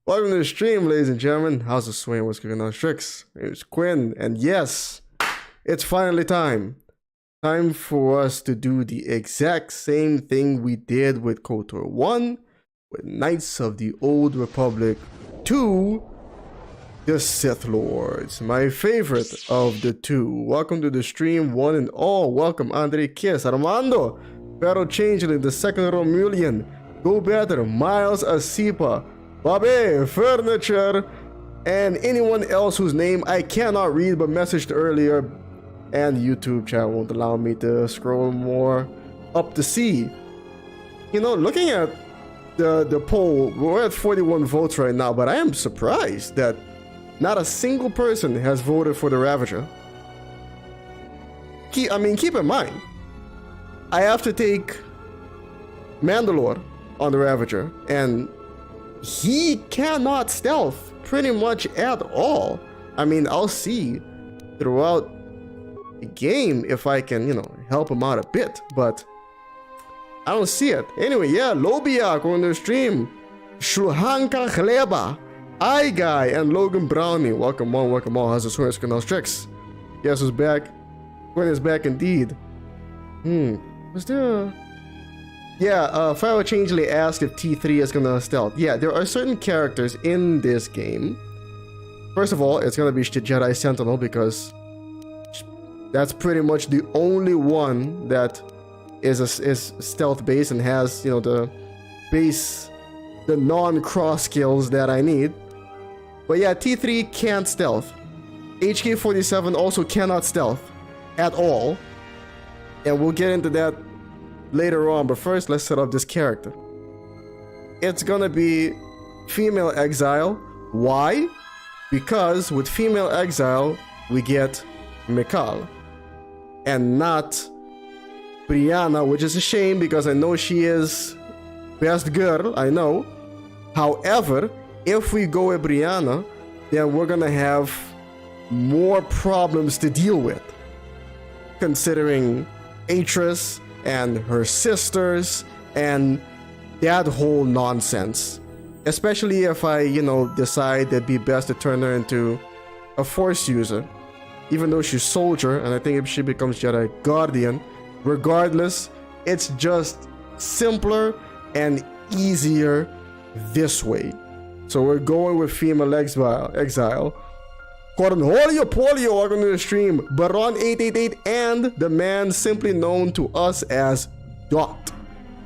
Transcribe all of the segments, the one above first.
Welcome to the stream, ladies and gentlemen. How's the swing? What's going on, Strix? It's Quinn, and yes, it's finally time. Time for us to do the exact same thing we did with KoTOR 1, with Knights of the Old Republic 2, the Sith Lords, my favorite of the two. Welcome to the stream, one and all. Welcome, Andre Kiss, Armando, Battle Changeling, the second Romulian, Go Better, Miles Asipa, Babe, Furniture, and anyone else whose name I cannot read but messaged earlier, and YouTube chat won't allow me to scroll more up to see. You know, looking at the poll, we're at 41 votes right now, but I am surprised that not a single person has voted for the Ravager. Keep in mind, I have to take Mandalore on the Ravager, and he cannot stealth pretty much at all. I mean, I'll see throughout the game if I can, help him out a bit, but I don't see it. Anyway, yeah, Lobiak on the stream, Shulhanka Khleba, I Guy, and Logan Brownie. Welcome on, welcome on. How's the Swiss Canal Strix? Guess who's back? Quinn is back indeed. Was there Pharaoh Changeley asked if T3 is gonna stealth. Yeah, there are certain characters in this game. First of all, it's gonna be Jedi Sentinel because that's pretty much the only one that is stealth based and has, the non-cross skills that I need. But yeah, T3 can't stealth. HK47 also cannot stealth at all. And we'll get into that later on, but first let's set up this character. It's gonna be female exile. Why? Because with female exile we get Mikal and not Brianna, which is a shame because I know she is best girl, I know. However, if we go with Brianna, then we're gonna have more problems to deal with, considering Atris and her sisters and that whole nonsense. Especially if I, decide it'd be best to turn her into a Force user, even though she's soldier, and I think if she becomes Jedi Guardian, regardless, it's just simpler and easier this way. So we're going with female exile. Cornholio Polio, welcome to the stream. Baron888 and the man simply known to us as Dot,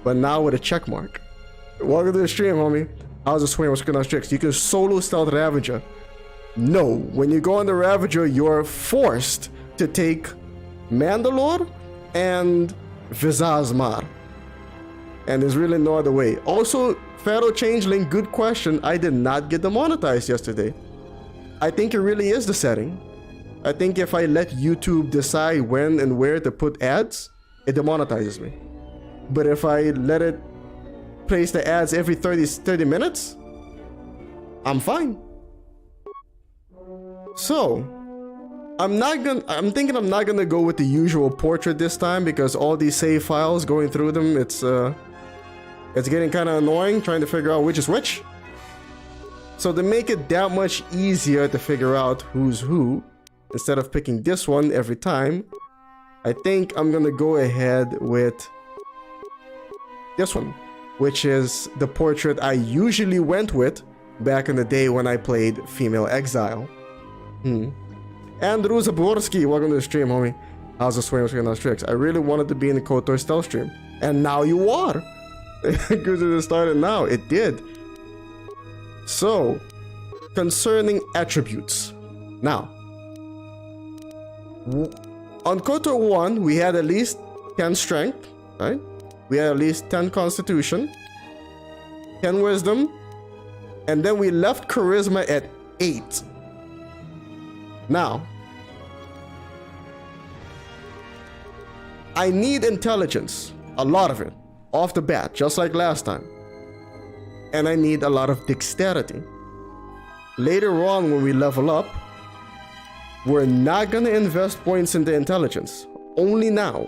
but now with a check mark. Welcome to the stream, homie. How's the swing? What's going on, Strix? You can solo stealth Ravager. No, when you go on the Ravager, you're forced to take Mandalore and Vizazmar. And there's really no other way. Also, Pharaoh Changeling, good question. I did not get demonetized yesterday. I think it really is the setting. I think if I let YouTube decide when and where to put ads, it demonetizes me. But if I let it place the ads every 30 minutes, I'm fine. So, I'm thinking I'm not gonna go with the usual portrait this time because all these save files, going through them, it's getting kind of annoying trying to figure out which is which. So to make it that much easier to figure out who's who, instead of picking this one every time, I think I'm gonna go ahead with this one, which is the portrait I usually went with back in the day when I played Female Exile. Andrew Zaborski, welcome to the stream, homie. How's the swing? What's going on, Strix? I really wanted to be in the KoTOR stealth stream, and now you are. Because it started now. It did. So, concerning attributes. Now, on KoTOR 1, we had at least 10 strength, right? We had at least 10 constitution, 10 wisdom, and then we left charisma at 8. Now, I need intelligence, a lot of it, off the bat, just like last time. And I need a lot of dexterity. Later on, when we level up, we're not gonna invest points into intelligence, only now.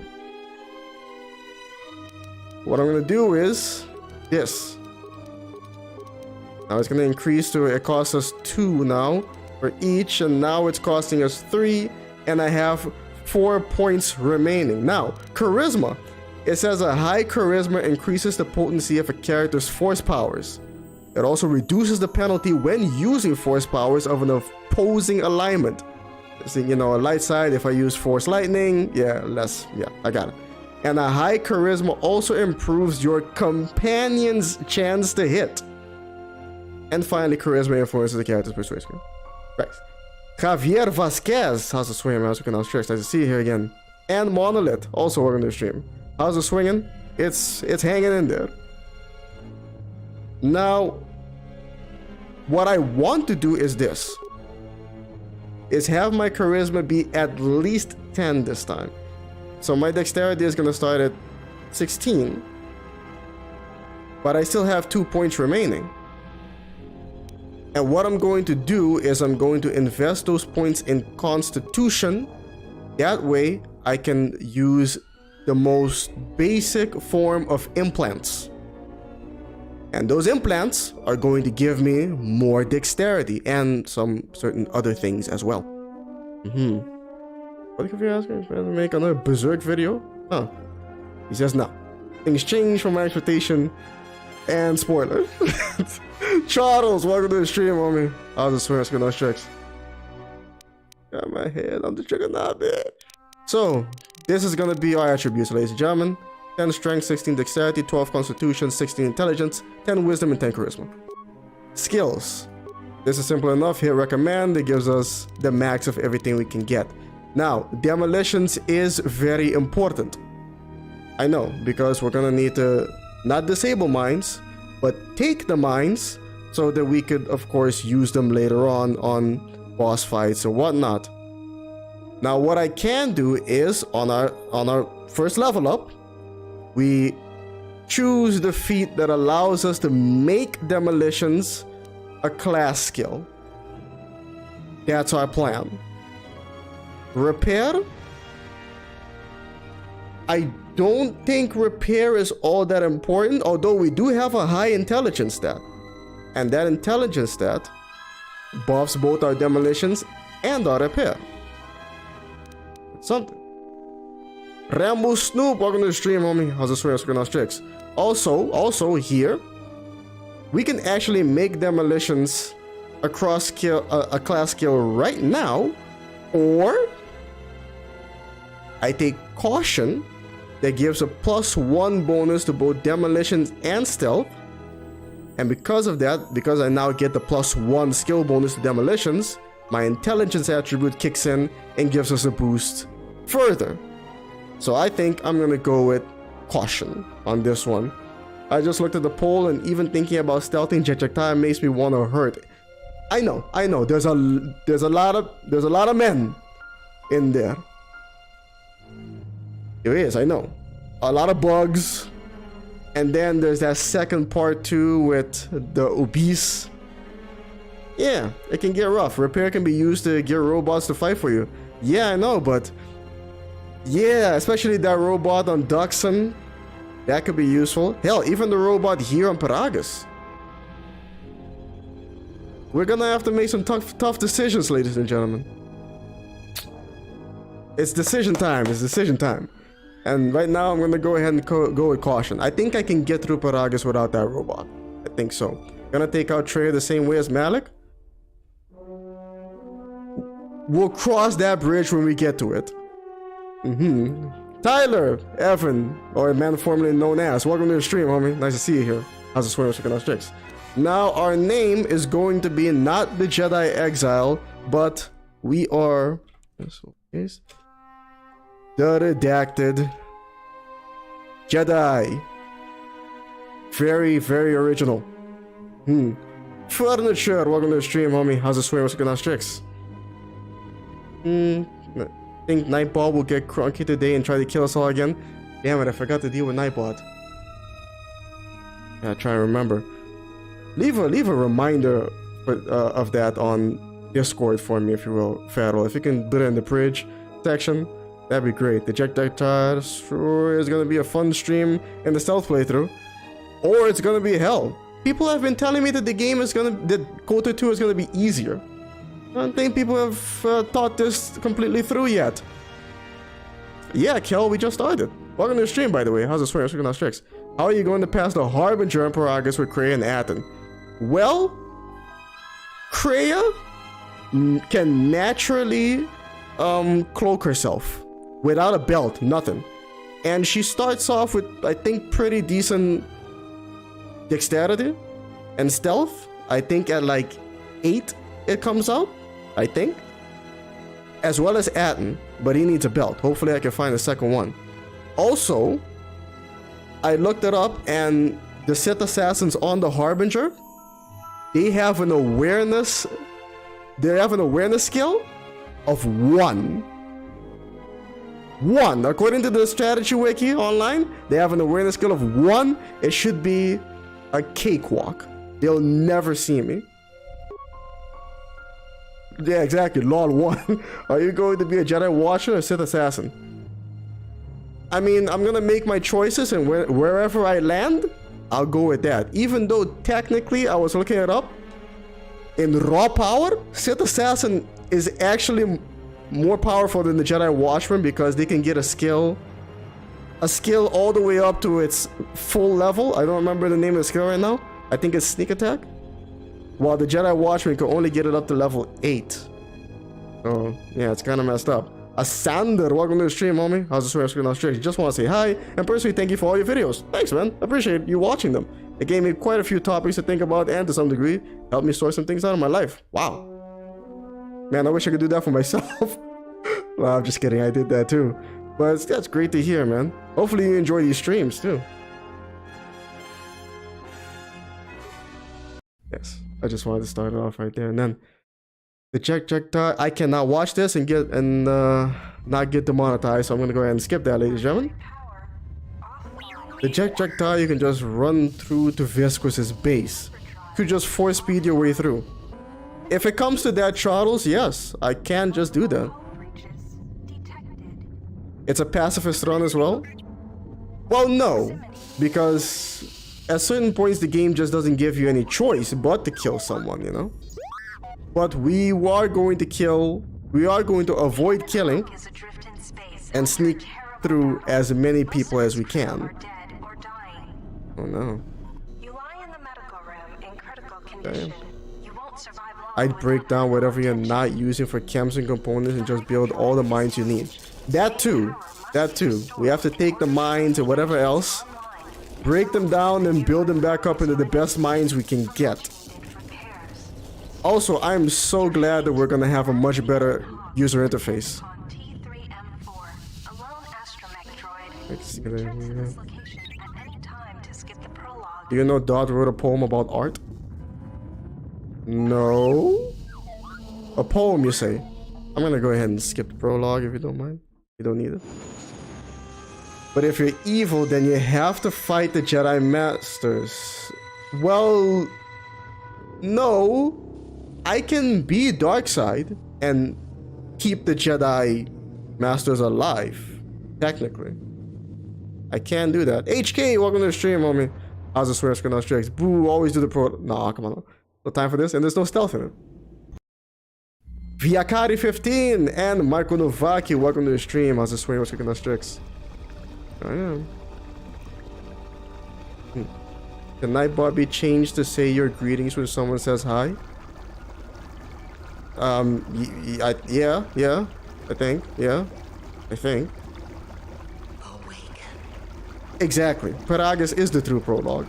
What I'm gonna do is this. Now it's gonna increase to, it costs us 2 now for each, and now it's costing us 3, and I have 4 points remaining. Now, charisma. It says a high charisma increases the potency of a character's force powers. It also reduces the penalty when using force powers of an opposing alignment. So, you know, a light side, if I use force lightning, yeah, I got it. And a high charisma also improves your companion's chance to hit. And finally, charisma influences the character's persuasion. Right. Javier Vasquez, how's the swing? How's it tricks? Nice to see you here again. And Monolith, also working the stream. How's it swinging? It's hanging in there. Now, what I want to do is this. Is have my charisma be at least 10 this time. So my dexterity is going to start at 16. But I still have 2 points remaining. And what I'm going to do is I'm going to invest those points in Constitution. That way I can use the most basic form of implants. And those implants are going to give me more dexterity and some certain other things as well. What if you ask me to make another Berserk video? Huh. He says no. Things change from my expectation. And spoiler. Charles, welcome to the stream, homie. I was just swearing those tricks. Got my head on the trigger knob, bitch. So, this is gonna be our attributes, ladies and gentlemen. 10 strength, 16 dexterity, 12 constitution, 16 intelligence, 10 wisdom, and 10 charisma. Skills. This is simple enough. Hit recommend. It gives us the max of everything we can get. Now, demolitions is very important. I know, because we're gonna need to not disable mines, but take the mines so that we could, of course, use them later on boss fights or whatnot. Now, what I can do is on our first level up, we choose the feat that allows us to make demolitions a class skill. That's our plan. Repair. I don't think repair is all that important, although we do have a high intelligence stat. And that intelligence stat buffs both our demolitions and our repair. It's something. Rambo Snoop, welcome to the stream, homie. How's the swing on tricks? Also here, we can actually make demolitions a class skill right now, or I take caution that gives a +1 bonus to both demolitions and stealth. And because of that, because I now get the +1 skill bonus to demolitions, my intelligence attribute kicks in and gives us a boost further. So I think I'm gonna go with caution on this one. I just looked at the poll, and even thinking about stealthing Jejectai makes me want to hurt. I know. There's a lot of men in there. There is, I know. A lot of bugs. And then there's that second part too with the obese. Yeah, it can get rough. Repair can be used to get robots to fight for you. Yeah, I know, but yeah, especially that robot on Duxon. That could be useful. Hell, even the robot here on Peragus. We're gonna have to make some tough decisions, ladies and gentlemen. It's decision time. And right now, I'm gonna go ahead and go with caution. I think I can get through Peragus without that robot. I think so. Gonna take out Kreia the same way as Malik. We'll cross that bridge when we get to it. Tyler, Evan, or a man formerly known as, welcome to the stream, homie. Nice to see you here. How's the swing on tricks? Now, our name is going to be not the Jedi Exile, but we are the Redacted Jedi. Very, very original. Furniture, welcome to the stream, homie. How's the swing on tricks? I think Nightbot will get crunky today and try to kill us all again. Damn it, I forgot to deal with Nightbot. Yeah, try and remember. Leave a reminder of that on Discord for me, if you will, Fatal. If you can put it in the bridge section, that'd be great. The Jejectai sure is gonna be a fun stream in the stealth playthrough, or it's gonna be hell. People have been telling me that that KoTOR 2 is gonna be easier. I don't think people have thought this completely through yet. Yeah, Kel, we just started. Welcome to the stream, by the way. How's it swearing? Speaking of tricks. How are you going to pass the Harbinger and Peragus with Kreia and Atton? Well, Kreia can naturally cloak herself without a belt, nothing. And she starts off with, I think, pretty decent dexterity and stealth. I think at like 8 it comes out, I think. As well as Atton, but he needs a belt. Hopefully I can find a second one. Also, I looked it up and the Sith assassins on the Harbinger, they have an awareness skill of 1. 1. According to the strategy wiki online, they have an awareness skill of 1. It should be a cakewalk. They'll never see me. Yeah, exactly. Lol 1. Are you going to be a Jedi Watcher or Sith Assassin? I mean, I'm gonna make my choices, and wherever I land, I'll go with that. Even though technically, I was looking it up, in raw power, Sith Assassin is actually more powerful than the Jedi Watchman because they can get a skill all the way up to its full level. I don't remember the name of the skill right now. I think it's sneak attack. While the Jedi Watchman can only get it up to level 8. So, yeah, it's kind of messed up. Asander, welcome to the stream, homie. How's the swear screen on straight? Just want to say hi, and personally thank you for all your videos. Thanks, man. I appreciate you watching them. It gave me quite a few topics to think about, and to some degree, helped me sort some things out in my life. Wow. Man, I wish I could do that for myself. Well, I'm just kidding. I did that too. But that's great to hear, man. Hopefully you enjoy these streams too. Yes, I just wanted to start it off right there, and then the check tie. I cannot watch this and not get demonetized, so I'm gonna go ahead and skip that, ladies and gentlemen. The check tie, you can just run through to Viscus's base. You could just force speed your way through. If it comes to that throttles, yes, I can just do that. It's a pacifist run as well? Well, no, because at certain points the game just doesn't give you any choice but to kill someone, you know? But we are going to avoid killing and sneak through as many people as we can. Oh no. Damn. I'd break down whatever you're not using for chems and components and just build all the mines you need. That too. We have to take the mines and whatever else, break them down and build them back up into the best mines we can get. Also, I'm so glad that we're gonna have a much better user interface. Do you know Dodd wrote a poem about art? No? A poem, you say? I'm gonna go ahead and skip the prologue if you don't mind. You don't need it. But if you're evil, then you have to fight the Jedi Masters. Well, no. I can be dark side and keep the Jedi Masters alive. Technically. I can do that. HK, welcome to the stream, homie. How's the swear screen on strikes? Boo, always do the pro. Nah, come on. No time for this, and there's no stealth in it. Viakari 15 and Marco Novaki, welcome to the stream. How's the swear screen on strikes? I am. Can Nightbot be changed to say your greetings when someone says hi? Yeah, I think. Exactly. Peragus is the true prologue.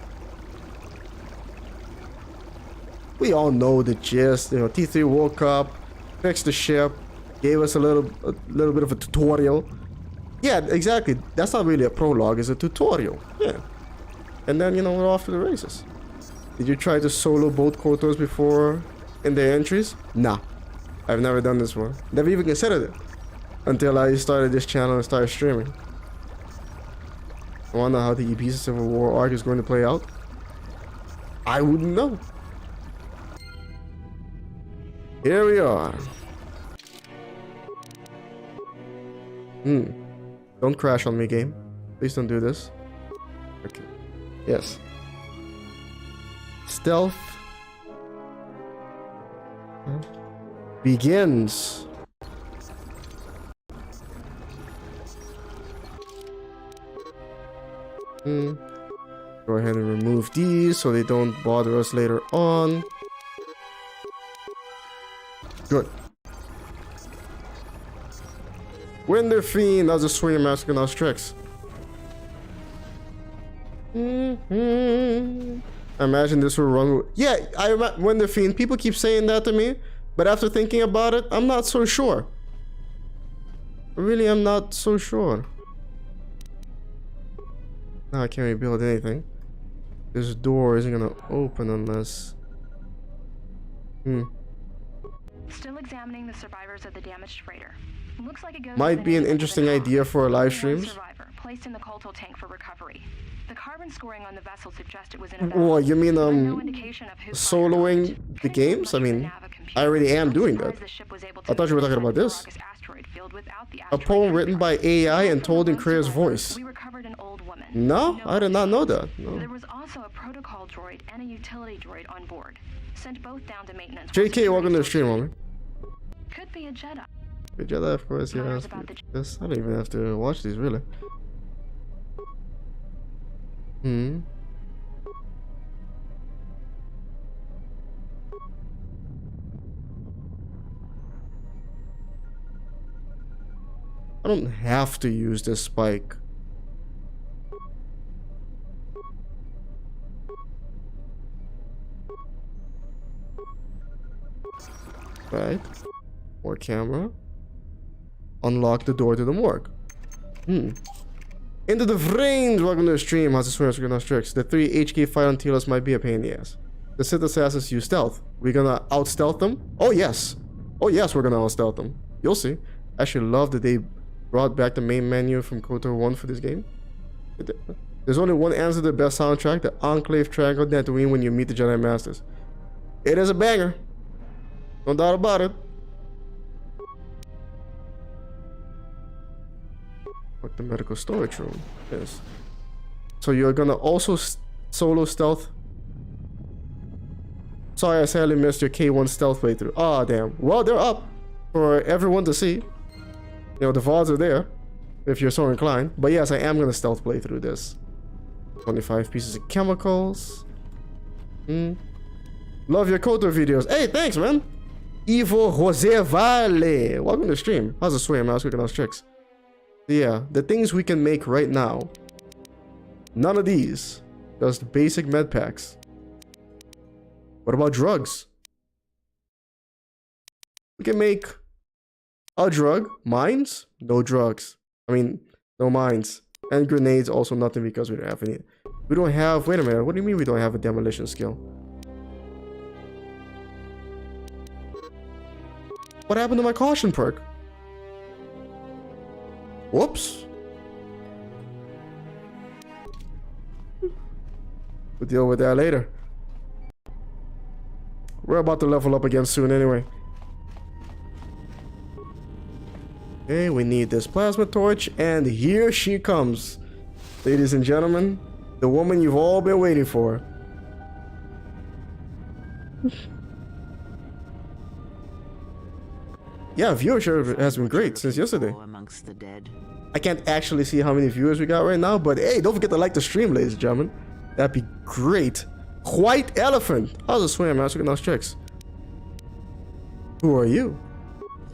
We all know the gist. You know, T3 woke up, fixed the ship, gave us a little bit of a tutorial. Yeah, exactly. That's not really a prologue, it's a tutorial. Yeah. And then, you know, we're off to the races. Did you try to solo both KoTORs before in the entries? Nah. I've never done this before. Never even considered it. Until I started this channel and started streaming. I wonder how the Beast of Civil War arc is going to play out. I wouldn't know. Here we are. Don't crash on me, game. Please don't do this. Okay. Yes. Stealth begins. Go ahead and remove these so they don't bother us later on. Good. Winder Fiend, that's a sweet massacre now tricks. I imagine this will run. Yeah, Winder Fiend, people keep saying that to me, but after thinking about it, I'm not so sure. Really, I'm not so sure. Now I can't rebuild anything. This door isn't gonna open unless... Still examining the survivors of the damaged freighter. Looks like it goes might be an interesting idea for our live streams. Survivor placed in the KoTOR tank for recovery. The carbon scoring on the vessel suggests it was in a Oh, you mean soloing the games? I mean, I already am doing that. I thought you were talking about this. A poem written by AI and told in Kreia's voice. No, I did not know that. No. There was also a protocol droid and a utility droid on board. Sent both down to maintenance. JK, welcome to the stream, homie. Could be a Jedi. A Jedi, of course, yeah. Yes, I don't even have to watch these, really. I don't have to use this spike. Right. More camera. Unlock the door to the morgue. Into the frames! Welcome to the stream. How's the swear tricks? The 3 HK fight on Telos might be a pain in the ass. The Sith assassins use stealth. We're gonna out-stealth them? Oh yes! Oh yes, we're gonna out-stealth them. You'll see. I actually love that they brought back the main menu from KoTOR 1 for this game. There's only one answer to the best soundtrack, the Enclave track on Tatooine when you meet the Jedi Masters. It is a banger. No doubt about it. What the medical storage room is. So you're gonna also solo stealth? Sorry, I sadly missed your K1 stealth playthrough. Ah, damn. Well, they're up for everyone to see. You know, the VODs are there, if you're so inclined. But yes, I am gonna stealth play through this. 25 pieces of chemicals. Love your KoTOR videos. Hey, thanks, man. Ivo Jose Vale. Welcome to the stream. How's the swim? I was cooking those tricks. Yeah, the things we can make right now. None of these. Just basic med packs. What about drugs? We can make a drug. Mines? No drugs. I mean, no mines. And grenades, also nothing because we don't have any. We don't have... Wait a minute. What do you mean we don't have a demolition skill? What happened to my caution perk? Whoops. We'll deal with that later. We're about to level up again soon anyway. Okay, we need this plasma torch, and here she comes. Ladies and gentlemen, the woman you've all been waiting for. Yeah, viewership has been great since yesterday. I can't actually see how many viewers we got right now, but hey, don't forget to like the stream, ladies and gentlemen. That'd be great. White Elephant. How's the swim? I was looking at those tricks. Who are you?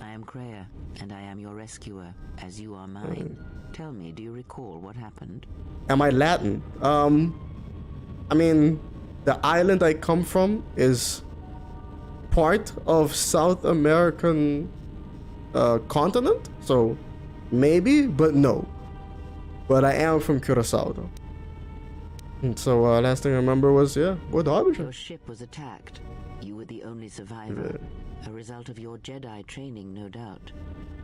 I am Kreia, and I am your rescuer, as you are mine. Tell me, do you recall what happened? Am I Latin? I mean, the island I come from is part of South American continent, so maybe, but no. But I am from Curacao, though. And so last thing I remember was, yeah, with Arbiter. Your ship was attacked. You were the only survivor. A result of your Jedi training, no doubt.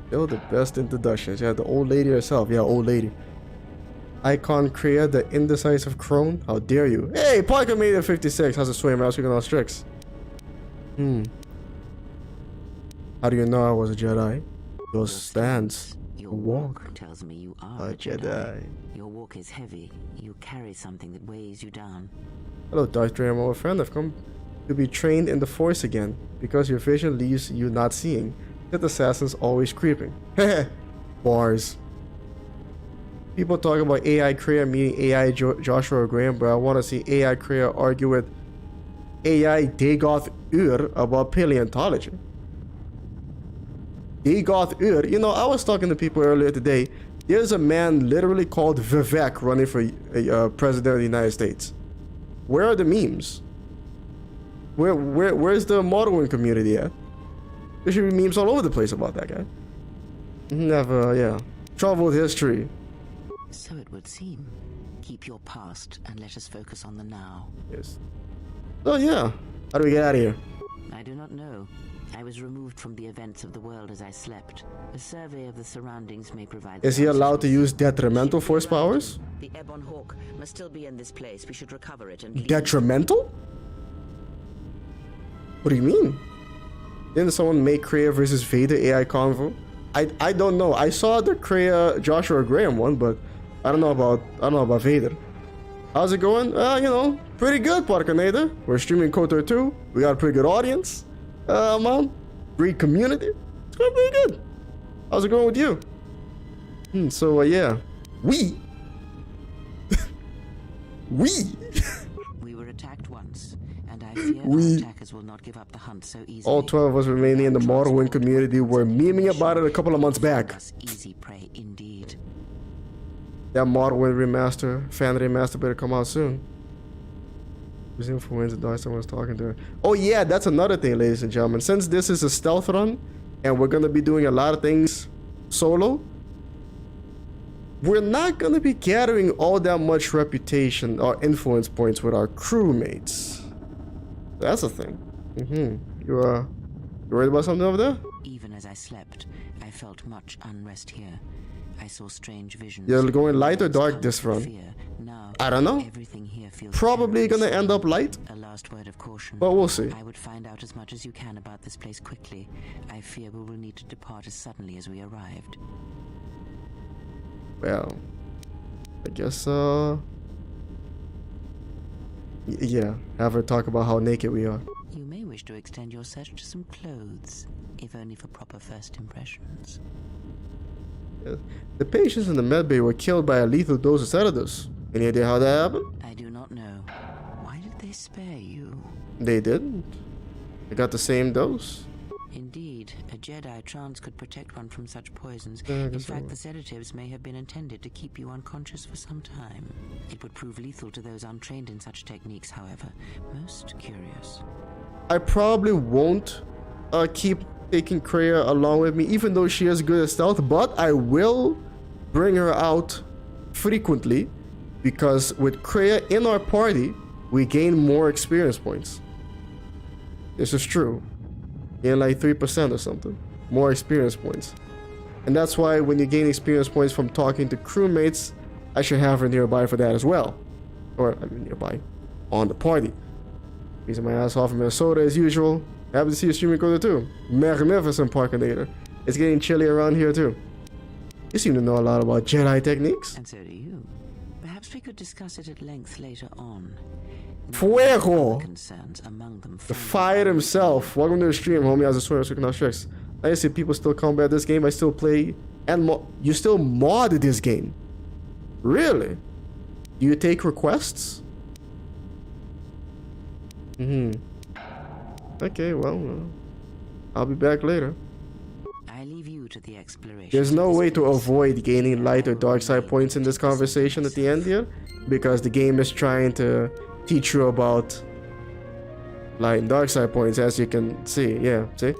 Still the best introductions. Yeah, the old lady herself. Yeah, old lady. Icon Kreia, the indecisive crone. How dare you? Hey, Parker made it 56. How's it swim? I was looking at those tricks. How do you know I was a Jedi? Your stance, your walk tells me you are a Jedi. Your walk is heavy. You carry something that weighs you down. Hello, Dr. I'm a friend. I've come to be trained in the Force again because your vision leaves you not seeing. That assassin's always creeping. Heh. Bars. People talk about AI Kreia meeting AI Joshua Graham, but I want to see AI Kreia argue with AI Dagoth Ur about paleontology. Dagoth Ur, you know, I was talking to people earlier today. There's a man literally called Vivek running for president of the United States. Where are the memes? Where's the modeling community at? There should be memes all over the place about that guy. Never, yeah. Troubled history. So it would seem. Keep your past and let us focus on the now. Yes. Oh yeah. How do we get out of here? I do not know. I was removed from the events of the world as I slept. A survey of the surroundings may provide... Is he allowed to use detrimental force powers? The Ebon Hawk must still be in this place. We should recover it and... Detrimental? What do you mean? Didn't someone make Kreia versus Vader AI convo? I don't know. I saw the Kreia Joshua Graham one, but I don't know about Vader. How's it going? You know, pretty good, Parkanator. We're streaming KoTOR 2. We got a pretty good audience. Man, great community. It's going pretty good. How's it going with you? So yeah, we were attacked once, and I fear our attackers will not give up the hunt so easily. All 12 of us remaining in the Morrowind community were memeing about it a couple of months back. Easy prey indeed. That Morrowind remaster, fan remaster, better come out soon. Who's influenza dog someone's talking to her. Oh yeah, that's another thing, ladies and gentlemen. Since this is a stealth run, and we're gonna be doing a lot of things solo, we're not gonna be gathering all that much reputation or influence points with our crewmates. That's a thing. You worried about something over there? Even as I slept, I felt much unrest here. I saw strange visions. You're going light or dark this run? I don't know. Everything here feels probably gonna end up light. A last word of caution. But we'll see. I would find out as much as you can about this place quickly. I fear we will need to depart as suddenly as we arrived. Well, I guess yeah, have her talk about how naked we are. You may wish to extend your search to some clothes, if only for proper first impressions. Yeah. The patients in the medbay were killed by a lethal dose of sedatives. Any idea how that happened? I do not know. Why did they spare you? They didn't. They got the same dose. Indeed, a Jedi trance could protect one from such poisons. In fact, the sedatives may have been intended to keep you unconscious for some time. It would prove lethal to those untrained in such techniques, however. Most curious. I probably won't keep taking Kreia along with me, even though she is good at stealth, but I will bring her out frequently, because with Kreia in our party, we gain more experience points. This is true. Gain like 3% or something. More experience points. And that's why when you gain experience points from talking to crewmates, I should have her nearby for that as well. Or, I mean, nearby. On the party. Freezing my ass off in Minnesota as usual. Happy to see you streaming KoTOR too. Magnificent Parkinator. It's getting chilly around here too. You seem to know a lot about Jedi techniques. And so do you. Perhaps we could discuss it at length later on. Fuego! Concerns among them. The fire himself. Welcome to the stream, homie. As a swear, so tricks. I see people still combat this game. I still play and you still mod this game. Really? Do you take requests? Okay, well, I'll be back later. I leave you to the exploration. There's no way to avoid gaining light or dark side points in this conversation at the end here, because the game is trying to teach you about light and dark side points, as you can see. Yeah, see?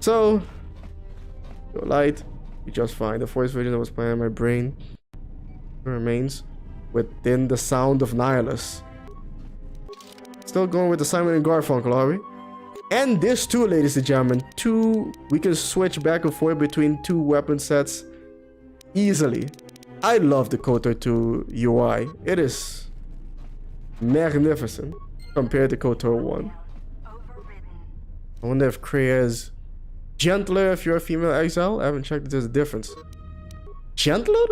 So, go light, be just fine. The force vision that was playing in my brain remains within the sound of Nihilus. Still going with the Simon and Garfunkel, are we? And this too, ladies and gentlemen, we can switch back and forth between two weapon sets easily. I love the KoTOR 2 UI. It is magnificent compared to KoTOR 1. I wonder if Kreia is gentler if you're a female exile. I haven't checked if there's a difference. Gentler?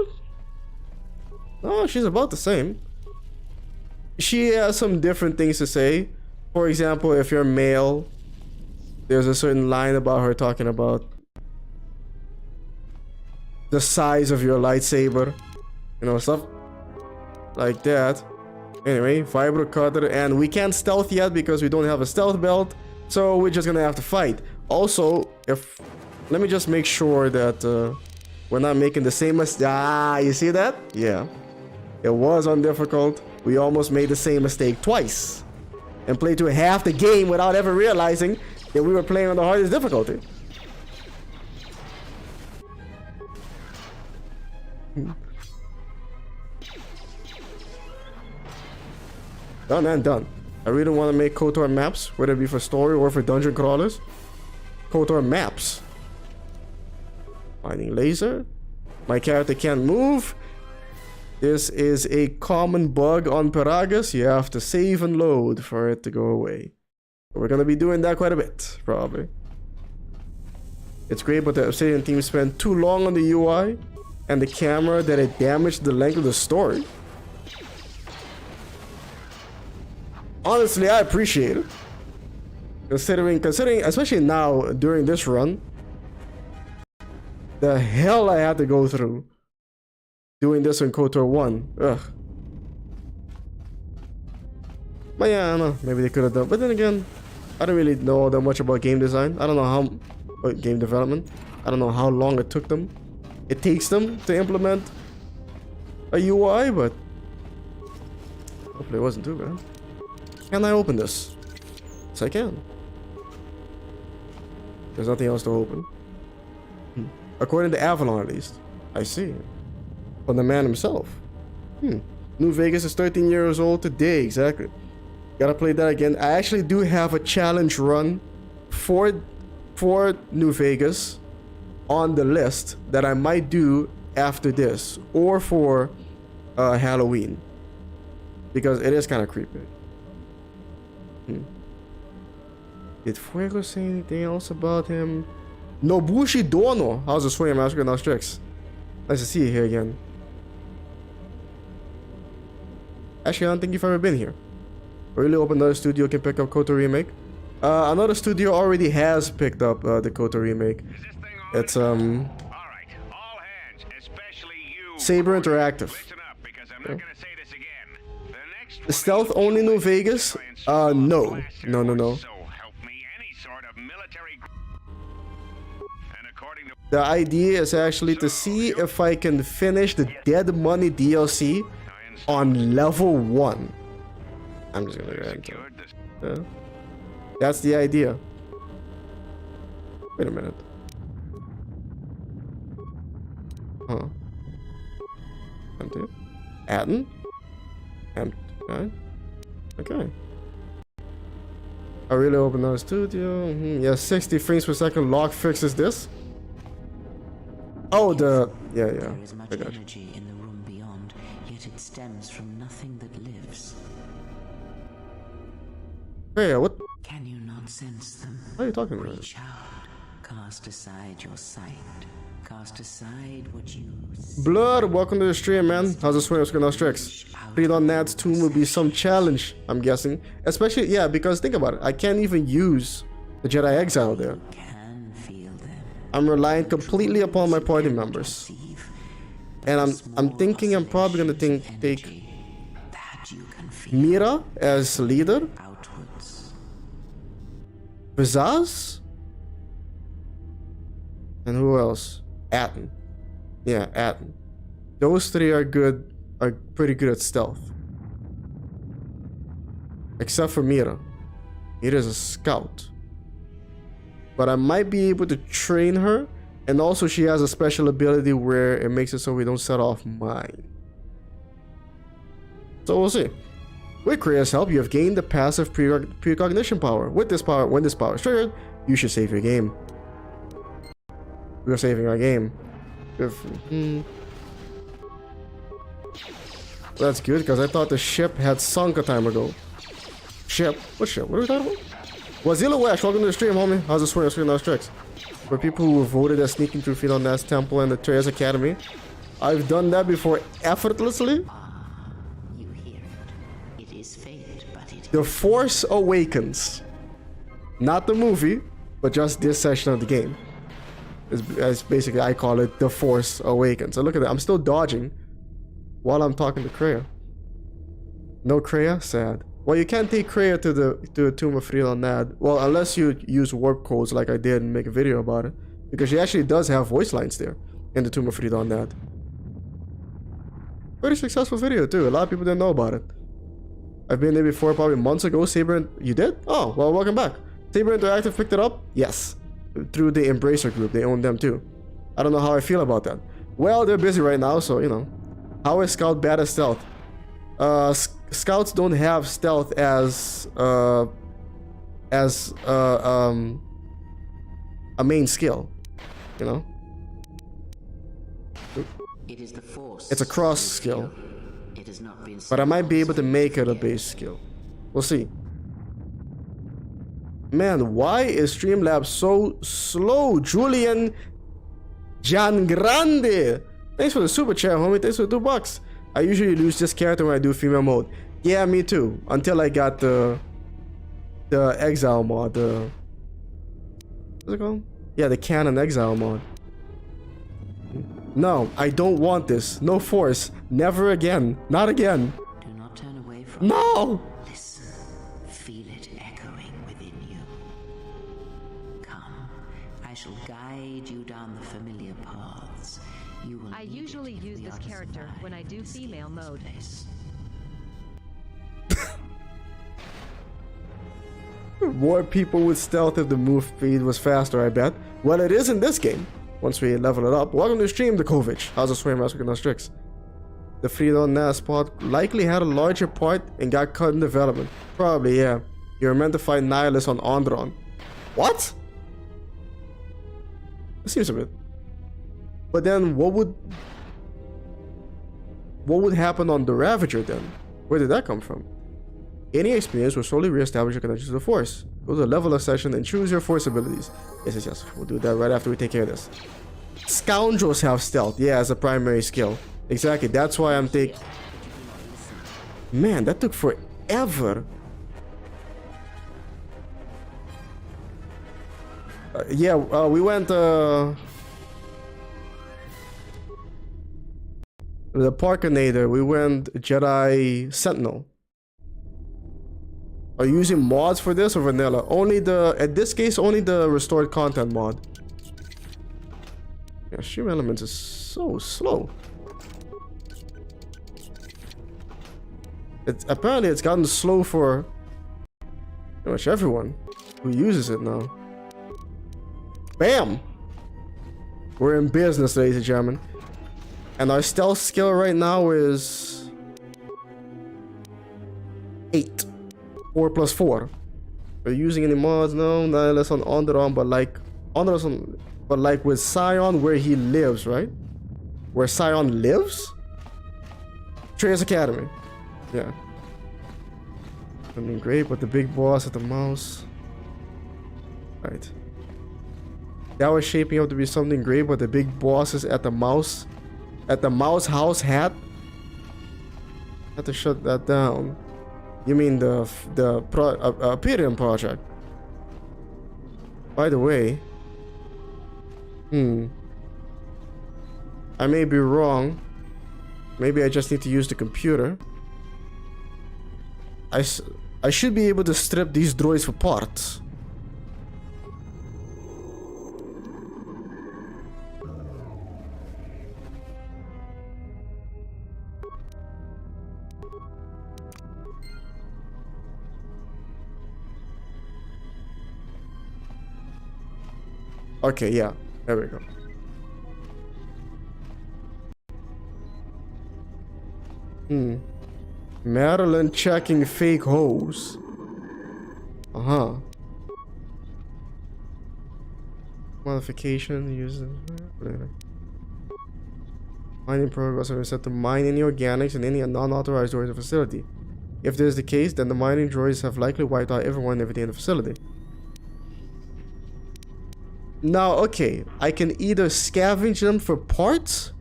No, she's about the same. she has some different things to say. For example, if you're male, there's a certain line about her talking about the size of your lightsaber, you know, stuff like that. Anyway, vibro cutter, and we can't stealth yet because we don't have a stealth belt, so we're just gonna have to fight. Also, let me just make sure that we're not making the same mistake. Ah, you see that? Yeah, it was on difficult. We almost made the same mistake twice and played through half the game without ever realizing that we were playing on the hardest difficulty. Done and done. I really want to make KoTOR maps, whether it be for story or for dungeon crawlers. KoTOR maps. Finding laser. My character can't move. This is a common bug on Peragus. You have to save and load for it to go away. We're gonna be doing that quite a bit, probably. It's great, but the Obsidian team spent too long on the UI and the camera that it damaged the length of the story. Honestly, I appreciate it. Considering, especially now during this run, the hell I had to go through doing this in KoTOR 1. Ugh. But yeah, I don't know. Maybe they could have done. But then again, I don't really know that much about game design. I don't know how game development. I don't know how long it took them. It takes them to implement a UI, but hopefully it wasn't too bad. Can I open this? Yes, I can. There's nothing else to open. According to Avalon, at least. I see. From the man himself. New Vegas is 13 years old today, exactly. Gotta play that again. I actually do have a challenge run for New Vegas on the list that I might do after this, or for Halloween, because it is kind of creepy. Did Fuego say anything else about him? Nobushi Dono. How's the swing, Master? Now Strix. Nice to see you here again. Actually, I don't think you've ever been here. Really hope another studio can pick up KoTOR Remake. Another studio already has picked up the KoTOR Remake. It's Saber Interactive. Yeah. The stealth only New Vegas? No. The idea is actually to see if I can finish the Dead Money DLC on level 1. I'm just gonna go ahead and yeah. That's the idea. Wait a minute. Huh. Empty. Atton? Empty. Right? Okay. I really open our studio. Yeah, 60 frames per second log fixes this. Oh, the yeah. There is much energy in the room beyond, yet it stems from nothing that lives. Hey, what? Can you not sense them? What are you talking about? Reach out, cast aside your sight, cast aside what you see. Blood, welcome to the stream, man. How's the swing? What's going on, Strix? Read on Nad's tomb will be some challenge, I'm guessing. Especially, yeah, because think about it. I can't even use the Jedi Exile there. I'm relying completely upon my party members. And I'm thinking I'm probably gonna take Mira as leader. Vizaz? And who else? Atton. Yeah, Atton. Those three are pretty good at stealth. Except for Mira. Mira's a scout. But I might be able to train her. And also she has a special ability where it makes it so we don't set off mine. So we'll see. With Kreia's help, you have gained the passive precognition power. With this power, when this power is triggered, you should save your game. We're saving our game. That's good, because I thought the ship had sunk a time ago. Ship? What ship? What are we talking about? Wazilla Wash, welcome to the stream, homie. How's the swing? Now Strix. For people who voted as sneaking through Feet on Nat's Temple and the Treyas Academy, I've done that before effortlessly. You hear it. It is The Force Awakens. Not the movie, but just this section of the game. As basically, I call it The Force Awakens. So look at that. I'm still dodging while I'm talking to Kreia. No Kreia? Sad. Well, you can't take Kreia to the Tomb of Freedom Nad. Well, unless you use warp codes like I did and make a video about it. Because she actually does have voice lines there in the Tomb of Freedom Nad. Pretty successful video too. A lot of people didn't know about it. I've been there before probably months ago. Saber, you did? Oh, well, welcome back. Saber Interactive picked it up? Yes. Through the Embracer group. They own them too. I don't know how I feel about that. Well, they're busy right now, so, you know. How is Scout bad at stealth? Scouts don't have stealth as a main skill, you know. It is the Force. It's a cross skill, it has not been, but I might be able to make it a base skill. We'll see. Man, why is Streamlabs so slow? Julian Giangrande. Thanks for the super chat, homie. Thanks for the $2. I usually lose this character when I do female mode. Yeah, me too. Until I got the exile mod. What's it called? Yeah, the canon exile mod. No, I don't want this. No force. Never again. Not again. do not turn away from No! Listen. Feel it echoing within you. Come. I shall guide you down the familiar paths. You will I need usually it if use we this are to character survive when I do this female dangerous mode. place. More people with stealth if the move speed was faster, I bet. Well, it is in this game. Once we level it up. Welcome to the stream, the Kovich. How's the swim master with tricks? The Freedom NAS pod likely had a larger part and got cut in development. Probably, yeah. You were meant to fight Nihilus on Ondron. What? It seems a bit. But then what would happen on the Ravager then? Where did that come from? Any experience will slowly reestablish your connection to the Force. Go to the level of session and choose your Force abilities. Yes. We'll do that right after we take care of this. Scoundrels have stealth. Yeah, as a primary skill. Exactly. That's why I'm taking... Man, that took forever. We went... The Parkinator. We went Jedi Sentinel. Are you using mods for this or vanilla? Only the, in this case, only the restored content mod. Yeah, stream elements is so slow. Apparently it's gotten slow for pretty much everyone who uses it now. Bam! We're in business, ladies and gentlemen. And our stealth skill right now is 8. 4 plus 4. Are you using any mods? No, not unless on Onderon, but like with Scion where he lives, right? Where Scion lives? Trace Academy. Yeah. I mean, great, but the big boss at the mouse. Right. That was shaping up to be something great, but the big boss is at the mouse house hat. I have to shut that down. You mean the Imperium project? By the way, I may be wrong. Maybe I just need to use the computer. I should be able to strip these droids for parts. Okay, yeah, there we go. Madeline checking fake hoes. Modification using mining progress are set to mine any organics and any non-authorized droids in the facility. If this is the case, then the mining droids have likely wiped out everyone and everything in the facility. Now, okay, I can either scavenge them for parts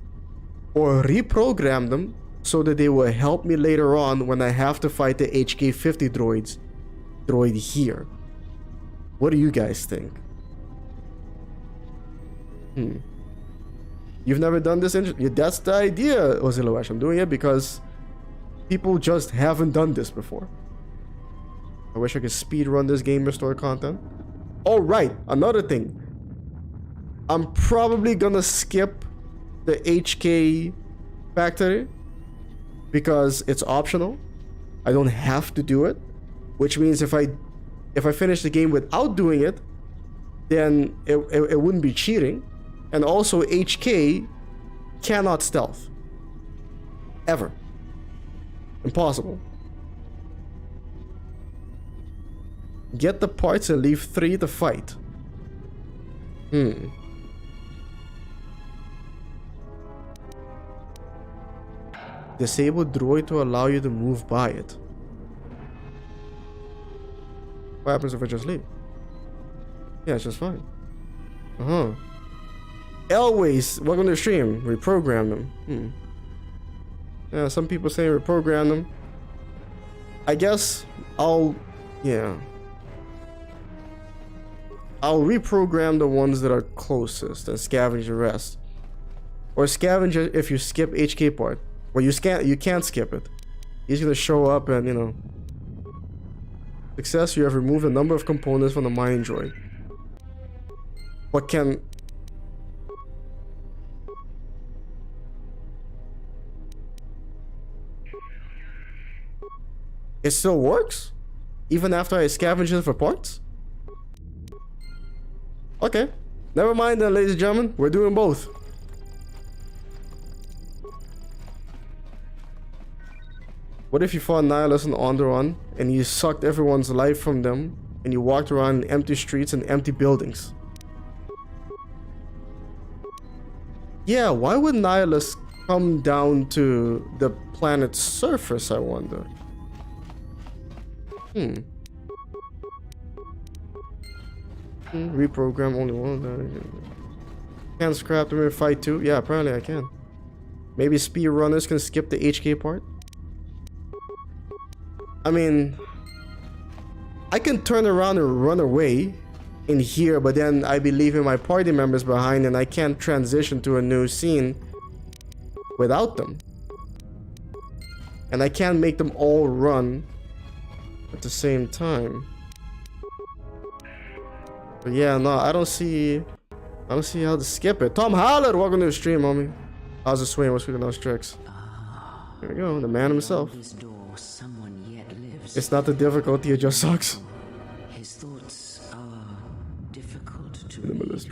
or reprogram them so that they will help me later on when I have to fight the HK-50 droids droid here. What do you guys think? You've never done this? Yeah, that's the idea, Ozilowash. I'm doing it because people just haven't done this before. I wish I could speed run this game, restore content. Oh, right. Another thing. I'm probably gonna skip the HK factory because it's optional. I don't have to do it, which means if I finish the game without doing it, then it wouldn't be cheating. And also HK cannot stealth. Ever. Impossible. Get the parts and leave 3 to fight. Disable droid to allow you to move by it. What happens if I just leave? Yeah, it's just fine. Always, welcome to the stream. Reprogram them. Yeah, some people say reprogram them. I guess I'll reprogram the ones that are closest and scavenge the rest. Or scavenge it if you skip HK part. Well, you can't skip it. He's gonna show up and, you know. Success, you have removed a number of components from the mining droid. What can... It still works? Even after I scavenge it for parts? Okay. Never mind then, ladies and gentlemen. We're doing both. What if you fought Nihilus and Onderon and you sucked everyone's life from them and you walked around in empty streets and empty buildings? Yeah, why would Nihilus come down to the planet's surface, I wonder? Reprogram only one. Can scrap them in fight 2? Yeah, apparently I can. Maybe speedrunners can skip the HK part? I mean, I can turn around and run away in here, but then I'd be leaving my party members behind and I can't transition to a new scene without them. And I can't make them all run at the same time. But yeah, no, I don't see how to skip it. Tom Howlett, welcome to the stream, homie. How's the swing? What's with those tricks? Here we go, the man himself. It's not the difficulty, it just sucks. His thoughts are difficult to Minimalist.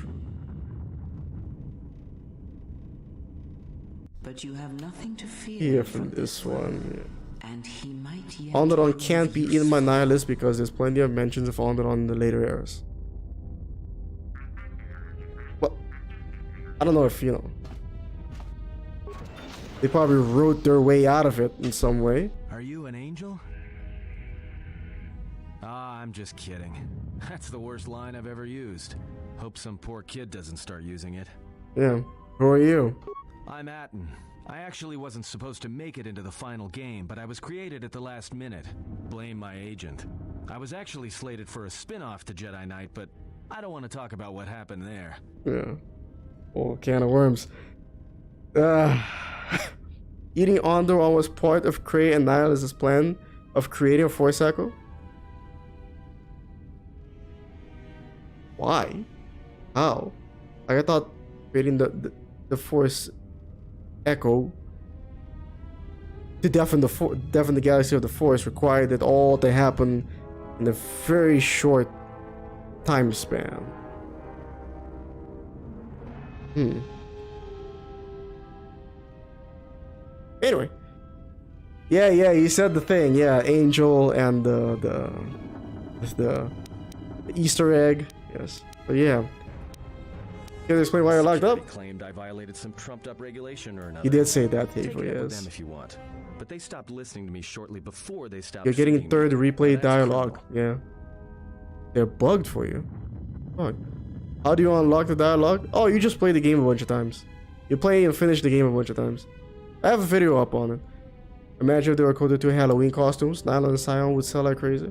But you have nothing to fear Here from this one. And he might yet Onderon can't be eaten by Nihilus because there's plenty of mentions of Onderon in the later eras. Well, I don't know if, you know, they probably wrote their way out of it in some way. Are you an angel? Ah, I'm just kidding. That's the worst line I've ever used. Hope some poor kid doesn't start using it. Yeah. Who are you? I'm Atton. I actually wasn't supposed to make it into the final game, but I was created at the last minute. Blame my agent. I was actually slated for a spin-off to Jedi Knight, but I don't want to talk about what happened there. Yeah. Oh, can of worms. Eating Onderon was part of Kreia and Nihilus's plan of creating a Force Echo? Why? How? Like, I thought creating the Force Echo to deafen the galaxy of the Force required it all to happen in a very short time span. Anyway. Yeah, you said the thing. Yeah, Angel and the Easter egg. Yes. But yeah. Can you explain why you're locked up? Claimed I violated some trumped up regulation or another. You did say that, Take Hateful, it up with yes. them if you want. But they stopped listening to me shortly before they stopped. You're getting feeding third me. replay That's dialogue. criminal. Yeah. They're bugged for you. Fuck. How do you unlock the dialogue? Oh, you just play the game a bunch of times. You play and finish the game a bunch of times. I have a video up on it. Imagine if they were KoTOR 2 Halloween costumes. Nyla and Sion would sell like crazy.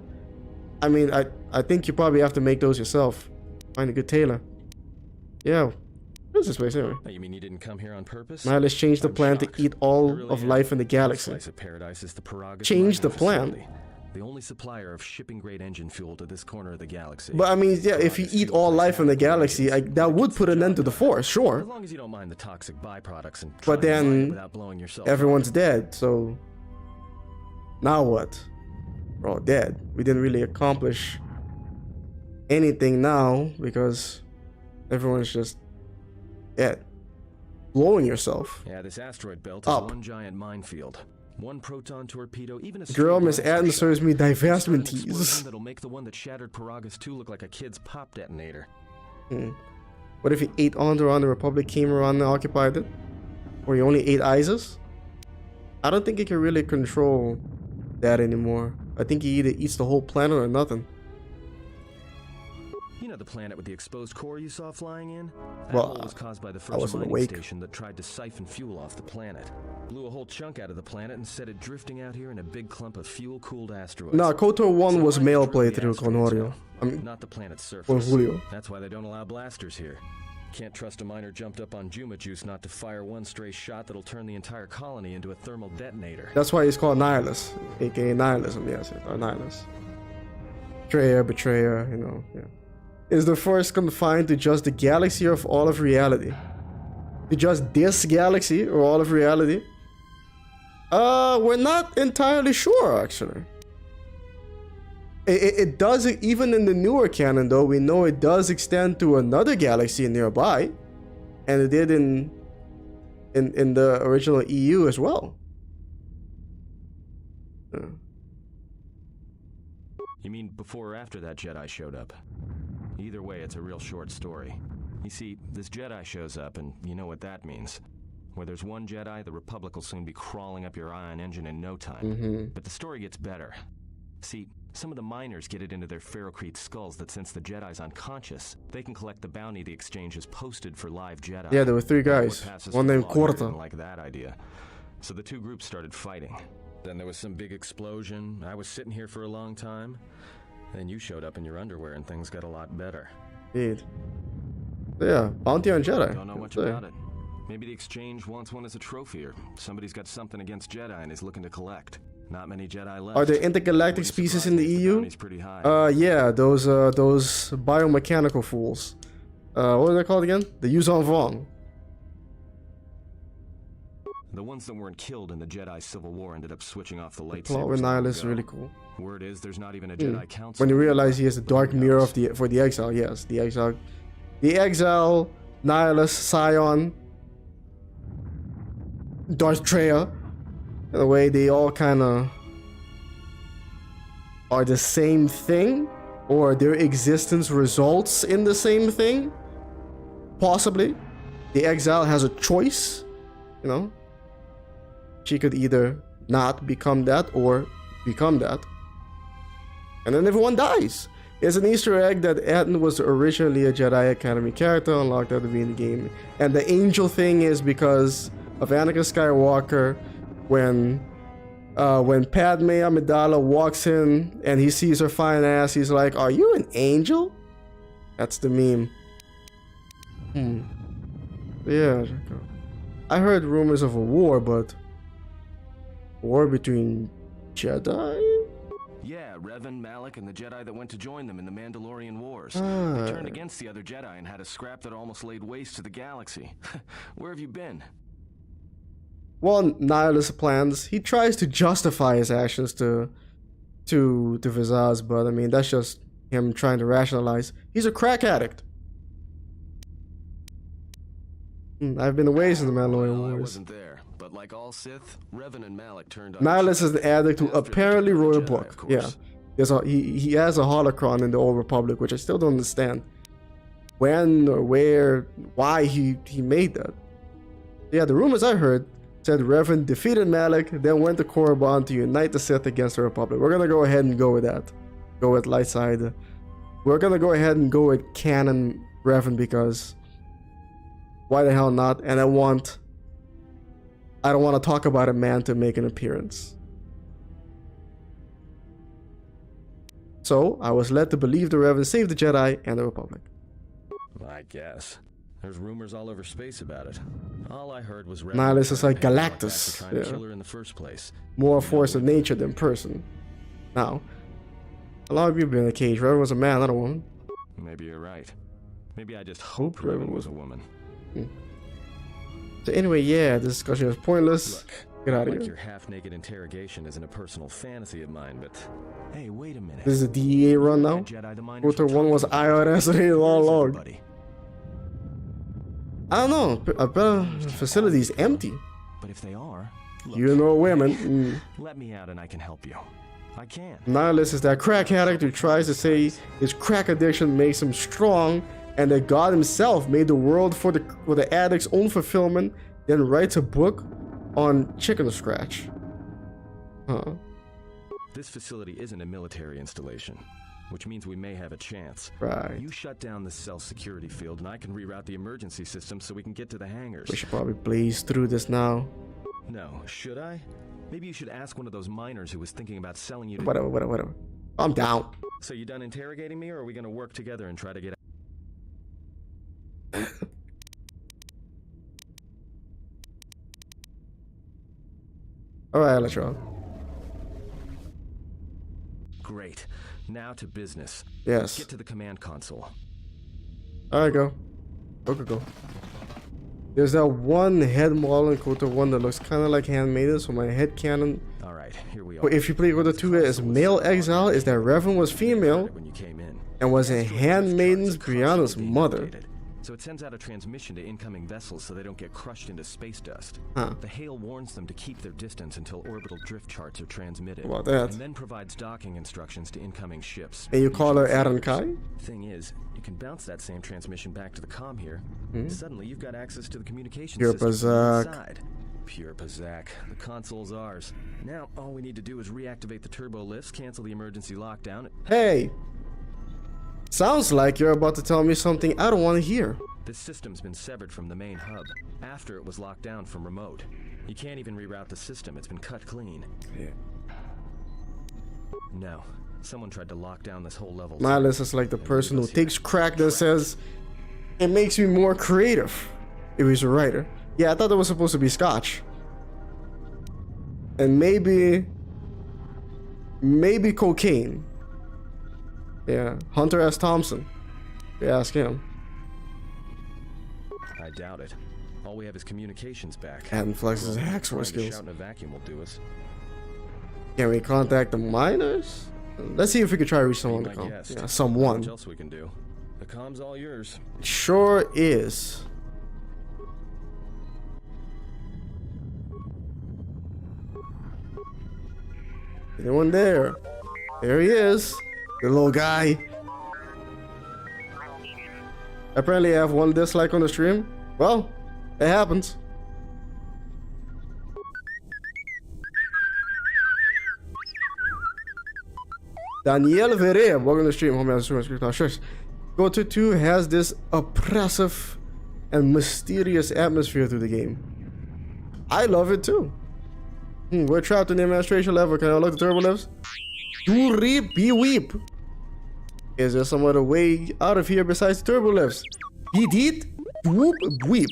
I mean, I think you probably have to make those yourself. Find a good tailor. Yeah. What is this place anyway? You mean you didn't come here on purpose? Now let's change the I'm plan shocked. to eat I all really of am. life in the galaxy. Slice of paradise is the Peragus Change the mining plan. facility, the only supplier of shipping-grade engine fuel to this corner of the galaxy. But I mean, yeah, if you Peragus eat fuel all takes life in the half the galaxy, engines. that would Gets put the an end job to the done. Force, sure. As long as you don't mind the toxic byproducts and But try to mine it then without blowing yourself everyone's up. dead, so now what? We're all dead. We didn't really accomplish anything now because everyone's just dead. Blowing yourself. Yeah, this asteroid belt is Up. one giant minefield. One proton torpedo, even a Girl, stray Miss blaster Atton shot. serves me Start an divestment explosion teas. that'll make the one that shattered Peragus 2 look like a kid's pop detonator. What if he ate Onderon and the Republic came around and occupied it? Or he only ate ISIS? I don't think he can really control that anymore. I think he either eats the whole planet or nothing. You know the planet with the exposed core you saw flying in? That Well, hole was caused by the I first wasn't mining awake. station that tried to siphon fuel off the planet. Blew a whole chunk out of the planet and set it drifting out here in a big clump of fuel-cooled asteroids. Nah, KoTOR 1 So was miners male drove play the through asteroids Honorio. out, I mean, not the planet's or surface. Julio. That's why they don't allow blasters here. Can't trust a miner jumped up on Juma juice not to fire one stray shot that'll turn the entire colony into a thermal detonator. That's why he's called Nihilus, aka Nihilism, yes, or Nihilus. Kreia, betrayer, you know, yeah. Is the Force confined to just the galaxy or of all of reality? To just this galaxy or all of reality? We're not entirely sure, actually. It does, even in the newer canon though, we know it does extend to another galaxy nearby. And it did in the original EU as well. You mean before or after that Jedi showed up? Either way, it's a real short story. You see, this Jedi shows up, and you know what that means. Where there's one Jedi, the Republic will soon be crawling up your ion engine in no time. But the story gets better. See, some of the miners get it into their ferrocrete skulls that since the Jedi's unconscious, they can collect the bounty the exchange has posted for live Jedi. Yeah, there were three guys. One named Quarter. Quarta. Like that idea. So the two groups started fighting. Then there was some big explosion. I was sitting here for a long time. Then you showed up in your underwear and things got a lot better. Indeed. Yeah, bounty on Jedi. Don't know much about it. Maybe the exchange wants one as a trophy, or somebody's got something against Jedi and is looking to collect. Not many Jedi left. Are there intergalactic Wouldn't species surprise in the me if EU? bounty's pretty high. Yeah, those biomechanical fools. What are they called again? The Yuzon Vong. The ones that weren't killed in the Jedi Civil War ended up switching off the lightsabers. Plot with long Nihilus is ago. really cool. Word is there's not even a Jedi Council. When you realize he anymore, has the but dark who mirror knows? of the Exile, yes, the Exile, Nihilus, Scion, Darth Treya. In a way, they all kind of are the same thing, or their existence results in the same thing. Possibly, the Exile has a choice. You know, she could either not become that or become that. And then everyone dies. It's an Easter egg that Atton was originally a Jedi Academy character unlocked at the beginning of the game. And the angel thing is because of Anakin Skywalker when Padme Amidala walks in and he sees her fine ass, he's like, "Are you an angel?" That's the meme. Yeah. I heard rumors of a war, but war between Jedi? Yeah, Revan, Malik, and the Jedi that went to join them in the Mandalorian Wars. They turned against the other Jedi and had a scrap that almost laid waste to the galaxy. Where have you been? Well, Nihilus plans. He tries to justify his actions to Vizaz, but I mean that's just him trying to rationalize. He's a crack addict. I've been away since the Mandalorian Well, I Wars. wasn't there, but like all Sith, Revan and Malik turned on Nihilus is an addict who After the apparently Return of wrote a the Jedi, book. of course. Yeah, he has a holocron in the Old Republic, which I still don't understand when or where, why he made that. Yeah, the rumors I heard said Revan defeated Malik, then went to Korriban to unite the Sith against the Republic. We're gonna go ahead and go with that. Go with light side. We're gonna go ahead and go with canon Revan because why the hell not? And I don't want to talk about a man to make an appearance. So I was led to believe the Revan saved the Jedi and the Republic. I guess. There's rumors all over space about it. All I heard was Nihilus is like trying Galactus. to kill her in the first place. More force of nature than person. Now, a lot of people in a cage. Revan was a man, not a woman. Maybe you're right. Maybe I just hope Revan was a woman. So anyway, yeah, this discussion is pointless. Look, Get out of like here. your half-naked interrogation isn't a personal fantasy of mine, but hey, wait a minute. This is a DEA run now. Jedi, the miners KoTOR were 1 was talking IRS about it. all Where's along. everybody? I don't know. I bet the facility's empty. But if they are, look, You know women. let me out and I can help you. I can. Nihilus is that crack addict who tries to say his crack addiction makes him strong and that God himself made the world for the addict's own fulfillment, then writes a book on chicken scratch. Huh. This facility isn't a military installation, which means we may have a chance. Right. You shut down the cell security field and I can reroute the emergency system so we can get to the hangars. We should probably blaze through this now. No, should I? Maybe you should ask one of those miners who was thinking about selling you to... Whatever. I'm down. So you done interrogating me, or are we gonna work together and try to get... Alright, Electron. Great. Now to business. Yes. Get to the command console. Alright, go. Go. There's that one head model in KoTOR 1 that looks kind of like handmaiden, so my head canon. Alright, here we are. But if you play KoTOR 2 as male exile, is that Revan was female When you came in. and was a handmaiden's Brianna's mother. So it sends out a transmission to incoming vessels so they don't get crushed into space dust. Huh. The hail warns them to keep their distance until orbital drift charts are transmitted. How about that? And then provides docking instructions to incoming ships. And you call her Atton Kai? Thing is, you can bounce that same transmission back to the comm here. Suddenly you've got access to the communication Pure system Bazak. inside. Pure Bazak. The console's ours. Now all we need to do is reactivate the turbo lifts, cancel the emergency lockdown. Hey! Sounds like you're about to tell me something I don't want to hear. This system's been severed from the main hub after it was locked down from remote. You can't even reroute the system, it's been cut clean. Yeah. No, someone tried to lock down this whole level. Nihilus is like the person who takes crack that says, it makes me more creative. If he's a writer. Yeah, I thought that was supposed to be Scotch. And maybe cocaine. Yeah, Hunter S. Thompson. Yeah, ask him. I doubt it. All we have is communications back. Atton flexes his hack Trying to skills. shout in a vacuum will do us. Can we contact the miners? Let's see if we can try to reach someone to My call. guest. Yeah, What someone. else we can do? The comm's all yours. Sure is. Anyone there? There he is. The little guy. Apparently I have one dislike on the stream. Well, it happens. Daniel Verre, welcome to the stream. Homie, KoTOR 2 has this oppressive and mysterious atmosphere to the game. I love it too. We're trapped in the administration level. Can I unlock the turbo lifts? Do reap, be weep. Is there some other way out of here besides the turbo lifts? He did? Whoop, weep.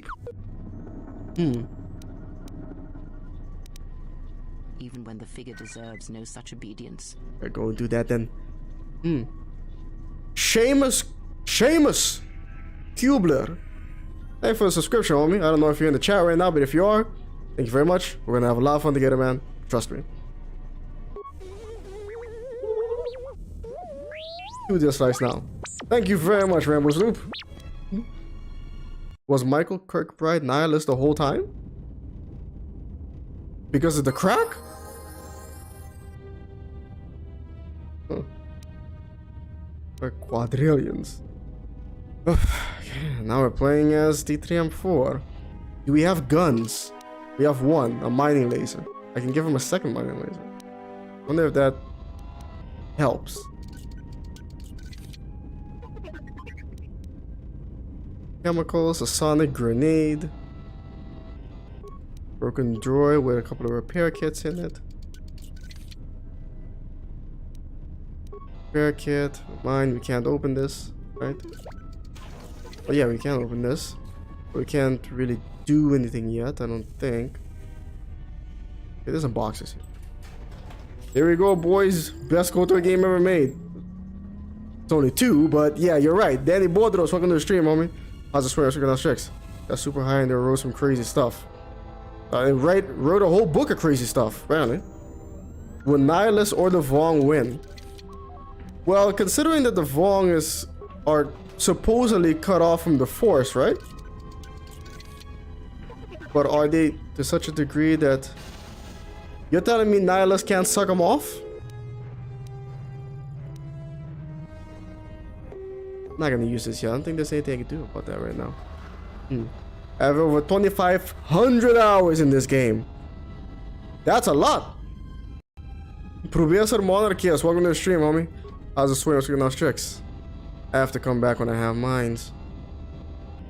Even when the figure deserves no such obedience. I go do that then. Seamus Kubler. Thanks for the subscription, homie. I don't know if you're in the chat right now, but if you are, thank you very much. We're gonna have a lot of fun together, man. Trust me. 2 dislikes now. Thank you very much, Rambo's Loop. Was Michael Kirkbride Nihilus the whole time? Because of the crack? Huh. We're quadrillions. Now we're playing as D3M4. Do we have guns? We have one, a mining laser. I can give him a second mining laser. Wonder if that helps. Chemicals, a sonic grenade. Broken droid with a couple of repair kits in it. Repair kit. Mine, we can't open this, right? Oh yeah, we can open this. We can't really do anything yet, I don't think. Okay, there's some boxes here. Here we go, boys. Best KoTOR game ever made. It's only 2, but yeah, you're right. Danny Bordros, welcome to the stream, homie. How's the swear? Check out tricks. Got super high and there wrote some crazy stuff. And wrote a whole book of crazy stuff, apparently. Will Nihilus or the Vong win? Well, considering that the Vong are supposedly cut off from the Force, right? But are they to such a degree that you're telling me Nihilus can't suck them off? I'm not gonna use this yet. I don't think there's anything I can do about that right now. I have over 2,500 hours in this game. That's a lot. Professor Monarchias, welcome to the stream, homie. How's the swear? What's going on, tricks? I have to come back when I have mines.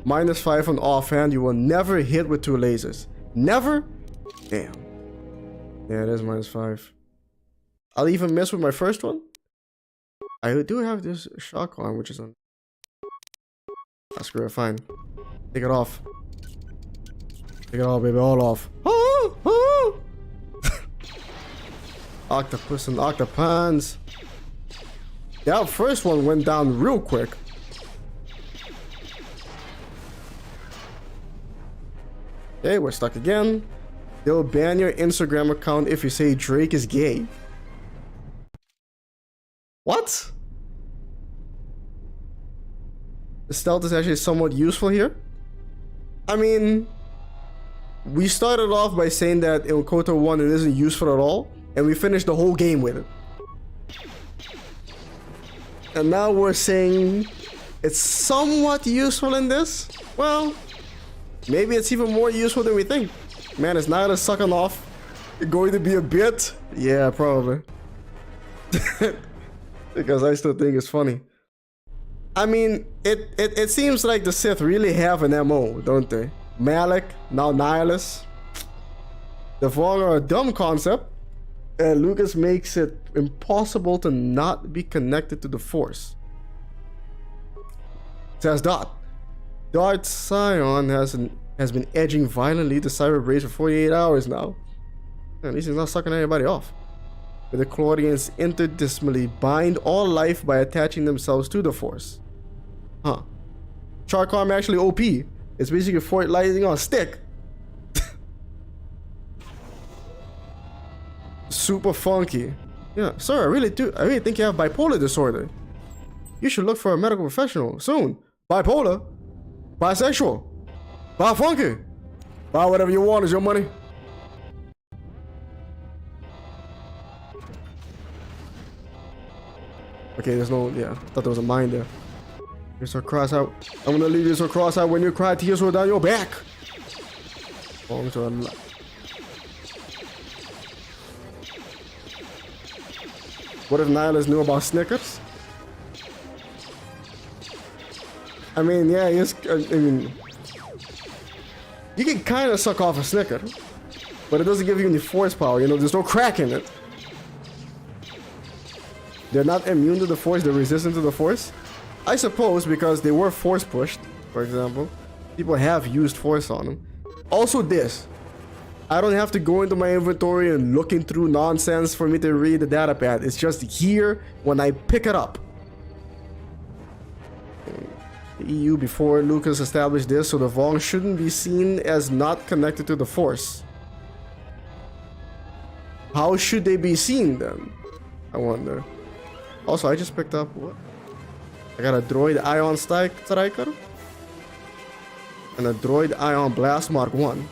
-5 on offhand. You will never hit with 2 lasers. Never? Damn. Yeah, it is -5. I'll even miss with my first one. I do have this shock arm, which is on. Ah, screw it, fine. Take it off. Take it all, baby, all off. Oh, oh. Octopus and octopans. That first one went down real quick. Okay, we're stuck again. They'll ban your Instagram account if you say Drake is gay. What? The stealth is actually somewhat useful here. I mean, we started off by saying that in KoTOR 1 it isn't useful at all, and we finished the whole game with it. And now we're saying it's somewhat useful in this? Well, maybe it's even more useful than we think. Man, it's not sucking off. Going to be a bit? Yeah, probably. Because I still think it's funny. I mean, it seems like the Sith really have an MO, don't they? Malik, now Nihilus. The Vong are a dumb concept, and Lucas makes it impossible to not be connected to the Force. Says Dot. Darth Sion has been edging violently to Cyber Brace for 48 hours now. At least he's not sucking anybody off. But the Chlorians interdismally bind all life by attaching themselves to the Force. Huh. Charcom actually OP. It's basically Fort Lightning on a stick. Super funky. Yeah, sir, I really think you have bipolar disorder. You should look for a medical professional soon. Bipolar? Bisexual? Bi-funky? Buy whatever you want, is your money. Okay, there's no, yeah, I thought there was a mine there. Here's our cross out. I'm gonna leave you so cross out when you cry, tears roll down your back. What if Nihilus knew about Snickers? I mean, yeah, I mean, you can kind of suck off a Snicker, but it doesn't give you any force power, you know, there's no crack in it. They're not immune to the Force, they're resistant to the Force. I suppose because they were force pushed, for example. People have used Force on them. Also this. I don't have to go into my inventory and looking through nonsense for me to read the datapad. It's just here when I pick it up. The EU before Lucas established this, so the Vong shouldn't be seen as not connected to the Force. How should they be seen then? I wonder. Also, I just picked up what? I got a Droid Ion Striker and a Droid Ion Blast Mark 1.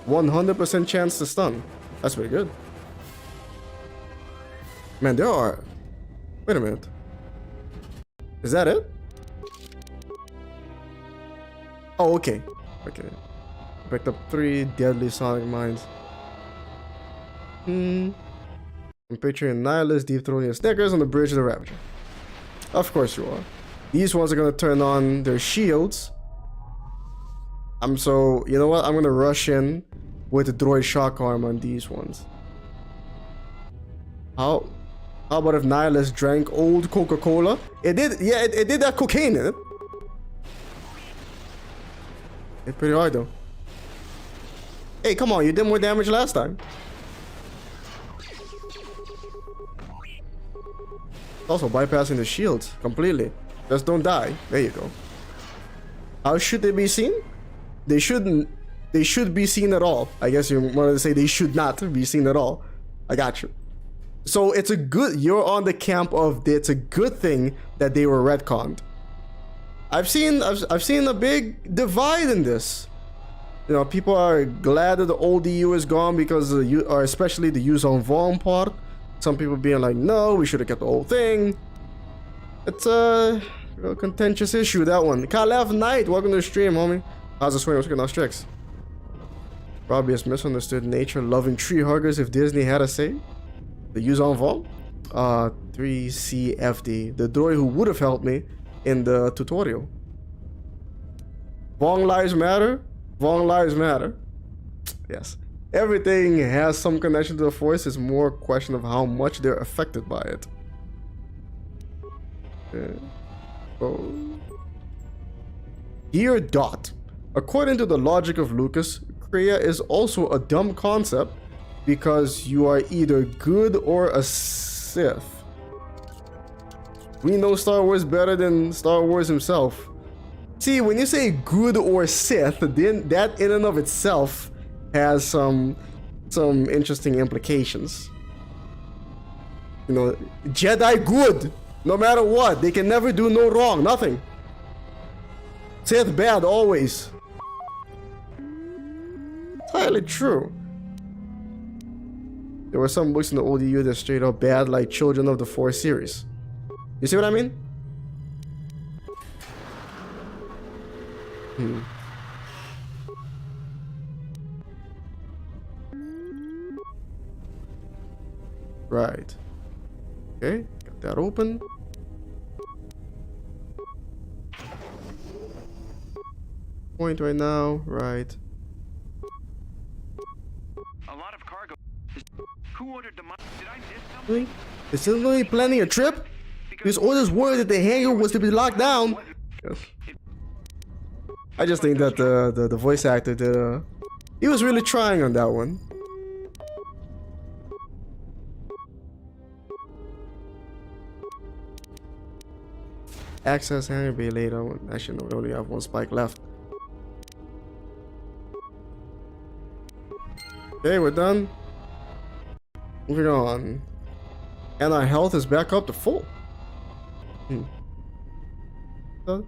100% chance to stun. That's pretty good. Man, there are... Wait a minute. Is that it? Oh, okay. Okay. Picked up 3 deadly sonic mines. I'm picturing Nihilus deep throating Snickers on the bridge of the Ravager. Of course you are. These ones are gonna turn on their shields. So, you know what? I'm gonna rush in with the droid shock arm on these ones. How How about if Nihilus drank old Coca-Cola? It did, yeah, it did have cocaine in it. It's pretty hard though. Hey, come on, you did more damage last time. Also bypassing the shields completely. Just don't die. There you go. How should they be seen? They shouldn't. They should be seen at all. I guess you wanted to say they should not be seen at all. I got you. So it's a good. You're on the camp of it's a good thing that they were retconned. I've seen a big divide in this. You know, people are glad that the old EU is gone because of the, or especially the use on Vaughn part. Some people being like, no, we should have kept the whole thing. It's a real contentious issue, that one. Kalev Knight, welcome to the stream, homie. How's the swing? What's going on, Strix? Probably has misunderstood nature, loving tree huggers if Disney had a say. The use on Vaughn. 3CFD, the droid who would have helped me in the tutorial. Vaughn lives matter. Vaughn lives matter. Yes. Everything has some connection to the Force. It's more a question of how much they're affected by it. Okay. Oh. Dear Dot, according to the logic of Lucas, Kreia is also a dumb concept because you are either good or a Sith. We know Star Wars better than Star Wars himself. See, when you say good or Sith, then that in and of itself has some interesting implications. You know, Jedi good, no matter what. They can never do no wrong, nothing. Sith bad always. Entirely true. There were some books in the old EU that straight up bad, like Children of the Force series. You see what I mean? Right. Okay, got that open. Point right now, right. A lot of cargo. Who ordered the money? Did I miss something? Is Illinois planning a trip? His orders were that the hangar was to be locked down. Yes. I just think that the voice actor did he was really trying on that one. Access hangar bay later. Actually, no, we only have one spike left. Okay, we're done. Moving on. And our health is back up to full. So,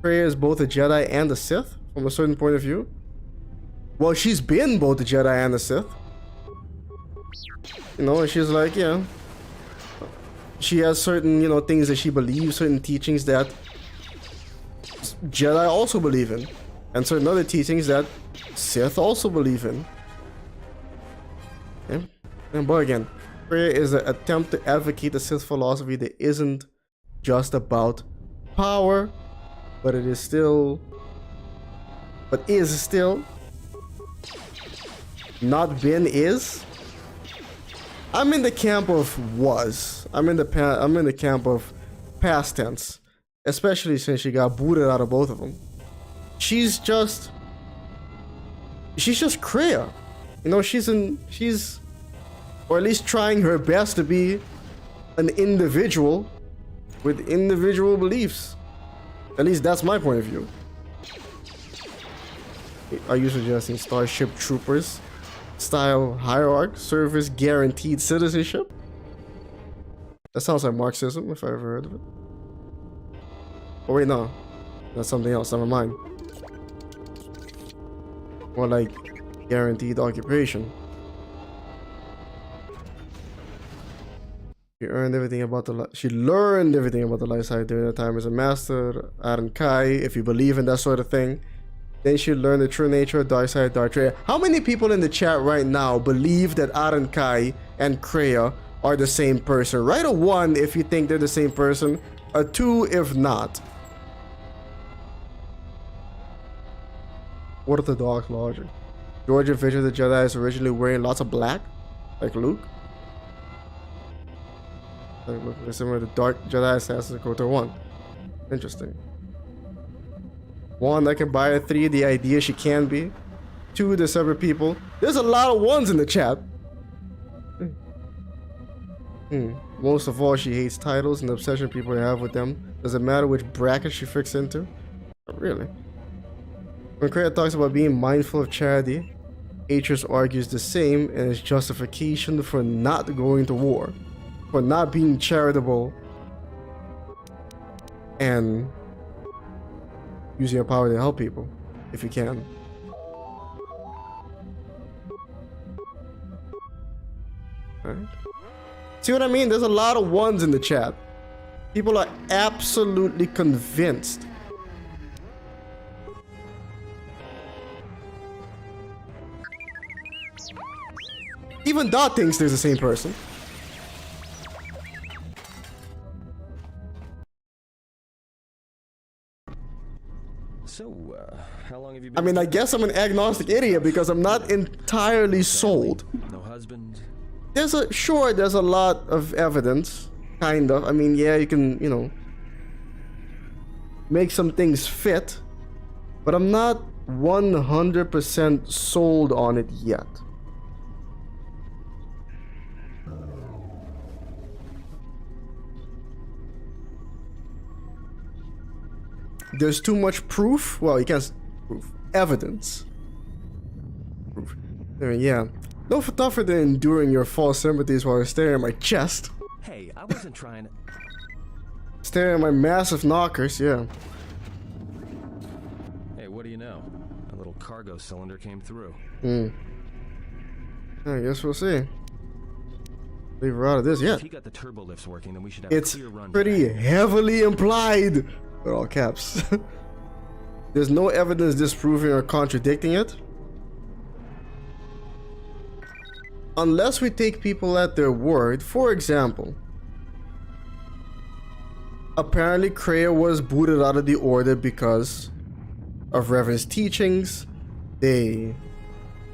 Kreia is both a Jedi and a Sith, from a certain point of view. Well, she's been both a Jedi and a Sith. You know, and she's like, yeah. She has certain, you know, things that she believes, certain teachings that Jedi also believe in. And certain other teachings that Sith also believe in. Okay? And but again, Kreia is an attempt to advocate a Sith philosophy that isn't just about power, but it is still, not been is. I'm in the camp of was. I'm in the camp of past tense, especially since she got booted out of both of them. She's just Kreia. You know, she's or at least trying her best to be an individual with individual beliefs. At least that's my point of view. Are you suggesting Starship Troopers style hierarch service guaranteed citizenship? That sounds like Marxism, if I ever heard of it. Oh wait, no. That's something else, never mind. More like guaranteed occupation. She learned everything about the light side during her time as a master, Atton Kai, if you believe in that sort of thing. Then she learned the true nature of dark side, dark Kreia. How many people in the chat right now believe that Atton Kai and Kreia are the same person? Write a 1 if you think they're the same person, a 2 if not. Orthodox logic. George envisioned the Jedi is originally wearing lots of black, like Luke. Looking similar to Dark Jedi Assassin KoTOR 1. Interesting. 1, I can buy her. 3, the idea she can be. 2, the separate people. There's a lot of 1s in the chat. Most of all, she hates titles and the obsession people have with them. Doesn't matter which bracket she fits into. Not really. When Kreia talks about being mindful of charity, Atris argues the same and its justification for not going to war, for not being charitable, and using your power to help people, if you can. Alright. See what I mean? There's a lot of 1s in the chat. People are absolutely convinced. Even Dot thinks there's the same person. So, how long have you been? I mean, I guess I'm an agnostic idiot because I'm not entirely sold. No husband. There's a lot of evidence, kind of. I mean, yeah, you can, make some things fit, but I'm not 100% sold on it yet. There's too much proof. Well, you can't proof. Evidence. Proof. Yeah. No tougher than enduring your false sympathies while staring at my chest. Hey, I wasn't trying to... Staring at my massive knockers, yeah. Hey, what do you know? A little cargo cylinder came through. I guess we'll see. Leave her out of this, yeah. If he got the turbo lifts working, then we should have It's a clear run. pretty heavily implied. With all caps. There's no evidence disproving or contradicting it. Unless we take people at their word. For example, apparently Kreia was booted out of the order because of Revan's teachings. They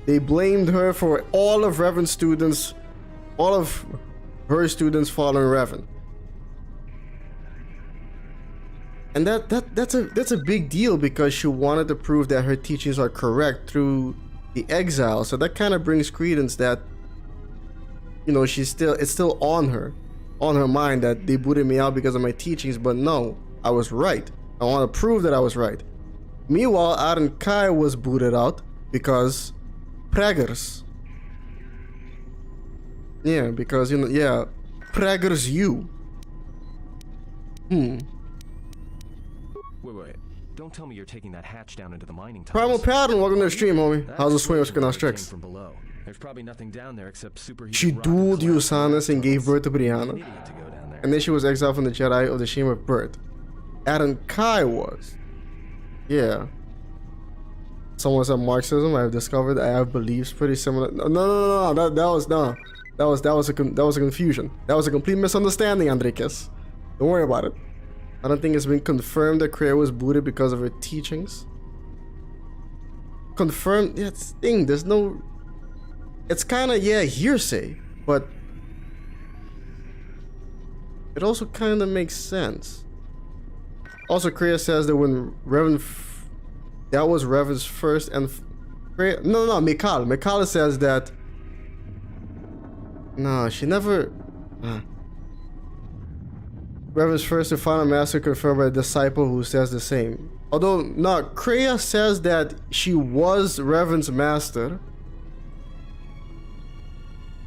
blamed her for all of her students following Revan. And that's a big deal because she wanted to prove that her teachings are correct through the exile. So that kind of brings credence that, it's still on her mind that they booted me out because of my teachings. But no, I was right. I want to prove that I was right. Meanwhile, Atton Kai was booted out because Peragus. Yeah, because Peragus you. Wait. Don't tell me you're taking that hatch down into the mining tunnels. Primal Pattern, welcome to the stream, homie. How's the swing of Skin Tricks? From below. There's probably nothing down there except superheated She rock dueled and glass Usanus and gave birth to An Brianna. idiot to go down there. And then she was exiled from the Jedi of the shame of birth. Atton Kai was. Yeah. Someone said Marxism. I've discovered I have beliefs pretty similar. No. That was a confusion. That was a complete misunderstanding, Andrikes. Don't worry about it. I don't think it's been confirmed that Kreia was booted because of her teachings. Confirmed? Yeah, it's the thing. There's no... It's kind of, hearsay. But... it also kind of makes sense. Also, Kreia says that when Revan... that was Revan's first and... No, Mikal. Mikal says that... No, she never... Revan's first and final master confirmed by a disciple who says the same. Although, no, Kreia says that she was Revan's master.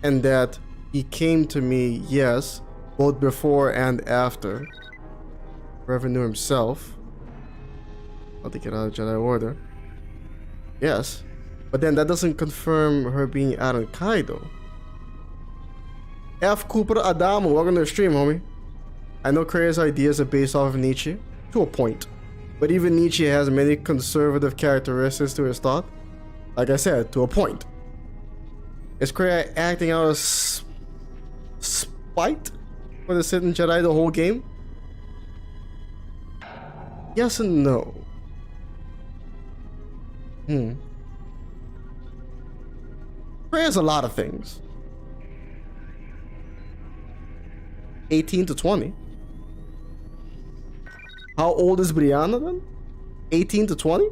And that he came to me, yes, both before and after. Revan knew himself. I'll take it out of Jedi Order. Yes. But then that doesn't confirm her being Atton Kai, though. F. Cooper Adamo, welcome to the stream, homie. I know Kreia's ideas are based off of Nietzsche, to a point. But even Nietzsche has many conservative characteristics to his thought. Like I said, to a point. Is Kreia acting out of spite for the Sith and Jedi the whole game? Yes and no. Kreia's a lot of things. 18 to 20. How old is Brianna then? 18 to 20?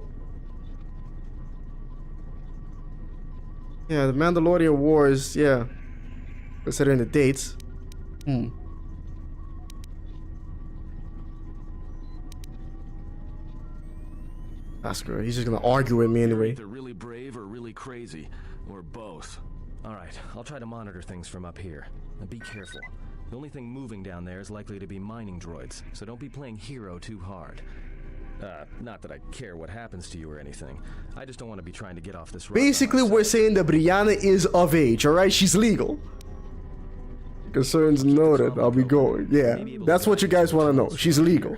Yeah, the Mandalorian Wars, yeah. Considering the dates. Ask her. He's just gonna argue with me anyway. Either really brave or really crazy, or both. All right, I'll try to monitor things from up here. And be careful. The only thing moving down there is likely to be mining droids, so don't be playing hero too hard. Not that I care what happens to you or anything. I just don't want to be trying to get off this road. Basically, we're saying that Brianna is of age, alright? She's legal. Concerns noted, I'll be going. Yeah, that's what you guys want to know. She's legal.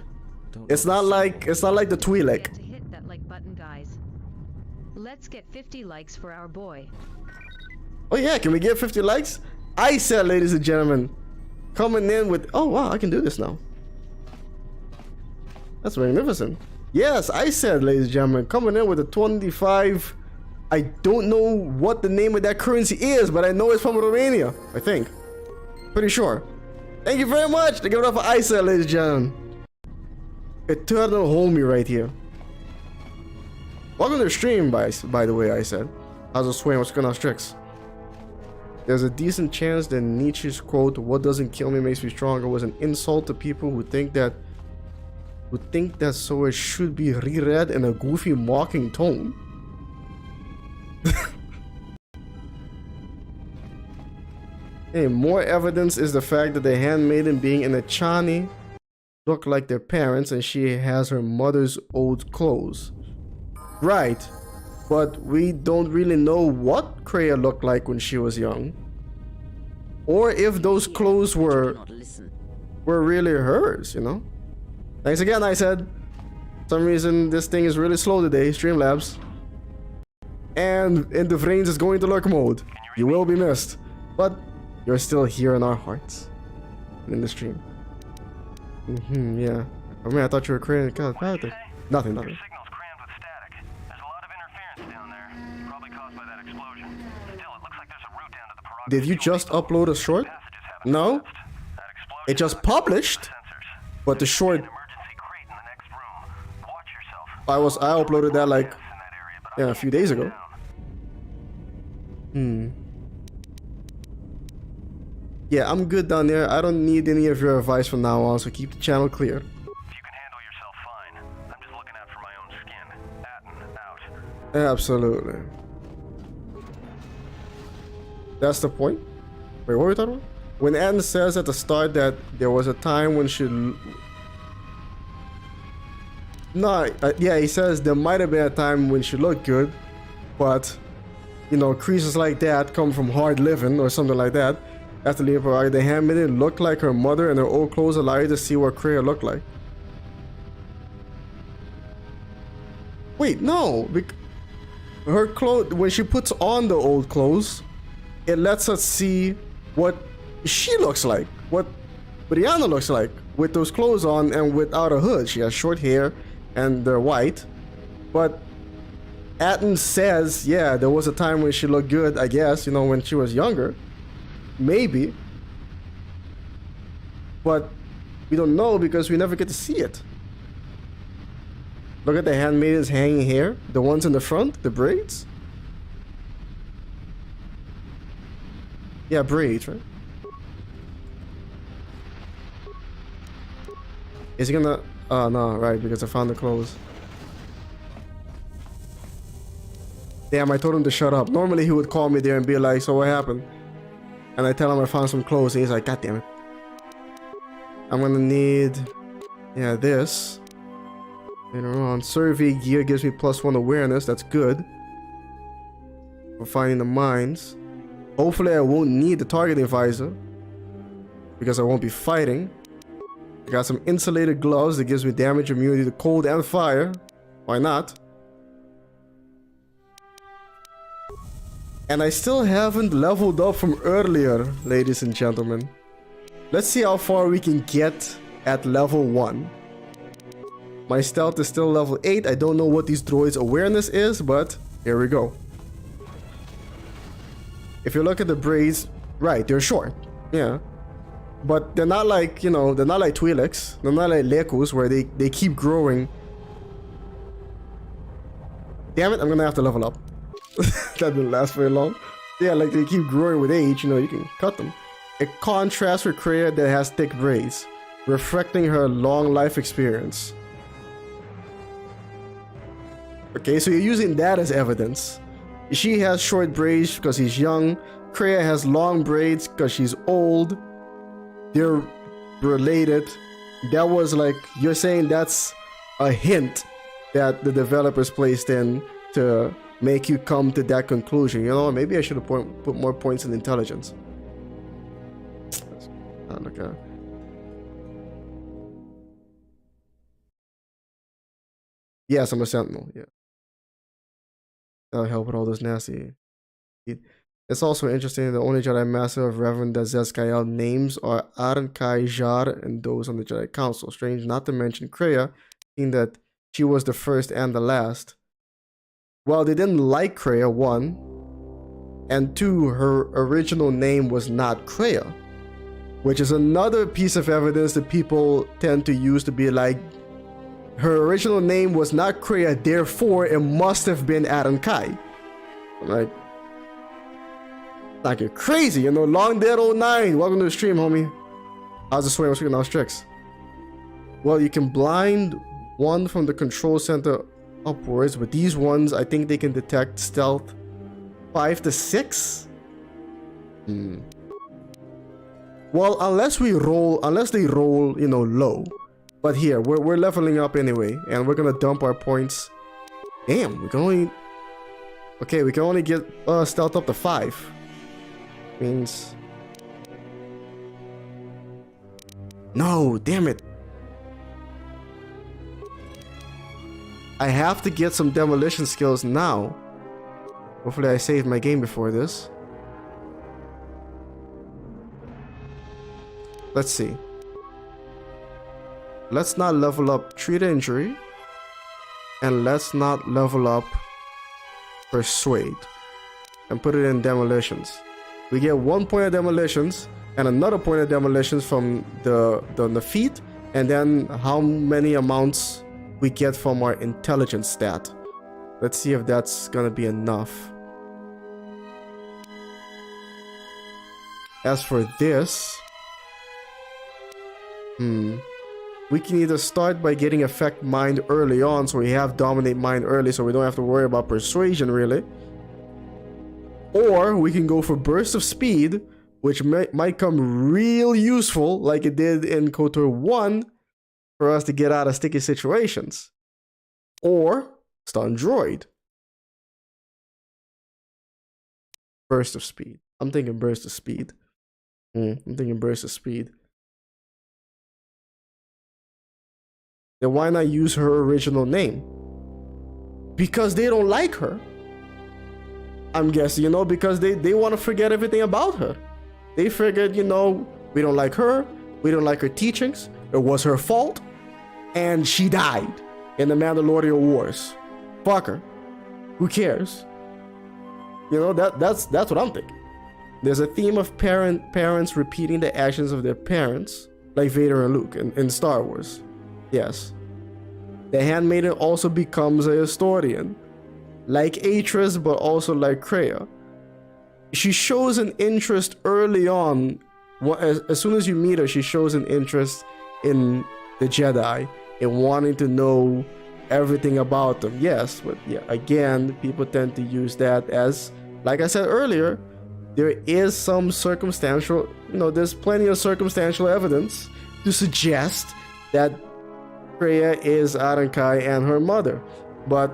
It's not like the Twi'lek. To hit that like button, guys. Let's get 50 likes for our boy. Oh yeah, can we get 50 likes? I said, ladies and gentlemen, coming in with... Oh wow, I can do this now. That's magnificent. Yes, I said, ladies and gentlemen, coming in with a 25. I don't know what the name of that currency is, but I know it's from Romania, I think. Pretty sure. Thank you very much. To give it up for I said, ladies and gentlemen. Eternal homie right here. Welcome to the stream, by the way, I said. How's it swing? What's going on, Strix? There's a decent chance that Nietzsche's quote, "What doesn't kill me makes me stronger," was an insult to people who think that so it should be reread in a goofy, mocking tone. Hey, more evidence is the fact that the handmaiden being in a chani look like their parents, and she has her mother's old clothes. Right, but we don't really know what Kreia looked like when she was young, or if those clothes were really hers, you know. Thanks again, I said. For some reason this thing is really slow today, Streamlabs. And in the Vrains is going to lurk mode. You will be missed, but you're still here in our hearts. In the stream. Yeah. I mean, I thought you were creating a character. Nothing. Your signal's crammed with static. There's a lot of interference down there, probably caused by that explosion. Still, it looks like there's a route down to the Peragus. Did you just upload a short? No. It just published, but the short. I uploaded that like, yeah, a few days ago. Yeah, I'm good down there. I don't need any of your advice from now on, so keep the channel clear. If you can handle yourself, fine. I'm just looking out for my own skin. Atton, out. Absolutely. That's the point? Wait, what were we talking about? When Atton says at the start that there was a time when she... No, yeah, he says there might have been a time when she looked good, but, you know, creases like that come from hard living or something like that. After leaving Peragus, the handmaiden looked like her mother, and her old clothes allow you to see what Kreia looked like. Wait, no. Her clothes, when she puts on the old clothes, it lets us see what she looks like, what Brianna looks like with those clothes on and without a hood. She has short hair and they're white. But Atton says, yeah, there was a time when she looked good, I guess, you know, when she was younger. Maybe. But we don't know because we never get to see it. Look at the handmaidens hanging hair. The ones in the front, the braids. Yeah, braids, right? Is he gonna... Oh, no, right, because I found the clothes. Damn, I told him to shut up. Normally he would call me there and be like, so what happened? And I tell him I found some clothes, and he's like, God damn it. I'm gonna need... Yeah, this. Later on. Survey gear gives me +1 awareness. That's good. For finding the mines. Hopefully I won't need the targeting visor, because I won't be fighting. I got some insulated gloves that gives me damage immunity to cold and fire. Why not? And I still haven't leveled up from earlier, ladies and gentlemen. Let's see how far we can get at level 1. My stealth is still level 8. I don't know what these droids' awareness is, but here we go. If you look at the braids, right, they're short. Yeah. But they're not like, you know, they're not like Twi'leks. They're not like Lekus where they keep growing. Damn it, I'm gonna have to level up. That didn't last very long. Yeah, like they keep growing with age, you know, you can cut them. It contrasts with Kreia that has thick braids, reflecting her long life experience. Okay, so you're using that as evidence. She has short braids because she's young. Kreia has long braids because she's old. They're related. That was like, you're saying that's a hint that the developers placed in to make you come to that conclusion. You know, maybe I should have put more points in intelligence. Look at it. Yes, I'm a sentinel. Yeah, that'll help with all those nasty. It's also interesting the only Jedi Master of Reverend Zezkael names are Atton, Kai, Jar, and those on the Jedi Council. Strange not to mention Kreia, in that she was the first and the last. Well, they didn't like Kreia, 1, and 2, her original name was not Kreia, which is another piece of evidence that people tend to use to be like, her original name was not Kreia, therefore it must have been Atton Kai. Like you're crazy, you know. Long Dead 09, welcome to the stream, homie. How's the swing? What's freaking out tricks? Well, you can blind one from the control center upwards, but these ones, I think they can detect stealth 5 to 6. Well, unless they roll, you know, low. But here, we're leveling up anyway, and we're gonna dump our points. Damn, we can only... Okay, we can only get stealth up to 5. Means... No, damn it. I have to get some demolition skills now. Hopefully I saved my game before this. Let's see. Let's not level up treat injury. And let's not level up persuade. And put it in demolitions. We get 1 point of demolitions and another point of demolitions from the feat, and then how many amounts we get from our intelligence stat. Let's see if that's gonna be enough. As for this, we can either start by getting affect mind early on, so we have dominate mind early, so we don't have to worry about persuasion really. Or we can go for burst of speed, which might come real useful, like it did in KoTOR 1, for us to get out of sticky situations. Or stun droid. Burst of speed. I'm thinking burst of speed. I'm thinking burst of speed. Then why not use her original name? Because they don't like her. I'm guessing, you know, because they want to forget everything about her. They figured, you know, we don't like her, we don't like her teachings, it was her fault, and she died in the Mandalorian Wars. Fuck her. Who cares? You know, that's what I'm thinking. There's a theme of parents repeating the actions of their parents, like Vader and Luke in Star Wars. Yes. The handmaiden also becomes a historian, like Atris, but also like Kreia. She shows an interest early on. As soon as you meet her, she shows an interest in the Jedi, in wanting to know everything about them. Yes, but yeah, again, people tend to use that as, like I said earlier, there is some circumstantial, you know, there's plenty of circumstantial evidence to suggest that Kreia is Atton Kai and her mother. But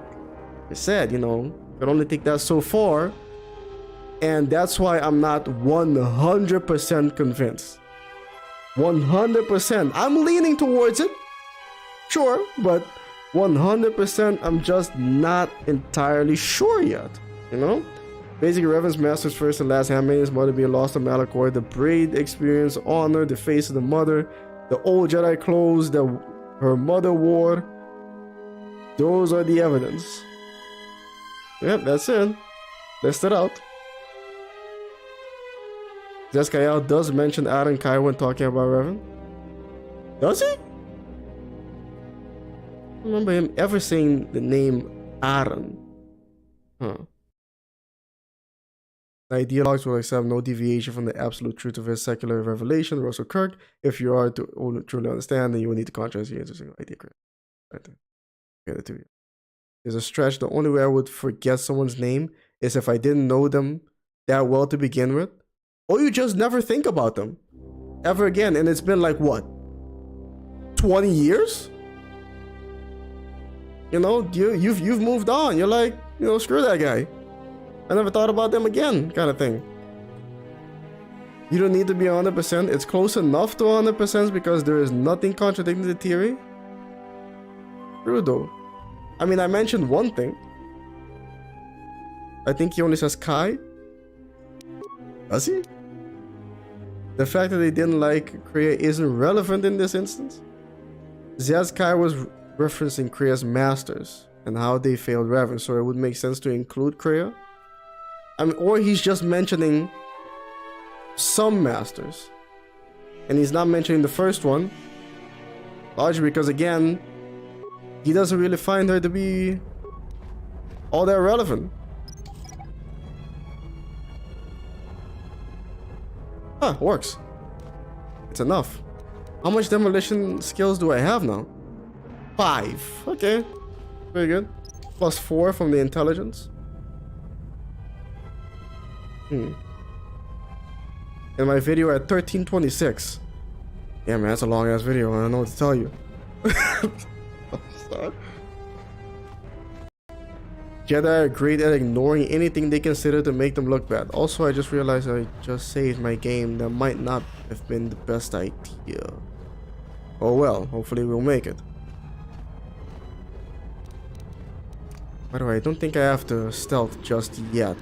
I said, you know, can only take that so far, and that's why I'm not 100% convinced. 100%. I'm leaning towards it, sure, but 100% I'm just not entirely sure yet, you know? Basically, Revan's master's first and last handmaiden's mother being lost to Malachor, the braid experience, honor, the face of the mother, the old Jedi clothes that her mother wore. Those are the evidence. Yep, that's it. List it out. Zeskael does mention Atton Kai when talking about Revan. Does he? I don't remember him ever saying the name Atton. Huh. The ideologues will accept no deviation from the absolute truth of his secular revelation, Russell Kirk. If you are to truly understand, then you will need to contrast your interesting idea. Right there. Okay, the two. There's a stretch. The only way I would forget someone's name is if I didn't know them that well to begin with. Or you just never think about them ever again. And it's been like, what? 20 years? You know, you've moved on. You're like, you know, screw that guy. I never thought about them again, kind of thing. You don't need to be 100%. It's close enough to 100% because there is nothing contradicting the theory. True though. I mean, I mentioned one thing. I think he only says Kai. Does he? The fact that they didn't like Kreia isn't relevant in this instance. Zaz Kai was referencing Kreia's masters and how they failed Revan, so it would make sense to include Kreia. I mean, or he's just mentioning some masters. And he's not mentioning the first one. Largely because, again, he doesn't really find her to be all that relevant. Huh, works. It's enough. How much demolition skills do I have now? 5. Okay. Very good. Plus 4 from the intelligence. In my video at 1326. Yeah, man, that's a long ass video. I don't know what to tell you. Jedi are great at ignoring anything they consider to make them look bad. Also, I just realized I just saved my game. That might not have been the best idea. Oh well, hopefully we'll make it. By the way, I don't think I have to stealth just yet.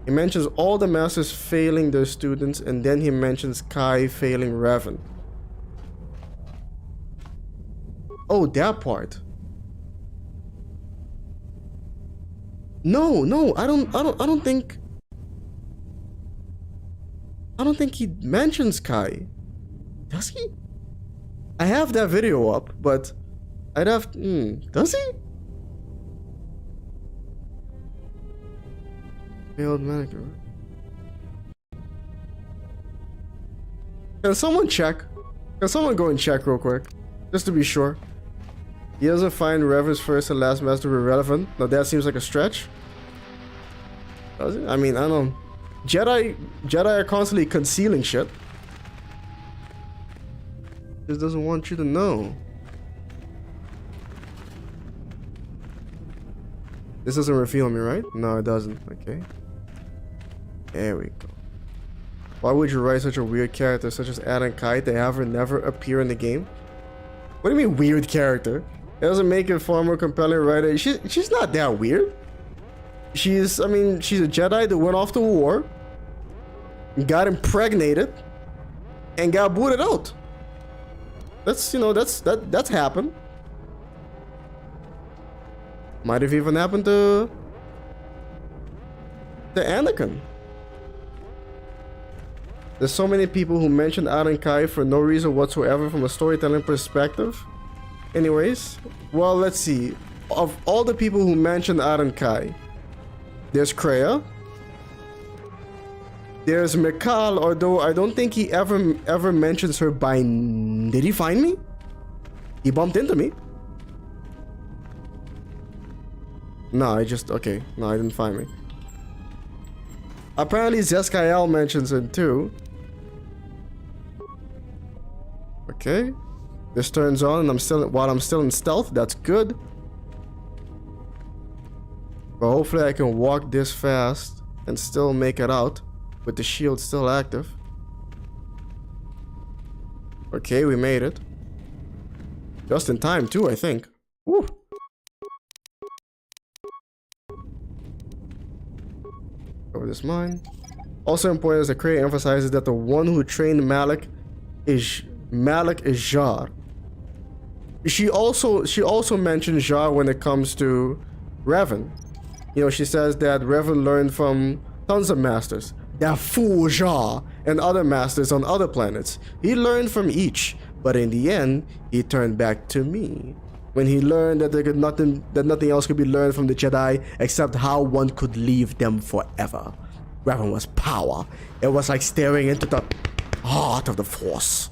He mentions all the masters failing their students, and then he mentions Kai failing Revan. Oh, that part. No, I don't think he mentions Kai. Does he? I have that video up, but I'd have does he? Failed manicure. Can someone check? Can someone go and check real quick? Just to be sure. He doesn't find Revan's first and last master irrelevant. Now that seems like a stretch. Does it? I mean, I don't know. Jedi are constantly concealing shit. Just doesn't want you to know. This doesn't reveal me, right? No, it doesn't. Okay. There we go. Why would you write such a weird character such as Atton Kai to have her never appear in the game? What do you mean weird character? It doesn't make it far more compelling, right? She's not that weird. She's a Jedi that went off to war, got impregnated, and got booted out. That's happened. Might have even happened to Anakin. There's so many people who mention Atton Kai for no reason whatsoever from a storytelling perspective. Anyways, well, let's see. Of all the people who mention Atton Kai, there's Kreia. There's Mikal, although I don't think he ever mentions her by... Did he find me? He bumped into me. No, okay. No, I didn't find me. Apparently Zeskael mentions him too. Okay. This turns on and while I'm still in stealth, that's good. But hopefully I can walk this fast and still make it out with the shield still active. Okay, we made it. Just in time too, I think. Woo. Over this mine. Also important is that Kreia emphasizes that the one who trained Malik is Jar. She also mentions Jar when it comes to Revan. You know, she says that Revan learned from tons of masters. That fool Jaw and other masters on other planets. He learned from each, but in the end, he turned back to me. When he learned that nothing else could be learned from the Jedi except how one could leave them forever. Revan was power. It was like staring into the heart of the Force.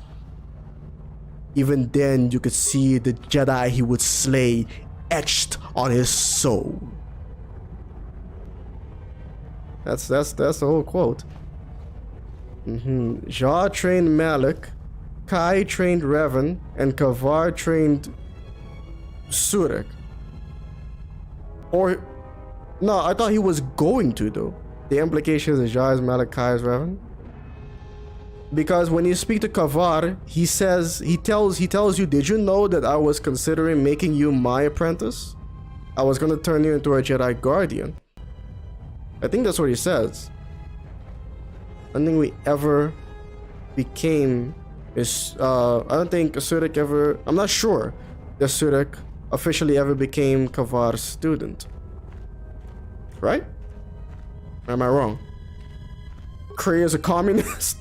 Even then, you could see the Jedi he would slay etched on his soul. That's the whole quote. Jaw trained Malik, Kai trained Revan, and Kavar trained Surik. Or no, I thought he was going to though. The implication is that Jaw is Malik, Kai is Revan. Because when you speak to Kavar, he tells you, did you know that I was considering making you my apprentice? I was gonna turn you into a Jedi Guardian. I think that's what he says. I don't think we ever became I don't think Surik ever, I'm not sure that Surik officially ever became Kavar's student. Right? Or am I wrong? Kreia is a communist?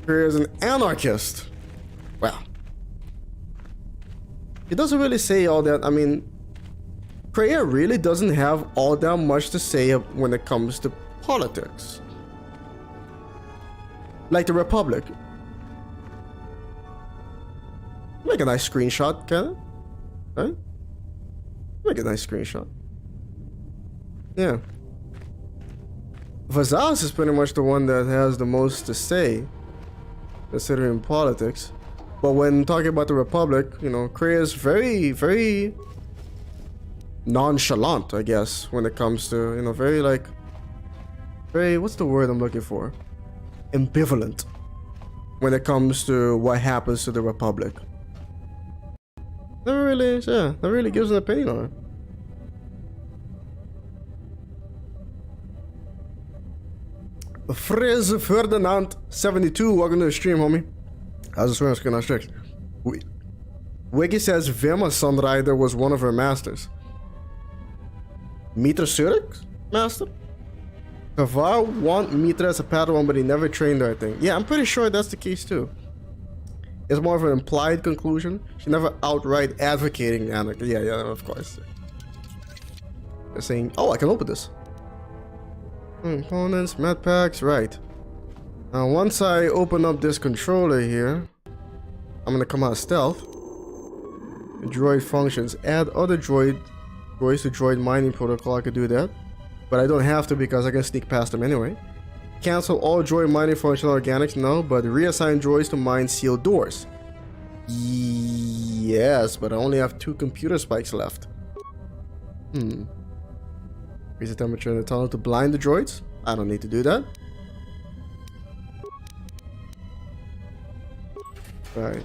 Kreia is an anarchist. Well, it doesn't really say all that. I mean, Kreia really doesn't have all that much to say when it comes to politics. Like the Republic. Make a nice screenshot, can it? Right? Make a nice screenshot. Yeah. Vazaz is pretty much the one that has the most to say, considering politics. But when talking about the Republic, you know, Kreia is very, very nonchalant, I guess, when it comes to, you know, very what's the word I'm looking for? Ambivalent when it comes to what happens to the Republic. Never really gives an opinion on it. Frizz Ferdinand 72, welcome to the stream, homie. How's the swimmers going on strict? Wiki says Vima Sunrider was one of her masters. Mitra Surik? Master? Kavar want Mitra as a Padawan, but he never trained her, I think. Yeah, I'm pretty sure that's the case too. It's more of an implied conclusion. She never outright advocating anarchy. Yeah, of course. They're saying, oh, I can open this. Components, med packs, right. Now, once I open up this controller here, I'm gonna come out of stealth. Droid functions. Add other droids to droid mining protocol. I could do that. But I don't have to because I can sneak past them anyway. Cancel all droid mining functional organics, no, but reassign droids to mine sealed doors. Yes, but I only have 2 computer spikes left. Raise the temperature in the tunnel to blind the droids. I don't need to do that. Right.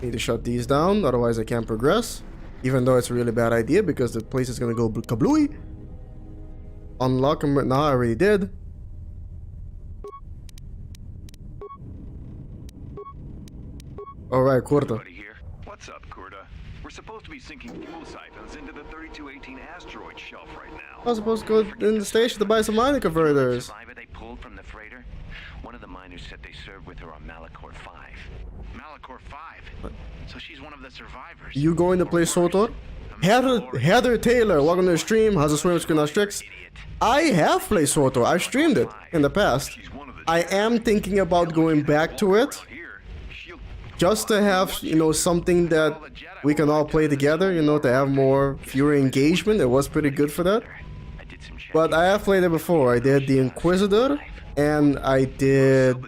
Need to shut these down, otherwise I can't progress. Even though it's a really bad idea because the place is gonna go kablooey. Unlock them. No, I already did. Alright, Kurta. What's up, Kurta? We're supposed to be sinking fuel siphons into the 3218 asteroid shelf right now. I was supposed to go in the station to buy some mining converters. Survivor they pulled from the freighter? One of the miners said they served with her on Malachor 5. Malachor 5? What? So she's one of the survivors. You going to play KoTOR? Heather Taylor, welcome to the stream. How's the swim screen on Strix? I have played KoTOR. I've streamed it in the past. I am thinking about going back to it. Just to have, you know, something that we can all play together, you know, to have fewer engagement. It was pretty good for that. But I have played it before. I did the Inquisitor, and I did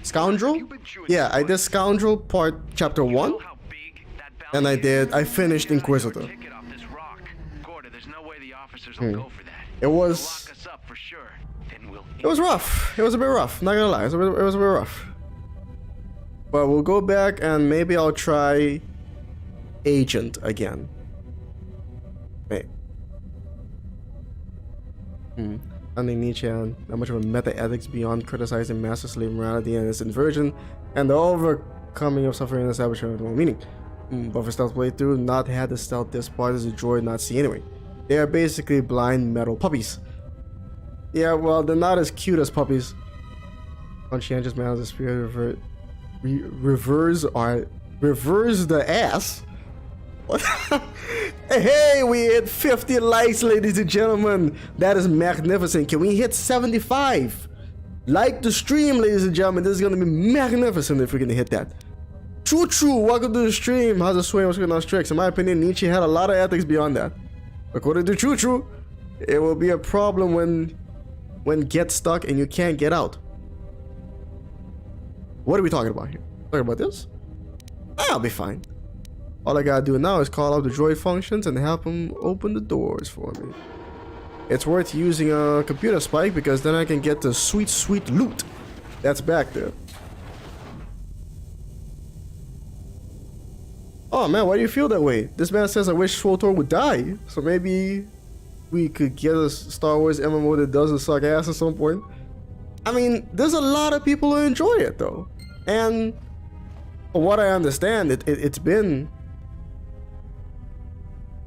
Scoundrel? Yeah, I did Scoundrel part chapter 1. And I finished Inquisitor. It was rough. It was a bit rough, not gonna lie. It was a bit rough. But we'll go back and maybe I'll try Agent again. Wait. Understanding Nietzsche and not much of a meta-ethics beyond criticizing master slave morality and its inversion, and the overcoming of suffering and establishment of no meaning. But for stealth playthrough, not had the stealth this part as a droid not see anyway. They are basically blind metal puppies. Yeah, well, they're not as cute as puppies. Conscientious man of the spirit reverse the ass. Hey, we hit 50 likes, ladies and gentlemen. That is magnificent. Can we hit 75? Like the stream, ladies and gentlemen. This is gonna be magnificent if we're gonna hit that. Choo choo, welcome to the stream. How's the swing? What's going on, Strix? In my opinion, Nietzsche had a lot of ethics beyond that. According to Choo Choo, it will be a problem when get stuck and you can't get out. What are we talking about here? Talking about this? I'll be fine. All I gotta do now is call up the droid functions and help them open the doors for me. It's worth using a computer spike because then I can get the sweet, sweet loot that's back there. Oh man, why do you feel that way? This man says I wish KoTOR would die. So maybe we could get a Star Wars MMO that doesn't suck ass at some point. I mean, there's a lot of people who enjoy it though. And from what I understand, it's been...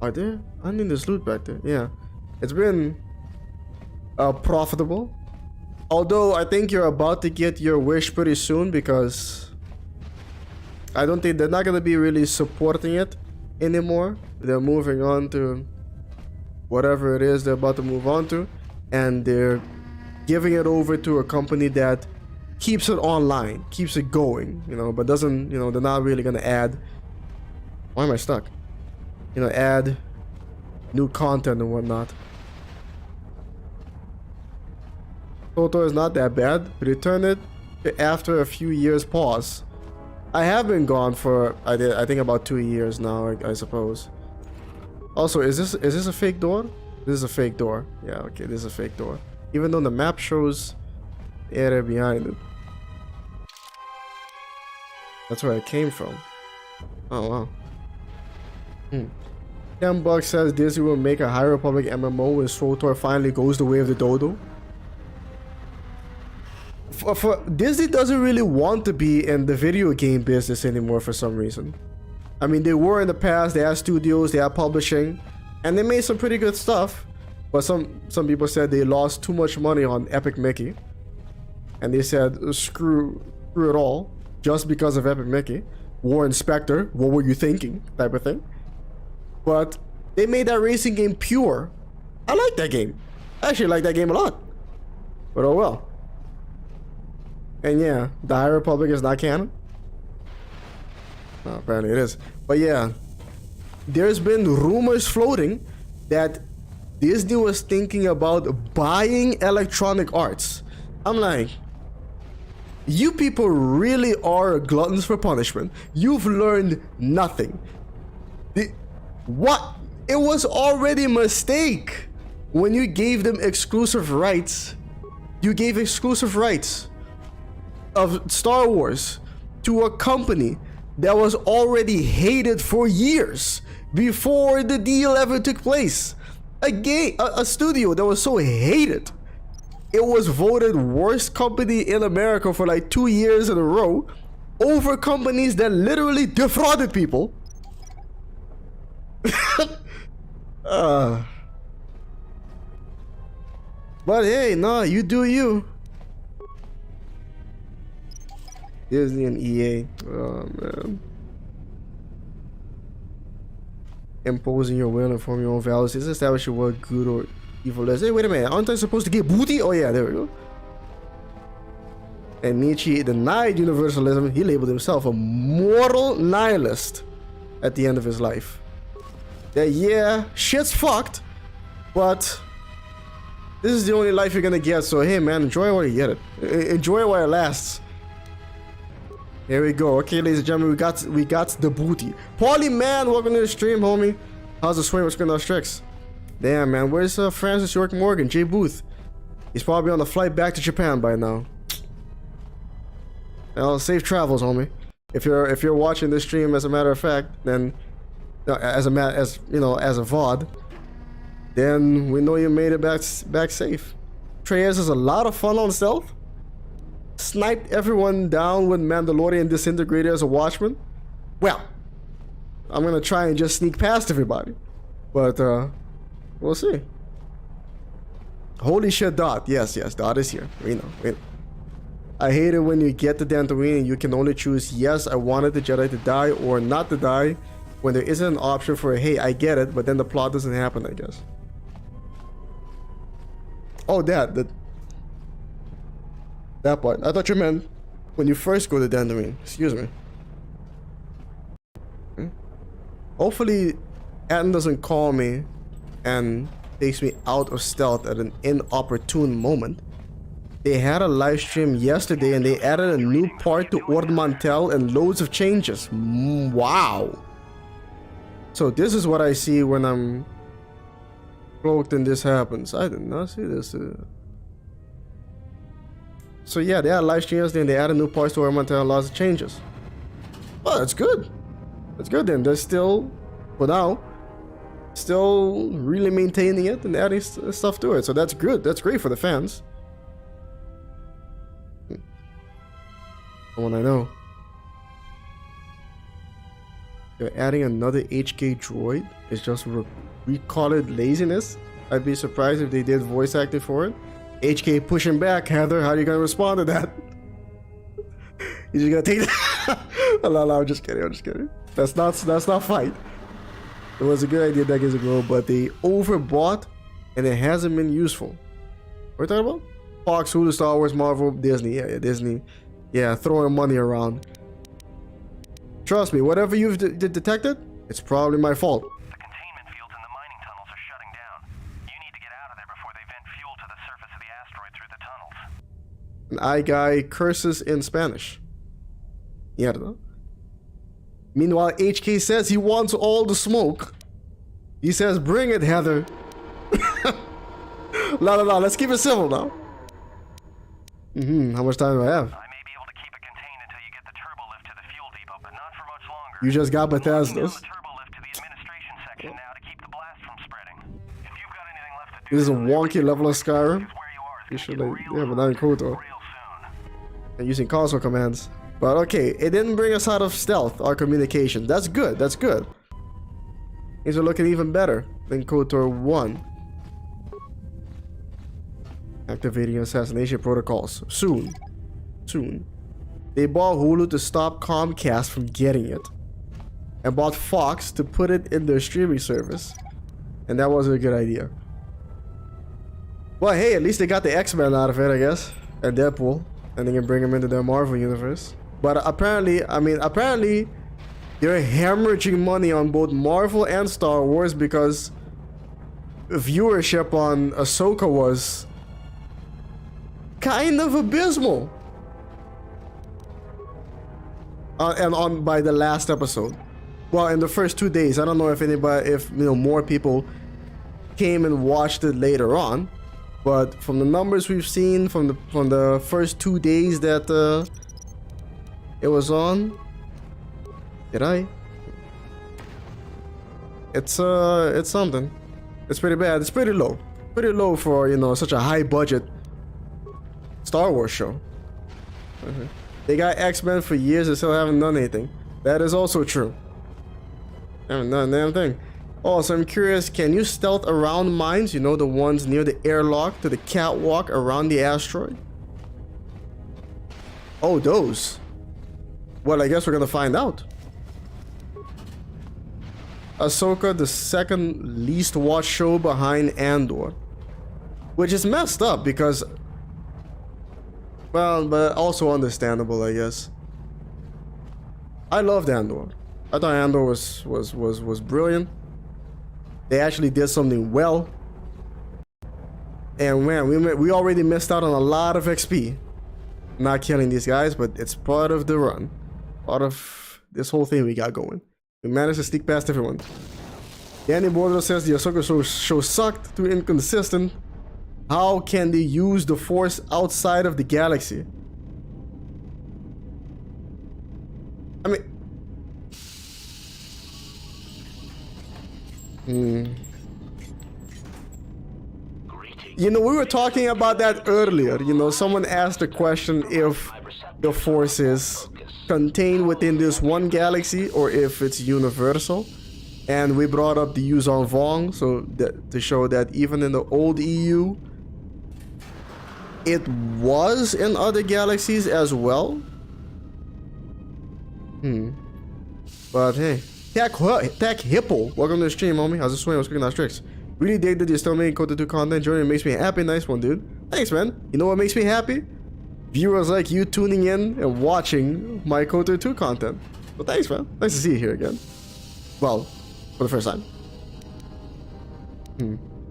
Are there? I think there's loot back there. Yeah. It's been profitable. Although I think you're about to get your wish pretty soon because... I don't think they're not going to be really supporting it anymore. They're moving on to whatever it is they're about to move on to. And they're giving it over to a company that keeps it online, keeps it going, you know, but doesn't, you know, they're not really going to add... Why am I stuck? You know, add new content and whatnot. KoTOR is not that bad. Return it after a few years pause. I have been gone for I think about 2 years now, I suppose. Also, is this a fake door? This is a fake door. Yeah, okay, this is a fake door. Even though the map shows the area behind it. That's where I came from. Oh wow. $10 says Disney will make a High Republic MMO when KoTOR finally goes the way of the dodo. For Disney doesn't really want to be in the video game business anymore for some reason. I mean, they were in the past. They had studios, they had publishing, and they made some pretty good stuff. But some people said they lost too much money on Epic Mickey, and they said screw it all just because of Epic Mickey. Warren Spector, what were you thinking? Type of thing. But they made that racing game pure. I like that game. I actually like that game a lot. But oh well. And yeah, the High Republic is not canon. Oh, apparently it is. But yeah, there's been rumors floating that Disney was thinking about buying Electronic Arts. I'm like, you people really are gluttons for punishment. You've learned nothing. What? It was already a mistake when you gave them exclusive rights. You gave exclusive rights of Star Wars to a company that was already hated for years before the deal ever took place. A studio that was so hated, it was voted worst company in America for like 2 years in a row over companies that literally defrauded people. But hey, nah, you do you. Disney and EA. Oh man. Imposing your will and forming your own values is establishing what good or evil is. Hey, wait a minute. Aren't I supposed to get booty? Oh yeah, there we go. And Nietzsche denied universalism. He labeled himself a mortal nihilist at the end of his life. That yeah, shit's fucked, but this is the only life you're gonna get. So hey man, enjoy it while you get it. Enjoy it while it lasts. Here we go. Okay, ladies and gentlemen, we got the booty. Paulie man, welcome to the stream, homie. How's the swing? What's going on, Strix? Damn man, where's Francis York Morgan? Jay Booth. He's probably on the flight back to Japan by now. Well, safe travels, homie. If you're watching this stream, as a matter of fact, then as a VOD, then we know you made it back safe. Kreia is a lot of fun on stealth. Sniped everyone down with Mandalorian disintegrator as a watchman. Well, I'm gonna try and just sneak past everybody. But, we'll see. Holy shit, Dot. Yes, Dot is here. We know. I hate it when you get to Dantooine and you can only choose, yes, I wanted the Jedi to die or not to die, when there isn't an option for, hey, I get it, but then the plot doesn't happen, I guess. Oh, that part. I thought you meant when you first go to Dantooine. Excuse me. Hopefully, Atton doesn't call me and takes me out of stealth at an inopportune moment. They had a live stream yesterday and they added a new part to Ord Mantell and loads of changes. Wow. So this is what I see when I'm cloaked and this happens. I did not see this. So yeah, they had a live stream yesterday and they added new parts to Ord Mantell and lots of changes. Well, that's good. That's good then. They're still, for now, still really maintaining it and adding stuff to it. So that's good. That's great for the fans. Someone I know. They're adding another HK droid. It's just we call it laziness. I'd be surprised if they did voice acting for it. HK pushing back, Heather. How are you gonna respond to that? You just gonna take that? No, I'm just kidding. That's not fight. It was a good idea decades ago, but they overbought and it hasn't been useful. What are you talking about? Fox, Hulu, Star Wars, Marvel, Disney. Yeah, Disney. Yeah, throwing money around. Trust me, whatever you've detected, it's probably my fault. The containment fields in the mining tunnels are shutting down. You need to get out of there before they vent fuel to the surface of the asteroid through the tunnels. An eye guy curses in Spanish. Yeah, I don't know. Meanwhile, HK says he wants all the smoke. He says, bring it, Heather. No, let's keep it civil now. How much time do I have? I may be able to keep it contained until you get the turbo lift to the fuel depot, but not for much longer. You just got Bethesda's. The turbo lift to the administration section now to keep the blast from spreading. If you've got anything left to do, This is a wonky level of Skyrim. where you are. You should yeah, but not in KoTOR. Real soon. And using console commands. But okay, it didn't bring us out of stealth or communication. That's good, that's good. Things are looking even better than KoTOR 1. Activating assassination protocols. Soon. They bought Hulu to stop Comcast from getting it. And bought Fox to put it in their streaming service. And that wasn't a good idea. Well, hey, at least they got the X-Men out of it, I guess. And Deadpool. And they can bring them into their Marvel universe. But apparently, they're hemorrhaging money on both Marvel and Star Wars because viewership on Ahsoka was kind of abysmal. And on by the last episode. Well, in the first 2 days. I don't know if more people came and watched it later on. But from the numbers we've seen from the first 2 days that it was on, it's something. It's pretty bad. It's pretty low for such a high budget Star Wars show. They got X-Men for years and still haven't done anything. That is also true. Haven't done a damn thing. Oh, so I'm curious, can you stealth around mines? You know, the ones near the airlock to the catwalk around the asteroid? Oh, those. Well, I guess we're gonna find out. Ahsoka, the second least watched show behind Andor. Which is messed up because... Well, but also understandable, I guess. I loved Andor. I thought Andor was brilliant. They actually did something well. And man, we already missed out on a lot of XP. Not killing these guys, but it's part of the run. Part of this whole thing we got going. We managed to sneak past everyone. Danny Border says the Ahsoka show sucked, too inconsistent. How can they use the Force outside of the galaxy? I mean... Greetings. You know, we were talking about that earlier. You know, someone asked the question if the Force is contained within this one galaxy or if it's universal. And we brought up the Yuzon Vong, so to show that even in the old EU, it was in other galaxies as well. But hey, Tech Hippo, welcome to the stream, homie. How's it swing? What's cooking out tricks? Really dig that you're still making KoTOR 2 content. Joining makes me happy. Nice one, dude. Thanks, man. You know what makes me happy? Viewers like you tuning in and watching my KoTOR 2 content. Well, thanks, man. Nice to see you here again. Well, for the first time.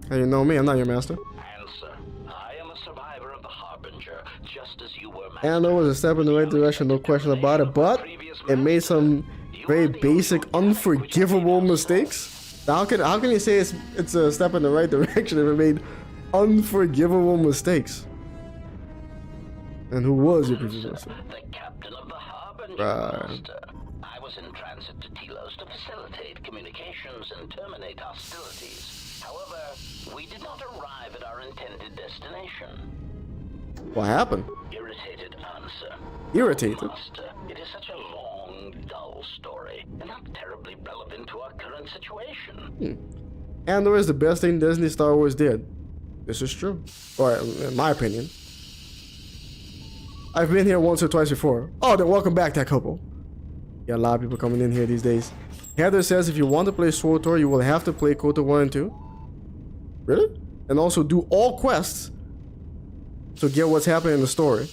How you know me? I'm not your master. Answer. I am a survivor of the Harbinger, just as you were. And it was a step in the right direction, no question about it, but it made some very basic, unforgivable mistakes. Now, how can you say it's a step in the right direction if it made unforgivable mistakes? And who was your previous master? The captain of the Harbinger, master. I was in transit to Telos to facilitate communications and terminate hostilities. However, we did not arrive at our intended destination. What happened? Irritated answer. Irritated? Master, it is such a long, dull story, and not terribly relevant to our current situation. Andor is the best thing Disney Star Wars did. This is true. Or, in my opinion. I've been here once or twice before. Oh, then welcome back, Tech Hippo. Yeah, a lot of people coming in here these days. Heather says if you want to play KoTOR, you will have to play KoTOR 1 and 2. Really? And also do all quests to get what's happening in the story.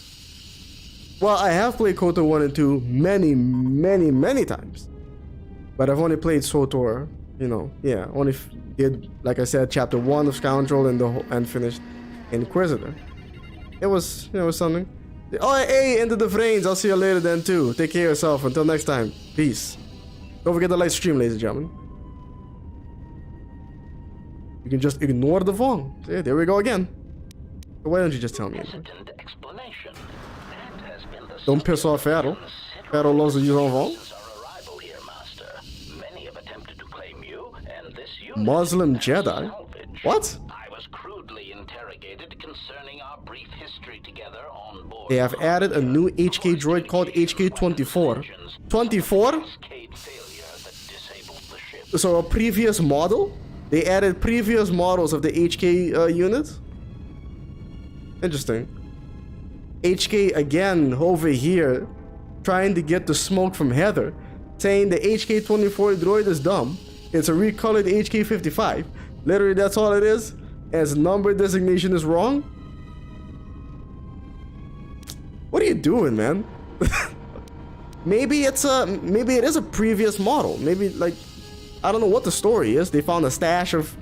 Well, I have played KoTOR 1 and 2 many times. But I've only played KoTOR, you know, yeah, only did, like I said, chapter 1 of Scoundrel and finished Inquisitor. It was something. Oh, hey, into the frames. I'll see you later then too. Take care of yourself. Until next time. Peace. Don't forget to like stream, ladies and gentlemen. You can just ignore the Vong. Yeah, there we go again. Why don't you just tell me? Don't piss off Faro. Faro loves to use on Vong. Muslim Jedi? What? I was crudely interrogated concerning our brief history together on board. They have added a new HK droid called HK-24. 24? So a previous model? They added previous models of the HK unit? Interesting. HK again over here trying to get the smoke from Heather, saying the HK-24 droid is dumb. It's a recolored HK-55. Literally, that's all it is. As number designation is wrong. What are you doing, man? Maybe it is a previous model. Maybe, like, I don't know what the story is. They found a stash of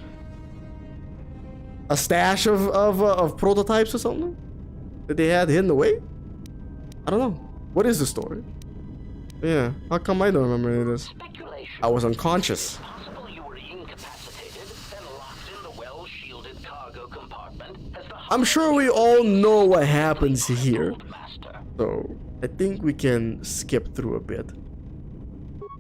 prototypes or something that they had hidden away. I don't know. What is the story? Yeah, how come I don't remember any of this? I was unconscious. I'm sure we all know what happens here, so I think we can skip through a bit.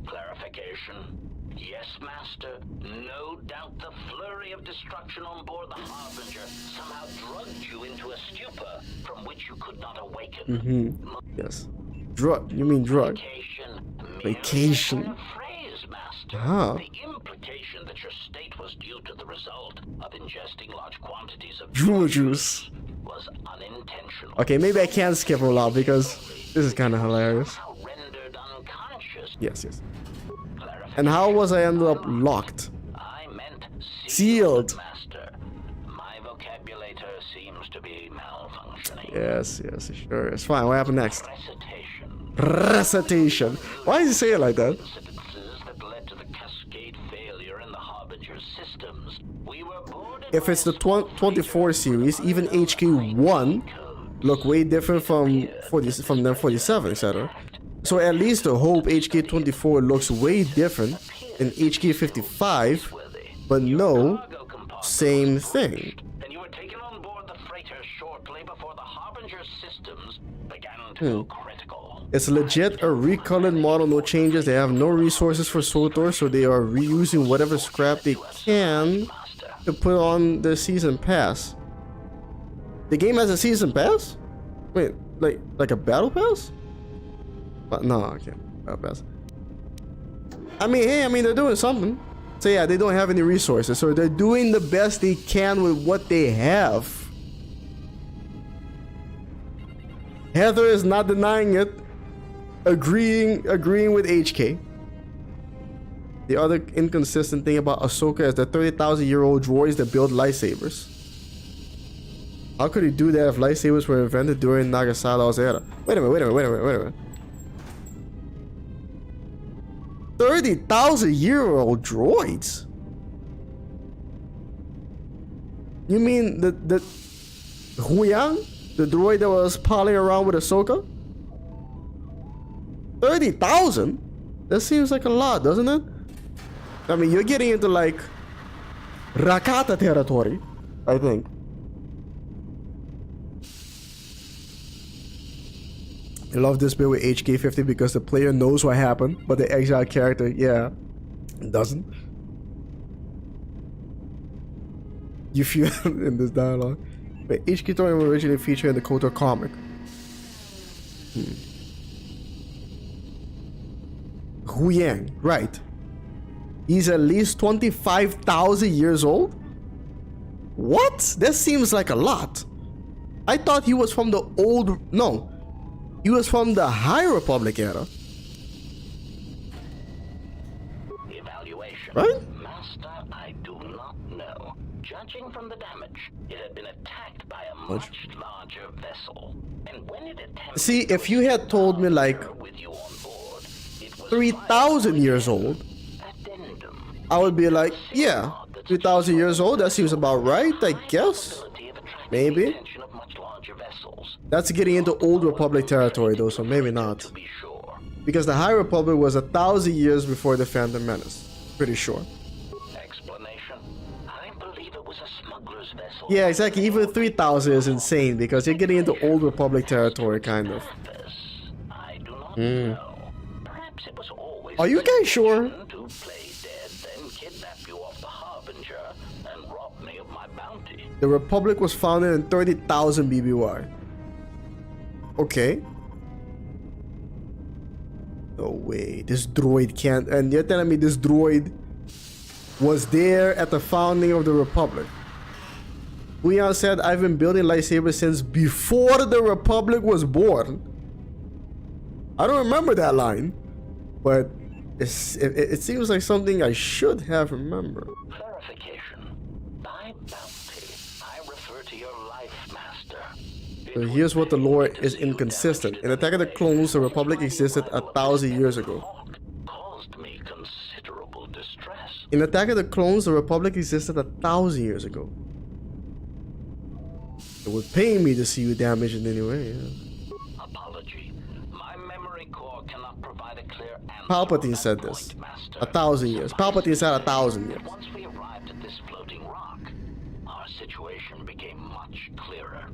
Clarification. Yes, Master. No doubt the flurry of destruction on board the Harbinger somehow drugged you into a stupor from which you could not awaken. Yes. Drug. You mean drug? Vacation. Phrase, Master. Ah. The implication that your state was due to the result of ingesting large quantities of Jewel juice was unintentional. Okay, maybe I can skip a lot because this is kind of hilarious. Rendered unconscious. Yes. And how was I ended up locked? I meant Sealed. Master. My vocabulator seems to be malfunctioning. Yes, sure. It's fine. What happened next? Recitation. Recitation. Why does he say it like that? That led to the cascade failure in the Harbinger's systems. We were boarded If it's the 24 series, even HK1 look way different from 47, etc. So at least I hope HK-24 looks way different than HK-55, but no, same thing. And you were taken on board the freighter shortly before the Harbinger's systems began to go critical. It's legit a recolored model, no changes. They have no resources for KoTOR, so they are reusing whatever scrap they can to put on the season pass. The game has a season pass? Wait, like a battle pass? But no, okay, battle pass. I mean, hey, they're doing something. So yeah, they don't have any resources, so they're doing the best they can with what they have. Heather is not denying it, agreeing with HK. The other inconsistent thing about Ahsoka is the 30,000-year-old droids that build lightsabers. How could he do that if lightsabers were invented during Nagasado's era? Wait a minute. 30,000-year-old droids? You mean the Huyang? The droid that was palling around with Ahsoka? 30,000? That seems like a lot, doesn't it? I mean, you're getting into like Rakata territory, I think. I love this bit with HK50 because the player knows what happened, but the exiled character, yeah, doesn't. You feel in this dialogue. Wait, HK50 was originally featured in the KoTOR comic. Huyang, right. He's at least 25,000 years old? What? That seems like a lot. I thought he was from the old... No. He was from the High Republic era. Evaluation. Right? Master, I do not know. Judging from the damage, it had been attacked by a much larger vessel. And when it attempted... See, if you had told me like with you on board, it was 3,000 years old, I would be like, yeah, 3,000 years old, that seems about right, I guess. Maybe. That's getting into Old Republic territory though, so maybe not. Because the High Republic was 1,000 years before the Phantom Menace. Pretty sure. Explanation. I believe it was a smuggler's vessel. Yeah, exactly. Even 3,000 is insane because you're getting into Old Republic territory, kind of. I do not know. Perhaps it was always... Are you guys sure? ...to play dead, then kidnap you off the Harbinger and rob me of my bounty. The Republic was founded in 30,000 BBY. Okay. No way. This droid can't... And you're telling me this droid was there at the founding of the Republic. Leon said, I've been building lightsabers since before the Republic was born. I don't remember that line. But it seems like something I should have remembered. Clarification. By bounty, I refer to your life, Master. So here's what the lore is inconsistent. In Attack of the Clones, the Republic existed 1,000 years ago. Caused me considerable distress. In Attack of the Clones, the Republic existed 1,000 years ago. It would pain me to see you damaged in any way. Yeah. Apology. My memory core cannot provide a clear answer. Palpatine said this. 1,000 years. Palpatine said 1,000 years. Once we arrived at this floating rock, our situation became much clearer.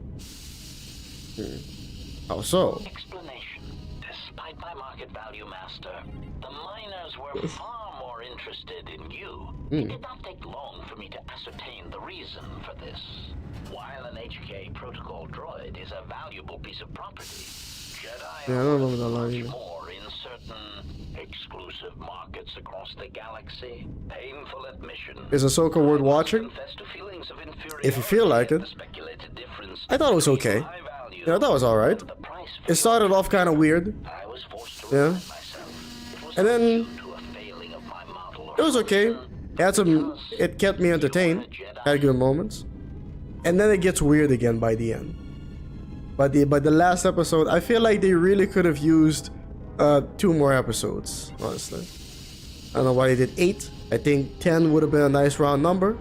How so? Explanation. Despite my market value, Master, the miners were far more interested in you. It did not take long for me to ascertain the reason for this. While an HK protocol droid is a valuable piece of property, Jedi Yeah, I don't remember that are line much either. more in certain exclusive markets across the galaxy. Painful admission. Is Ahsoka worth watching? Confess to feelings of If you feel like it. the speculated difference I thought it was okay. high value Yeah, I thought it was alright. the price It started off kind of weird. I was forced to Yeah. remind myself. It was And then to a failing of my model it was okay. It kept me entertained. Had good moments. And then it gets weird again by the end. By the last episode, I feel like they really could have used 2 more episodes, honestly. I don't know why they did 8. I think 10 would have been a nice round number.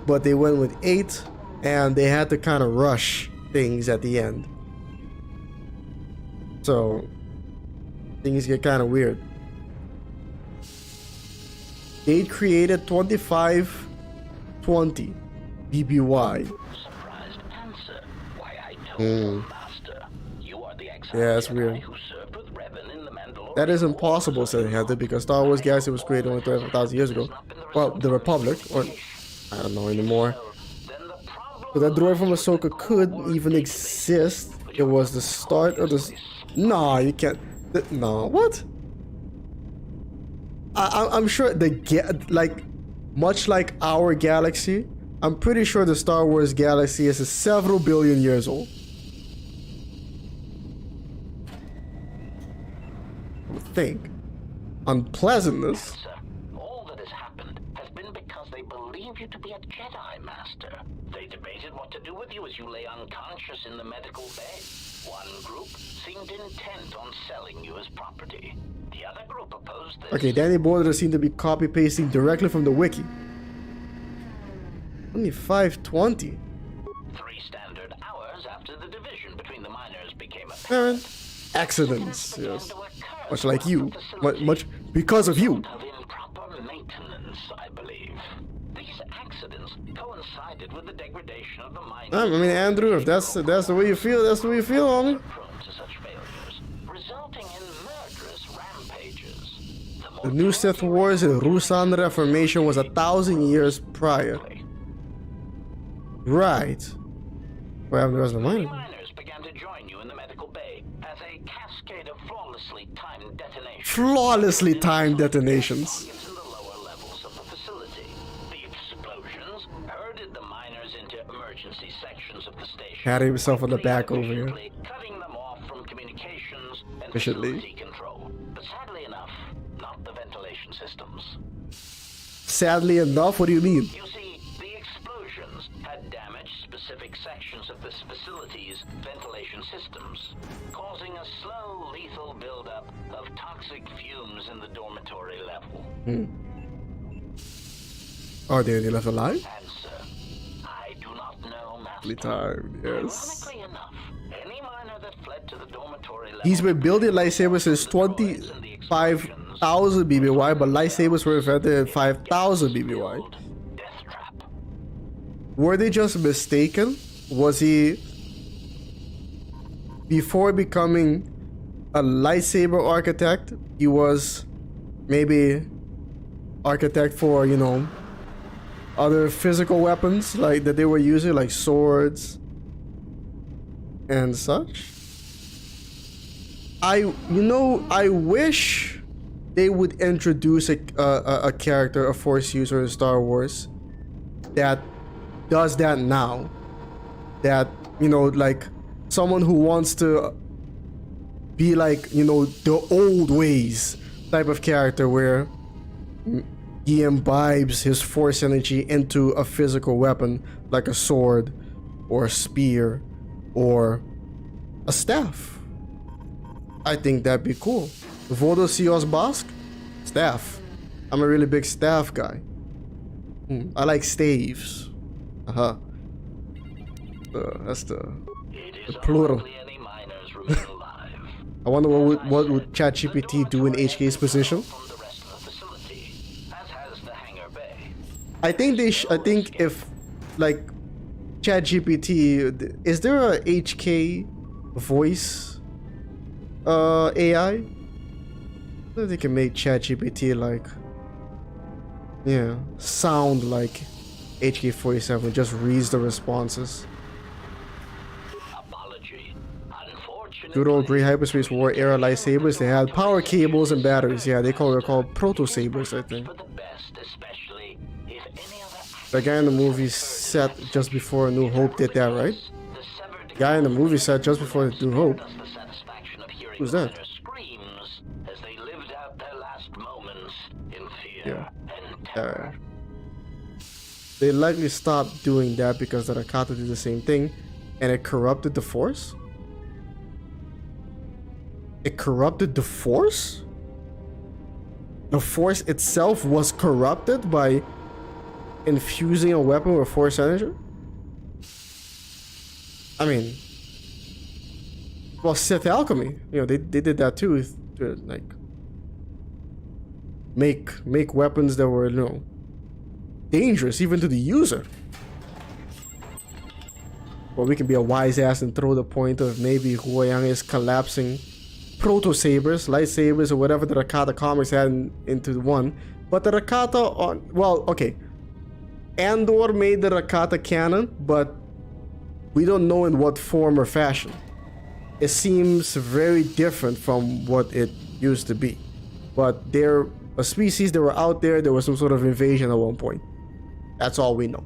But they went with 8 and they had to kind of rush things at the end. So things get kind of weird. They created 2520 BBY. surprised answer. Why I told Master, you are the exiled Yeah, that's Jedi weird. who served with Revan in the Mandalorian. That is impossible, said Heather, because Star Wars Galaxy was created only 12,000 years ago. Well, the Republic, or I don't know anymore. Then the problem So that droid from Ahsoka could even exist. It was the start of the... Nah, you can't... No, what? I'm sure like, much like our galaxy, I'm pretty sure the Star Wars galaxy is several billion years old. I would think. Unpleasantness. All that has happened has been because they believe you to be a Jedi Master. They debated what to do with you as you lay unconscious in the medical bay. One group seemed intent on selling you as property. The other group opposed this. Okay, Danny Border seemed to be copy-pasting directly from the wiki. Only 520. 3 standard hours after the division between the miners became Aaron, accidents, yes. Much like you. Much because of you. Of improper maintenance, I believe. These accidents coincided with the degradation of the miners. I mean, Andrew, if that's the way you feel, that's the way you feel, homie. Prone to such failures, resulting in murderous rampages. The new Sith Wars and Rusan Reformation was 1,000 years prior. Right. What happened to the rest of the miners? Miners began to join you in the medical bay as a cascade of flawlessly timed detonations. Flawlessly timed detonations. In the lower levels of the facility, the explosions herded the miners into emergency sections of the station. Patting himself on the back over here. Cutting them off from communications and Efficiently. facility control. But sadly enough, not the ventilation systems. Sadly enough, what do you mean? You see, the explosions had damaged specific sections of this facility's ventilation systems, causing a slow, lethal buildup of toxic fumes in the dormitory level. Are they left alive? Answer: I do not know, Sadly Master. timed, yes. Ironically enough, any miner that fled to the dormitory level... He's been building lightsabers since 25,000 BBY, but lightsabers were invented at 5,000 BBY. Death trap. Were they just mistaken? Was he, before becoming a lightsaber architect, he was maybe architect for, you know, other physical weapons like that they were using, like swords and such? I wish they would introduce a character, a Force user in Star Wars that does that now. That, you know, like someone who wants to be like, you know, the old ways type of character where he imbibes his Force energy into a physical weapon like a sword or a spear or a staff. I think that'd be cool. Vodo Sios Bosk? Staff. I'm a really big staff guy. I like staves. That's the plural. I wonder what would ChatGPT do in HK's position. I think I think if like ChatGPT, is there a HK voice AI? I wonder if they can make ChatGPT like, yeah, sound like HK-47, just reads the responses. Good old Grey Hyperspace War era lightsabers, they had power cables and batteries. Yeah, they were called proto-sabers, I think. The guy in the movie set just before A New Hope did that, right? The guy in the movie set just before A New Hope. Who's that? Yeah. They likely stopped doing that because the Rakata did the same thing and it corrupted the Force? It corrupted the Force? The Force itself was corrupted by infusing a weapon with Force energy? I mean, well, Sith alchemy, you know, they did that too, to like make weapons that were, you know, dangerous even to the user. Well, we can be a wise ass and throw the point of maybe Huayang is collapsing proto-sabers, lightsabers, or whatever the Rakata comics had into one. But the Rakata well, okay. Andor made the Rakata canon, but we don't know in what form or fashion. It seems very different from what it used to be. But they're a species that were out there. There was some sort of invasion at one point. That's all we know.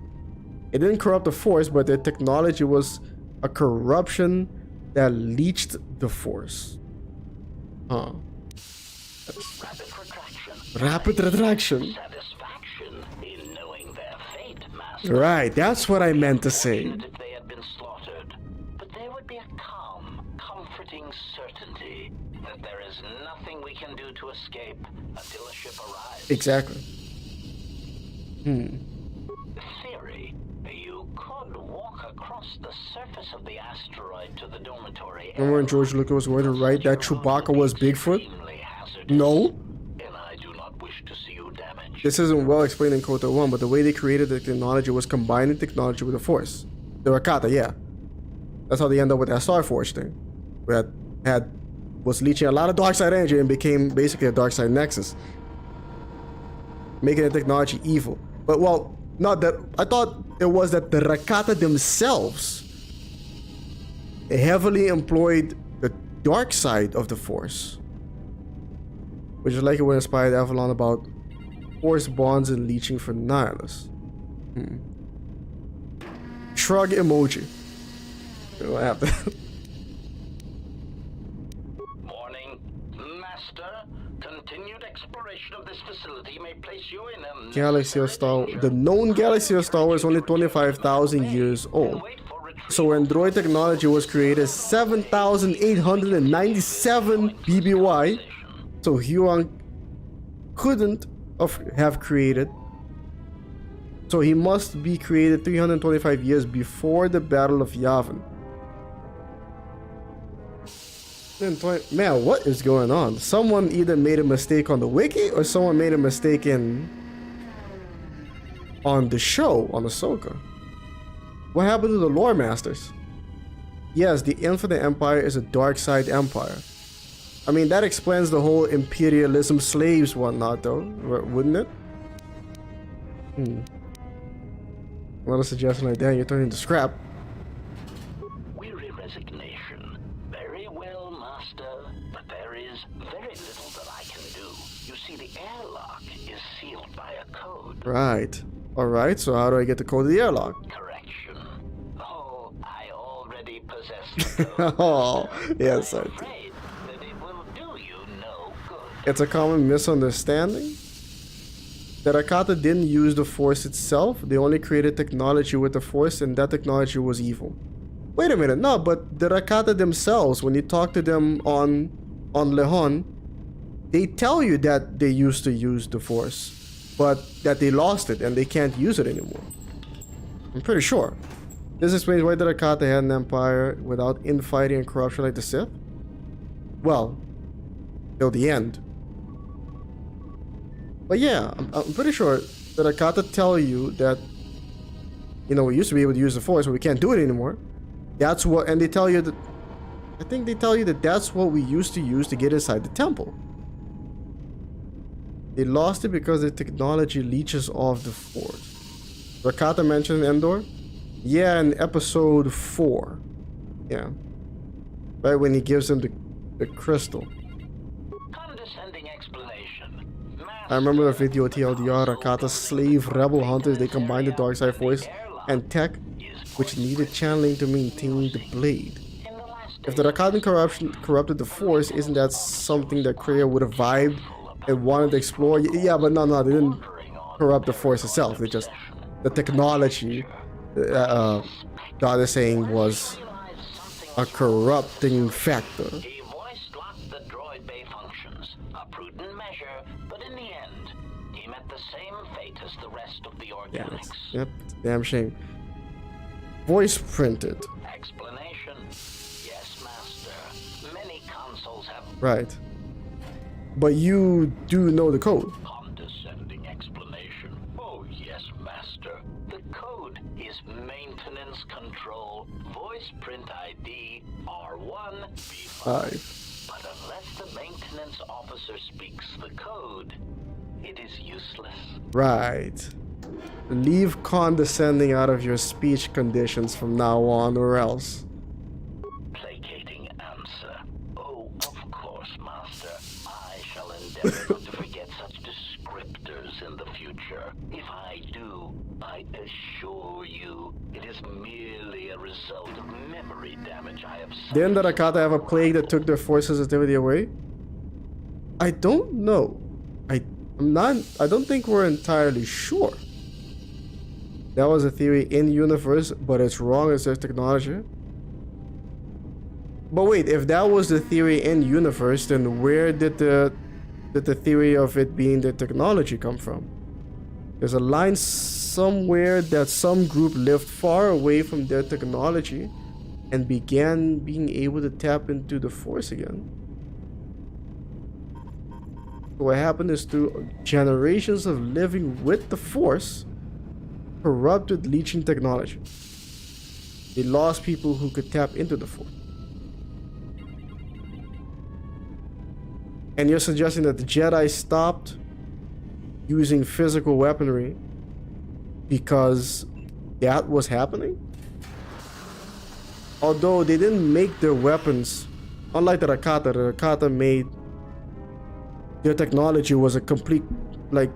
It didn't corrupt the Force, but their technology was a corruption that leached the Force. Huh. Rapid retraction. Rapid retraction. Satisfaction in knowing their fate, Master. Right, that's what I meant to say. If they had been slaughtered, but there would be a calm, comforting certainty that there is nothing we can do to escape until a ship arrives. Exactly. Theory: you could walk across the surface of the asteroid to the dormitory. Remember when George Lucas was going to write that Chewbacca was Bigfoot? Extremely hazardous, No. and I do not wish to see you damaged. This isn't well explained in KoTOR 1, but the way they created the technology was combining technology with the Force. The Rakata, yeah. That's how they end up with that Starforge thing. Where it was leeching a lot of dark side energy and became basically a dark side nexus. Making the technology evil. But well, not that. I thought it was that the Rakata themselves heavily employed the dark side of the Force. Which is like it would inspire Avalon about Force bonds and leeching for Nihilus. Shrug emoji. What happened? Warning, Master. Continued exploration of this facility may place you in a Galaxy of Star. The known Galaxy of Star Wars is only 25,000 years old. So when droid technology was created, 7,897 BBY. So Huang couldn't have created. So he must be created 325 years before the Battle of Yavin. Man, what is going on? Someone either made a mistake on the wiki or someone made a mistake on the show, on Ahsoka. What happened to the lore masters? Yes, the Infinite Empire is a dark side empire. I mean, that explains the whole imperialism, slaves, whatnot, though, wouldn't it? Another suggestion like that, you're turning to scrap. Weary resignation. Very well, Master, but there is very little that I can do. You see, the airlock is sealed by a code. Right. Alright, so how do I get the code of the airlock? Correction. Oh, I already possess the code. Oh, yes, I I'm do. afraid that it will do you no good. It's a common misunderstanding that Akata didn't use the Force itself. They only created technology with the Force, and that technology was evil. Wait a minute, no, but the Rakata themselves, when you talk to them on Lehon, they tell you that they used to use the Force, but that they lost it and they can't use it anymore. I'm pretty sure. This explains why the Rakata had an empire without infighting and corruption like the Sith. Well, till the end. But yeah, I'm pretty sure that Akata tell you that, you know, we used to be able to use the Force, but we can't do it anymore. That's what, and they tell you that, I think they tell you that that's what we used to use to get inside the temple. They lost it because the technology leeches off the Force. Rakata mentioned Endor? Yeah, in episode 4. Yeah. Right when he gives him the crystal. Condescending explanation. I remember the video TLDR, Rakata's slave rebel hunters, they combined the dark side Force and tech, which needed channeling to maintain the blade. If the Rakatan corrupted the Force, isn't that something that Kreia would have vibed and wanted to explore? Yeah, but no, they didn't corrupt the Force itself. They just, the technology, God is saying, was a corrupting factor. He voice-locked the droid bay functions. A prudent measure, but in the end, he met the same fate as the rest of the organics. Yep, damn shame. Voice printed. Explanation? Yes, Master. Many consoles have Right. But you do know the code. condescending explanation. Oh, yes, Master. The code is maintenance control, voice print ID R1 B5. But unless the maintenance officer speaks the code, it is useless. Right. Leave condescending out of your speech conditions from now on, or else. Placating answer. Oh, of course, Master. I shall endeavor not to forget such descriptors in the future. If I do, I assure you, it is merely a result of memory damage I have suffered. Didn't the Rakata have a plague that took their force sensitivity away? I don't know. I don't think we're entirely sure. That was a theory in universe, but it's wrong as their technology. But wait, if that was the theory in universe, then where did the theory of it being the technology come from? There's a line somewhere that some group lived far away from their technology and began being able to tap into the force again. What happened is through generations of living with the force, corrupted leeching technology, they lost people who could tap into the force. And you're suggesting that the Jedi stopped using physical weaponry because that was happening? Although they didn't make their weapons, unlike the Rakata made their technology was a complete, like,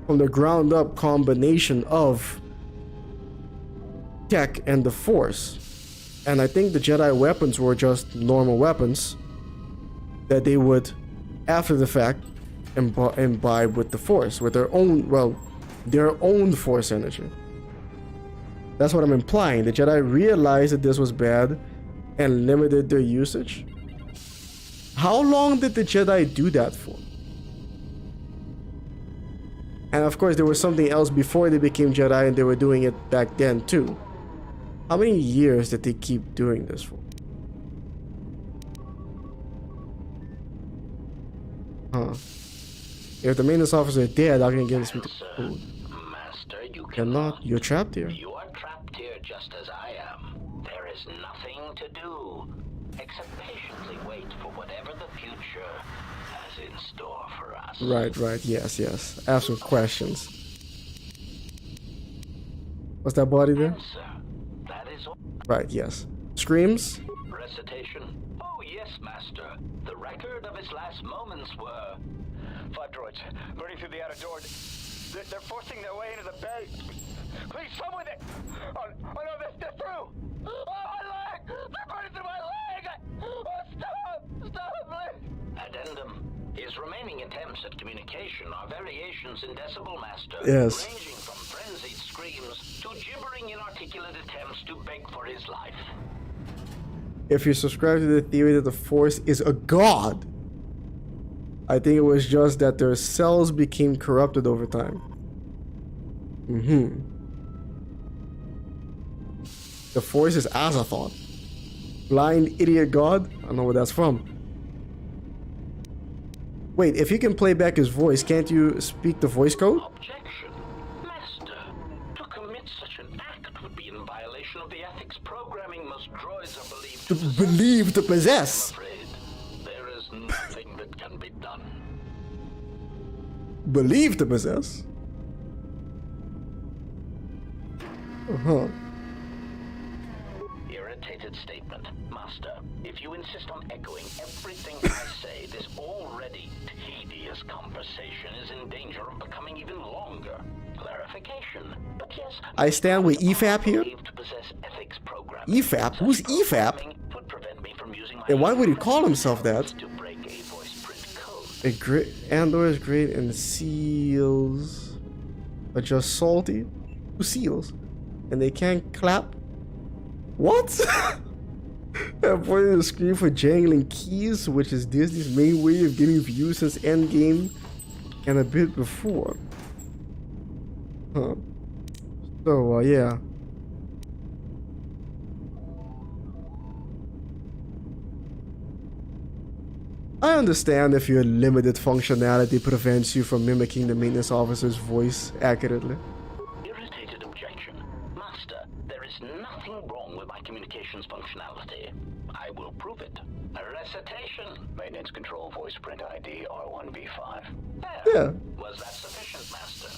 from the ground up combination of tech and the force. And I think the Jedi weapons were just normal weapons that they would, after the fact, imbibe with the force, with their own, well, their own force energy. That's what I'm implying. The Jedi realized that this was bad and limited their usage. How long did the Jedi do that for? And of course, there was something else before they became Jedi, and they were doing it back then too. How many years did they keep doing this for? Huh. If the maintenance officer is dead, how can you get this meeting? Master, you cannot. You're trapped here. You are trapped here just as I am. There is nothing to do except patiently wait for whatever the future has in store for us. Right. Yes. Ask some questions. What's that body there? Answer. That is all. Right, yes. Screams? Recitation. Oh, yes, Master. The record of his last moments were... 5 droids, burning through the outer door. They're forcing their way into the bay. Please, some with it! Oh no, they're through! Oh, my leg! They're burning through my leg! Oh, stop, please! Addendum. His remaining attempts at communication are variations in decibel, Master. Yes. Ranging from frenzied screams to gibbering inarticulate attempts to beg for his life. If you subscribe to the theory that the Force is a god, I think it was just that their cells became corrupted over time. The Force is Azathoth. Blind idiot god? I don't know where that's from. Wait, if you can play back his voice, can't you speak the voice code? Objection. Master, to commit such an act would be in violation of the ethics programming most droids are believed to possess. I'm afraid there is nothing that can be done. Believed to possess? Irritated statement. Master, if you insist on echoing everything I say, this already tedious conversation is in danger of becoming even longer. Clarification. But yes, I stand with EFAP here? believed to possess ethics programming. EFAP? Who's EFAP? Would prevent me from using my And why would he call himself that? to break a voice print code. A great Andor is great and seals are just salty. Who seals? And they can't clap? What? I'm pointing the screen for jangling keys, which is Disney's main way of getting views since Endgame and a bit before. So, yeah. I understand if your limited functionality prevents you from mimicking the maintenance officer's voice accurately. Irritated objection. Master, there is nothing wrong with my communications functionality. I will prove it. A recitation. Maintenance control voice print ID R1V5. There. Yeah. Was that sufficient, Master?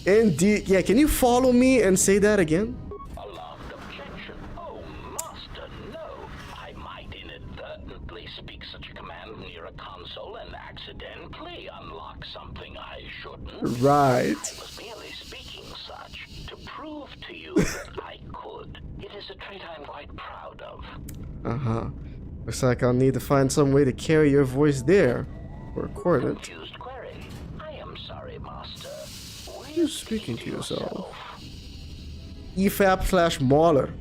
Indeed. Yeah, can you follow me and say that again? Alarmed objection. Oh, Master, no. I might inadvertently speak such a command near a console and accidentally unlock something I shouldn't. Right. I was merely speaking such to prove to you that I could. It is a trait I'm quite proud of. Uh-huh. Looks like I'll need to find some way to carry your voice there. Or record it. Confused query. I am sorry, Master. Were You're speaking to yourself. EFAP/Mauler.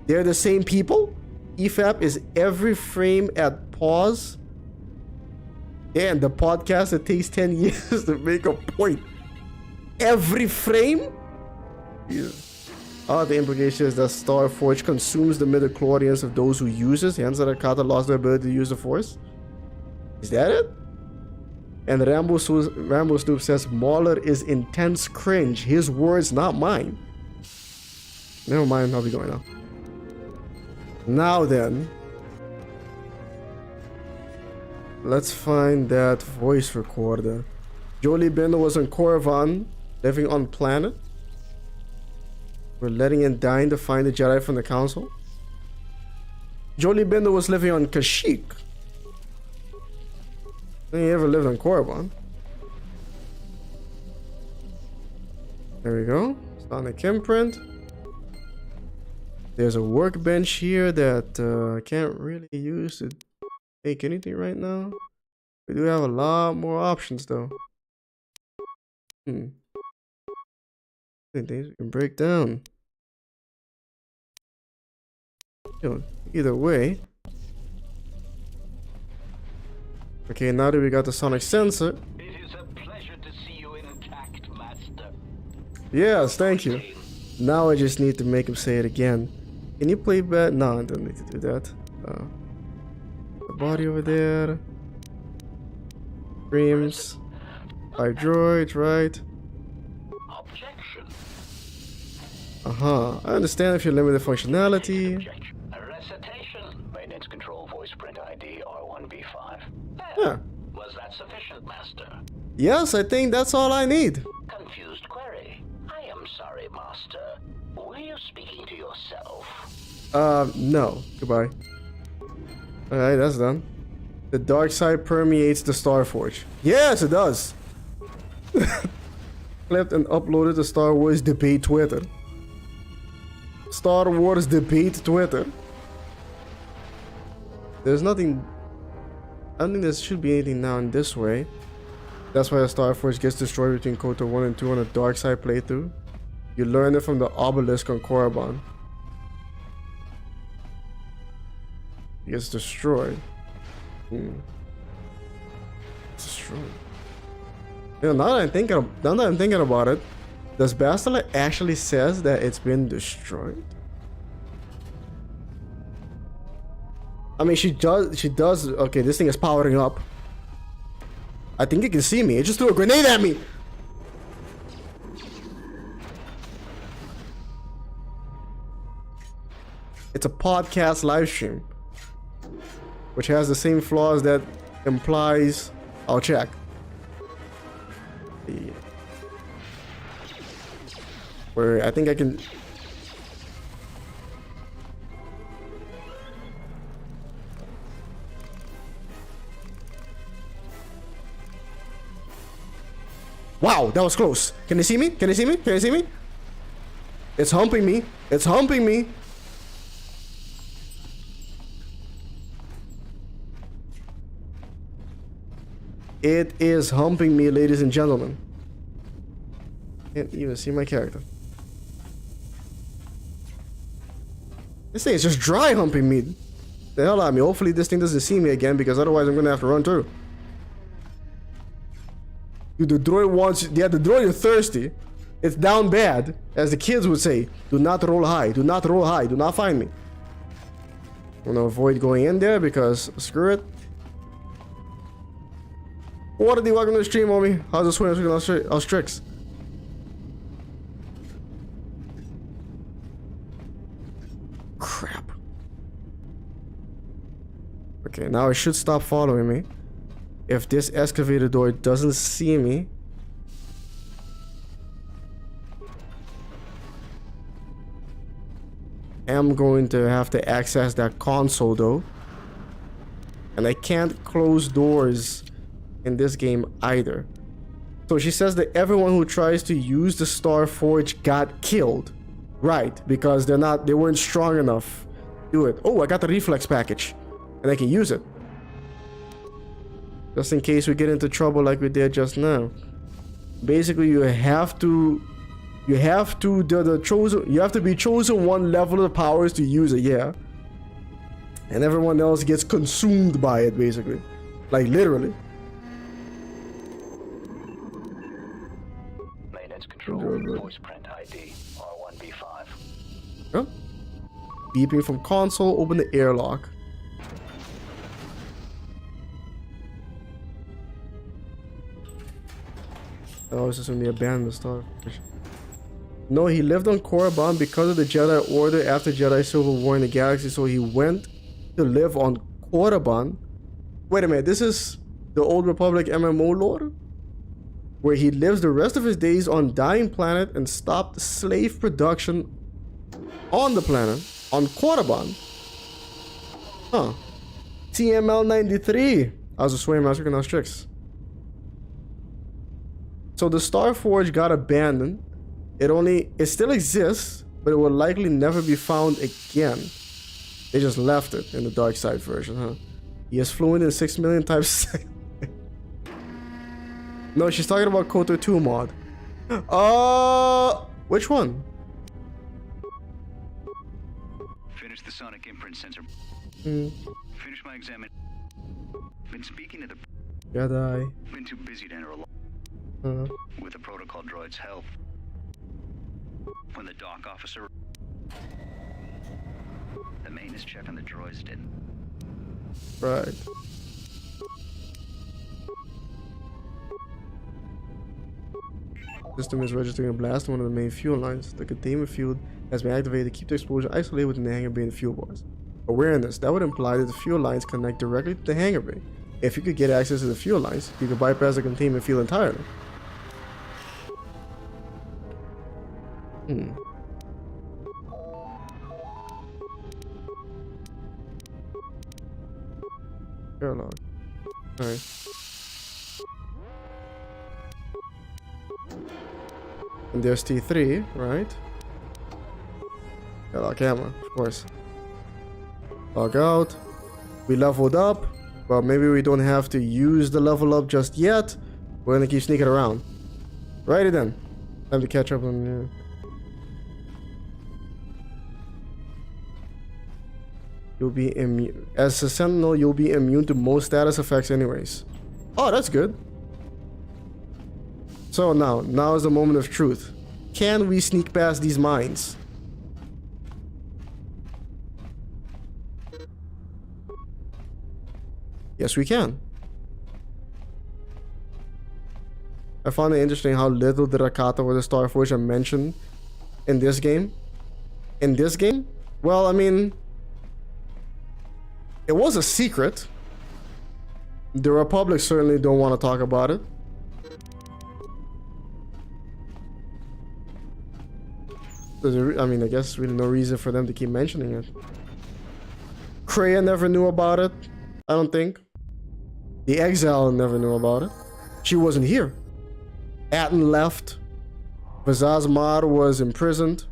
They're the same people? EFAP is every frame at pause. And the podcast that takes 10 years to make a point. Every frame? Yeah. The implication is that Starforge consumes the midichlorians of those who use it, hence that Kata lost their ability to use the Force. Is that it? And Rambo Snoop says Mauler is intense cringe. His words, not mine. Never mind, I'll be going now. Now then, let's find that voice recorder. Jolie Bender was on Korriban, living on planet. We're letting him die to find the Jedi from the Council. Jolie Bender was living on Kashyyyk. He ever lived on Korriban. There we go. Sonic imprint. There's a workbench here that I can't really use to make anything right now. We do have a lot more options though. Things we can break down. Either way. Okay, now that we got the sonic sensor. It is a pleasure to see you intact, Master. Yes, thank you. Now I just need to make him say it again. Can you play back? No, I don't need to do that. The body over there. Dreams. 5 droids, right? Objection. I understand if you're limited functionality. Objection. A recitation. Maintenance control voice print ID R1B5. Yeah. Was that sufficient, Master? Yes, I think that's all I need. Confused query. I am sorry, Master. Were you speaking to yourself? No. Goodbye. Alright, that's done. The dark side permeates the Starforge. Yes, it does. Clipped and uploaded to Star Wars Debate Twitter. Star Wars Debate Twitter. There's nothing... I don't think there should be anything now in this way. That's why the Starforge gets destroyed between KoTOR 1 and 2 on the dark side playthrough. You learn it from the obelisk on Korriban. It gets destroyed. It's destroyed. You know, now that I'm thinking about it, does Bastila actually says that it's been destroyed? I mean, she does. Okay, this thing is powering up. I think it can see me. It just threw a grenade at me. It's a podcast live stream, which has the same flaws that implies. I'll check. Where I think I can. Wow, that was close. Can you see me? Can you see me? Can you see me? It's humping me. It's humping me. It is humping me, ladies and gentlemen. Can't even see my character. This thing is just dry humping me. The hell out of me. Hopefully this thing doesn't see me again, because otherwise I'm gonna have to run through. Dude, the droid wants... Yeah, the droid is thirsty. It's down bad. As the kids would say, do not roll high. Do not roll high. Do not find me. I'm gonna avoid going in there because screw it. What are you welcome to the stream, homie? How's the swing on Strix? Crap. Okay, now it should stop following me. If this excavator door doesn't see me. am going to have to access that console though. And I can't close doors in this game either. So she says that everyone who tries to use the Star Forge got killed. Right, because they weren't strong enough to do it. Oh, I got the reflex package. And I can use it. Just in case we get into trouble like we did just now. Basically, you have to be chosen one level of powers to use it, yeah. And everyone else gets consumed by it, basically. Like, literally. Maintenance control, voice print ID, R1B5. Huh? Beeping from console, open the airlock. Oh, it's just gonna be abandoned Star. No, he lived on Korriban because of the Jedi Order after Jedi Civil War in the galaxy, so he went to live on Korriban. Wait a minute, this is the Old Republic MMO lore? Where he lives the rest of his days on Dying Planet and stopped slave production on the planet, on Korriban. Huh. TML 93. I was a Sway Master and Tricks. So the Star Forge got abandoned. It still exists, but it will likely never be found again. They just left it in the dark side version, huh? He is fluent in 6 million types. No, she's talking about KoTOR 2 mod. Which one? Finish the sonic imprint sensor. Finish my examination. Been speaking to the Jedi. Been too busy to enter with the protocol droid's help. When the dock officer, the maintenance check on the droids didn't. Right. System is registering a blast on one of the main fuel lines. The containment field has been activated to keep the explosion isolated within the hangar bay and the fuel bars. Awareness. That would imply that the fuel lines connect directly to the hangar bay. If you could get access to the fuel lines, you could bypass the containment field entirely. Airlock. Alright. And there's T3, right? Airlock camera, of course. Log out. We leveled up. Well, maybe we don't have to use the level up just yet. We're gonna keep sneaking around. Righty then. Time to catch up on... You'll be immune. As a Sentinel, you'll be immune to most status effects anyways. Oh, that's good. So now is the moment of truth. Can we sneak past these mines? Yes, we can. I found it interesting how little the Rakata or the Star Forge are mentioned in this game. In this game? Well, I mean... It was a secret. The Republic certainly don't want to talk about it. I mean, I guess really no reason for them to keep mentioning it. Kreia never knew about it, I don't think. The Exile never knew about it. She wasn't here. Atton left. Vazaz Mar was imprisoned.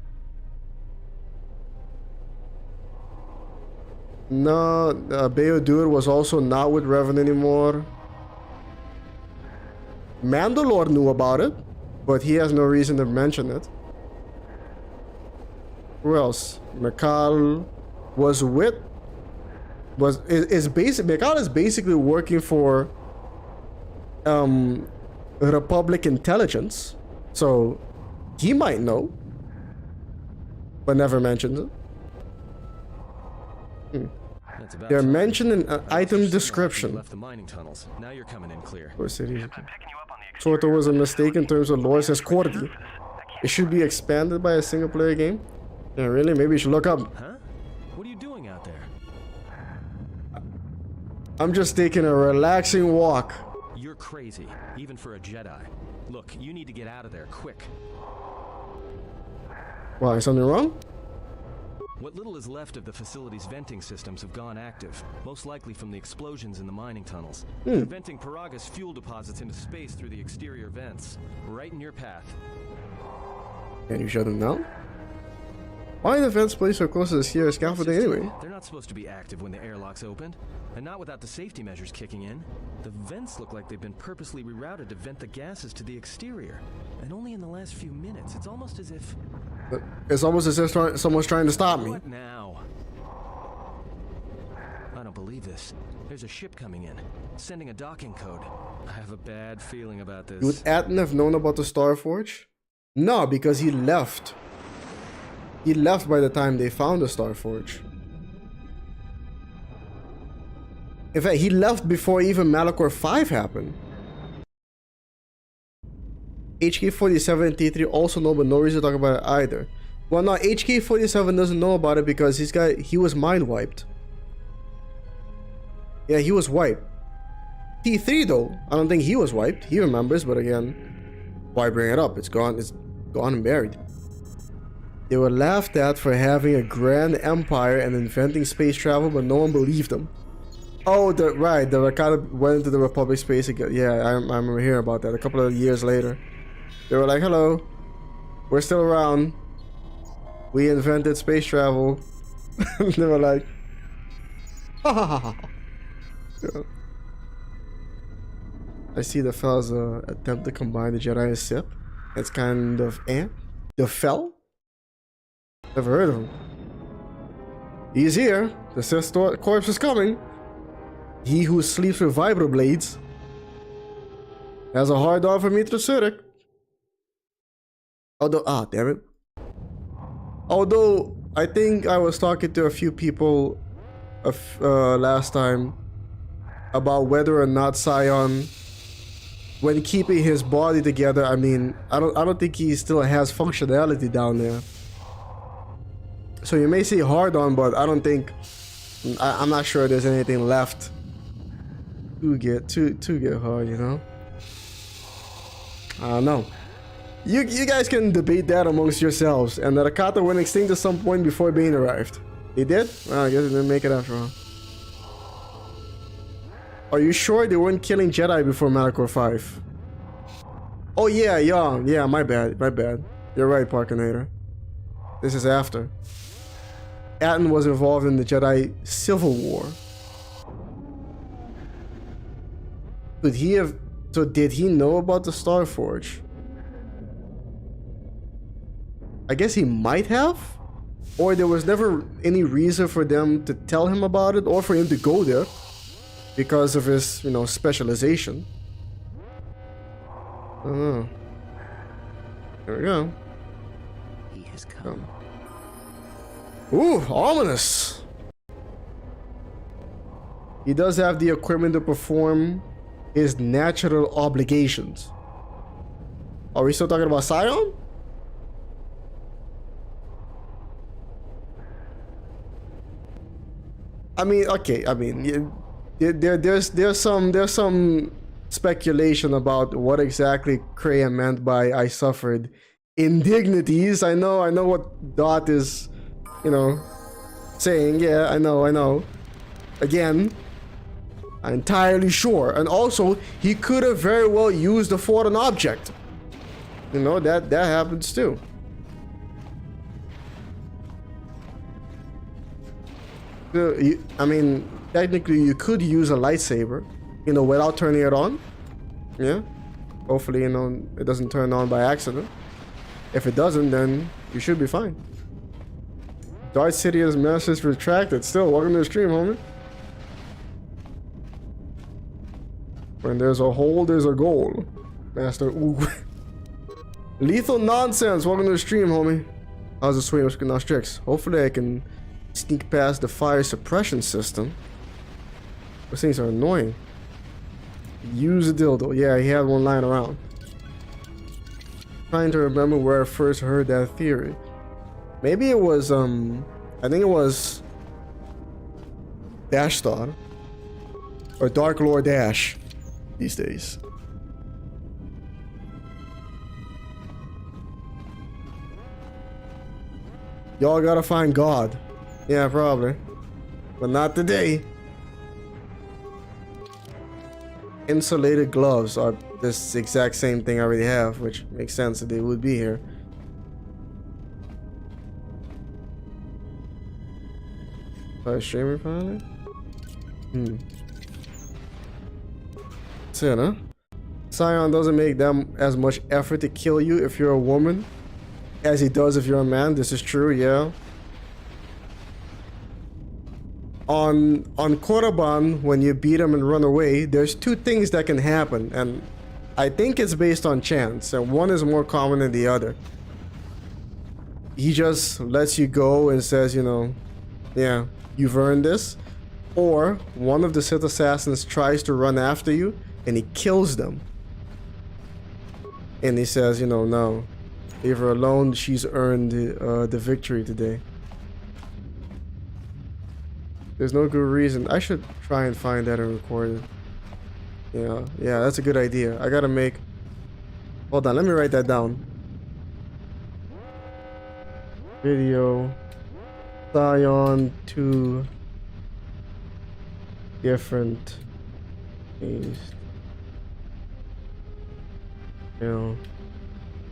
No, Beodur was also not with Revan anymore. Mandalore knew about it, but he has no reason to mention it. Who else? Mikal was with... Mikal is basically working for Republic intelligence, so he might know, but never mentions it. They're mentioned in an item description. Left the mining tunnels. Now you're coming in clear. KoTOR was a mistake in terms of lore, says Quantity. It should be expanded by a single player game. Yeah, really? Maybe you should look up. Huh? What are you doing out there? I'm just taking a relaxing walk. You're crazy, even for a Jedi. Look, you need to get out of there, quick. Why, something wrong? What little is left of the facility's venting systems have gone active, most likely from the explosions in the mining tunnels. They're venting Peragus fuel deposits into space through the exterior vents, right in your path. Can you shut them down? Why are the vents placed so close to the Sierra scaffolding anyway? They're not supposed to be active when the airlock's opened, and not without the safety measures kicking in. The vents look like they've been purposely rerouted to vent the gases to the exterior. And only in the last few minutes, it's almost as if... It's almost as if someone's trying to stop me. What now? I don't believe this. There's a ship coming in, sending a docking code. I have a bad feeling about this. Would Atton have known about the Starforge? No, because he left. He left by the time they found the Starforge. In fact, he left before even Malachor 5 happened. HK47 and T3 also know, but no reason to talk about it either. Well, no, HK47 doesn't know about it because he was mind wiped. Yeah, he was wiped. T3 though, I don't think he was wiped. He remembers, but again, why bring it up? It's gone and buried. They were laughed at for having a grand empire and inventing space travel, but no one believed them. Oh, right, the Rakata went into the Republic space again. Yeah, I remember hearing about that a couple of years later. They were like, hello, we're still around. We invented space travel. They were like, ha ha ha ha. Yeah. I see the fellas attempt to combine the Jedi and Sith. It's kind of the Fel? Never heard of him. He's here. The Sith corpse is coming. He who sleeps with vibroblades has a hard on for Mitra Surik. Although, damn it. Although, I think I was talking to a few people last time about whether or not Sion, when keeping his body together, I mean, I don't think he still has functionality down there. So you may say hard on, but I don't think, I'm not sure there's anything left to get hard, you know? I don't know. You guys can debate that amongst yourselves. And the Rakata went extinct at some point before Bane arrived. They did? Well, I guess they didn't make it after all. Are you sure they weren't killing Jedi before Malachor 5? Oh yeah, my bad. You're right, Parkinator. This is after. Atton was involved in the Jedi Civil War. Could he have... So did he know about the Starforge? I guess he might have? Or there was never any reason for them to tell him about it or for him to go there because of his, you know, specialization. I don't know. There we go. He has come. Ooh, ominous. He does have the equipment to perform his natural obligations. Are we still talking about Sion? I mean, okay. I mean, there's some speculation about what exactly Kreia meant by "I suffered indignities." I know what Dot is, you know, saying. Yeah, I know. Again, I'm entirely sure. And also, he could have very well used a foreign object. You know, that happens too. I mean, technically you could use a lightsaber, you know, without turning it on. Yeah. Hopefully, you know, it doesn't turn on by accident. If it doesn't, then you should be fine. Darth Sidious's message retracted. Still, welcome to the stream, homie. When there's a hole, there's a goal. Master Ooh. Lethal nonsense. Welcome to the stream, homie. How's the swing with Nostrix? Hopefully I can sneak past the fire suppression system. Those things are annoying. Use a dildo. Yeah, he had one lying around. Trying to remember where I first heard that theory. Maybe it was, I think it was Dash Star. Or Dark Lord Dash these days. Y'all gotta find God. Yeah, probably. But not today. Insulated gloves are this exact same thing I already have, which makes sense that they would be here. Try streaming finally? That's it, huh? Scion doesn't make them as much effort to kill you if you're a woman as he does if you're a man. This is true, yeah. On contraband, when you beat him and run away, there's two things that can happen, and I think it's based on chance, and one is more common than the other. He just lets you go and says, you know, yeah, you've earned this. Or one of the Sith assassins tries to run after you and he kills them. And he says, you know, no, leave her alone, she's earned the victory today. There's no good reason. I should try and find that and record it. Yeah, that's a good idea. I gotta make... Hold on, let me write that down. Video. Scion 2 different things.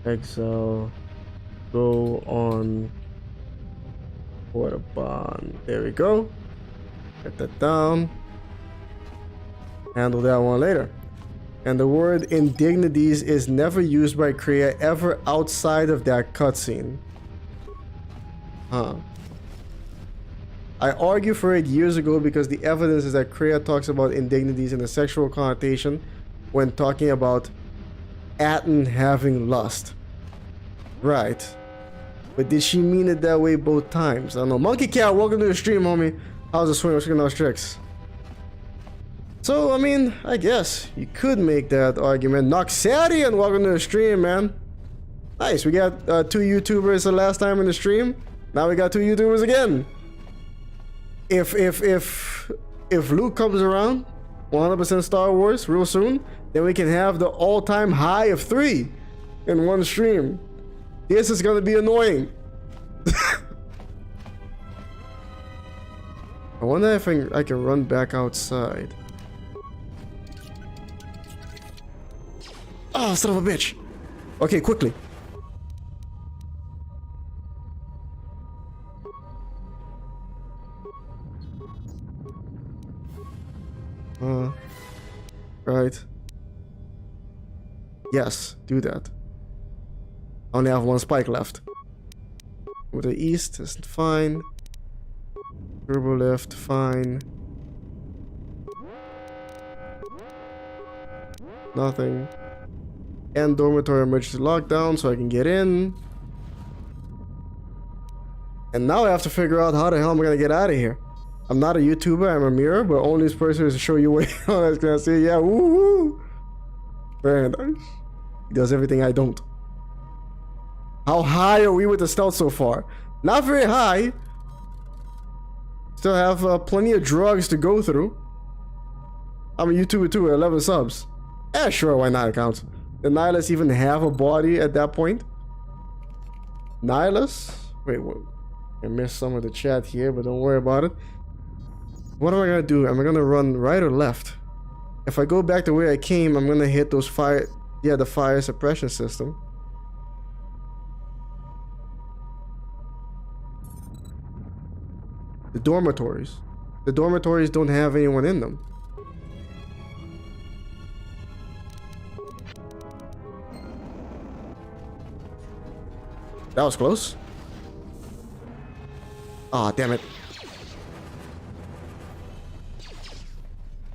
Exile. Go on. Contraband. There we go. Get that down. Handle that one later. And the word indignities is never used by Kreia ever outside of that cutscene. Huh. I argue for it years ago because the evidence is that Kreia talks about indignities in a sexual connotation when talking about Atton having lust. Right. But did she mean it that way both times? I don't know. Monkey Cat, welcome to the stream, homie. How's the swing? What's going on, tricks? So, I mean, I guess you could make that argument. Noxarian, welcome to the stream, man. Nice. We got 2 YouTubers the last time in the stream. Now we got 2 YouTubers again. If Luke comes around, 100% Star Wars real soon, then we can have the all-time high of 3 in one stream. This is gonna be annoying. I wonder if I can run back outside. Oh, son of a bitch. Okay, quickly. Right. Yes, do that. I only have 1 spike left. With the east is fine. Turbo lift, fine. Nothing. And dormitory emergency lockdown so I can get in. And now I have to figure out how the hell I'm gonna get out of here. I'm not a YouTuber, I'm a mirror, but only this person is to show you what I was gonna say. Yeah, woohoo! Very nice. He does everything I don't. How high are we with the stealth so far? Not very high. Still have plenty of drugs to go through. I'm a YouTuber too, 11 subs. Yeah, sure, why not? It counts. Did Nihilus even have a body at that point? Nihilus? Wait, what? I missed some of the chat here, but don't worry about it. What am I gonna do? Am I gonna run right or left? If I go back the way I came, I'm gonna hit those fire... Yeah, the fire suppression system. The dormitories. The dormitories don't have anyone in them. That was close. Ah, damn it.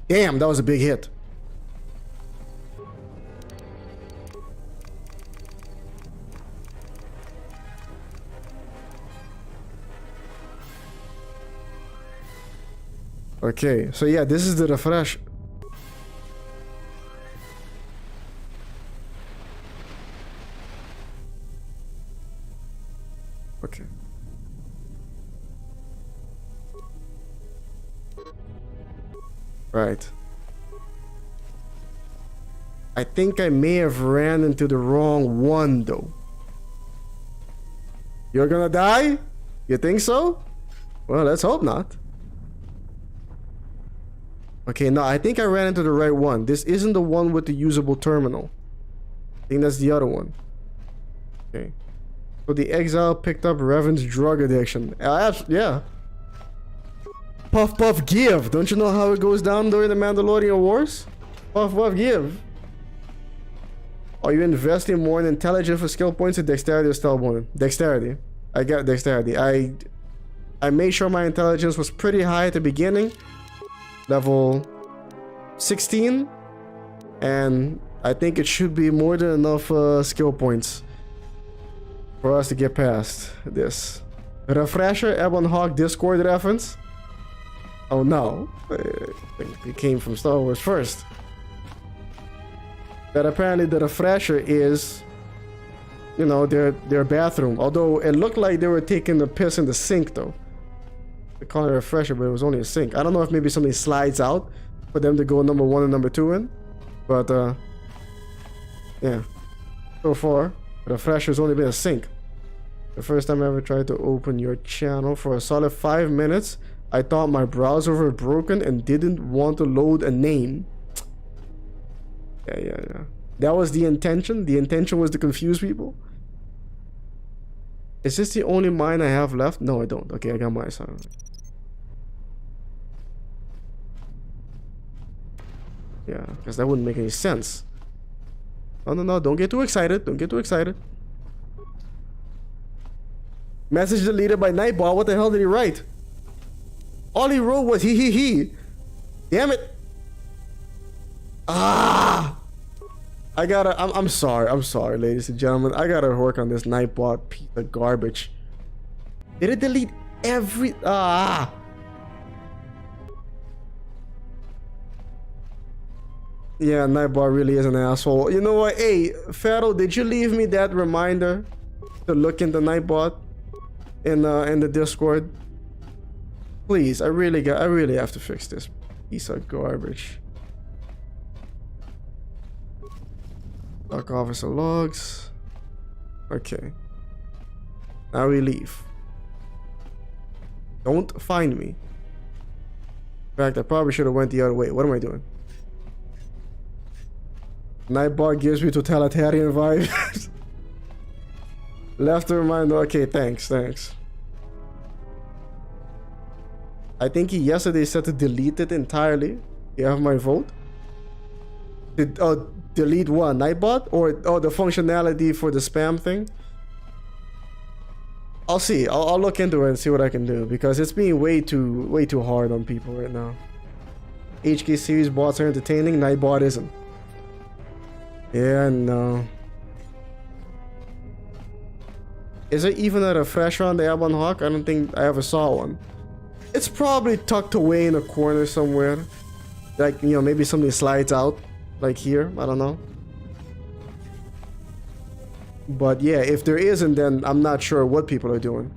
Damn, that was a big hit. Okay, so yeah, this is the refresh. Okay. Right. I think I may have ran into the wrong one though. You're gonna die? You think so? Well, let's hope not. Okay, no, I think I ran into the right one. This isn't the one with the usable terminal. I think that's the other one. Okay. So the exile picked up Revan's drug addiction. Yeah. Puff puff give. Don't you know how it goes down during the Mandalorian Wars? Puff puff give. Are you investing more in intelligence for skill points or dexterity or stealth bonus? Dexterity. I got dexterity. I made sure my intelligence was pretty high at the beginning. Level 16. And I think it should be more than enough skill points for us to get past this. Refresher, Ebon Hawk Discord reference. Oh no, it came from Star Wars first. That apparently the refresher is, you know, their bathroom. Although it looked like they were taking the piss in the sink though. They call it a refresher, but it was only a sink. I don't know if maybe something slides out for them to go number 1 and number 2 in. But yeah. So far, the refresher's only been a sink. The first time I ever tried to open your channel for a solid 5 minutes, I thought my browser was broken and didn't want to load a name. Yeah. That was the intention. The intention was to confuse people. Is this the only mine I have left? No, I don't. Okay, I got my son. Yeah, because that wouldn't make any sense. No, don't get too excited. Don't get too excited. Message deleted by Nightbot. What the hell did he write? All he wrote was he. Damn it. I'm sorry, ladies and gentlemen. I gotta work on this Nightbot piece of garbage. Did it delete every... Yeah, Nightbot really is an asshole. You know what? Hey, Pharaoh, did you leave me that reminder to look into Nightbot in the Discord? Please, I really have to fix this piece of garbage. Dock officer logs. Okay. Now we leave. Don't find me. In fact, I probably should have went the other way. What am I doing? Nightbot gives me totalitarian vibes. Left to remind. Okay, thanks. I think he yesterday said to delete it entirely. You have my vote? Delete what? Nightbot? Or the functionality for the spam thing? I'll see. I'll look into it and see what I can do, because it's being way too hard on people right now. HK series bots are entertaining, Nightbot isn't. Yeah, no. Is there even a refresher on the Ebon Hawk? I don't think I ever saw one. It's probably tucked away in a corner somewhere. Like, you know, maybe something slides out. Like here, I don't know. But yeah, if there isn't, then I'm not sure what people are doing.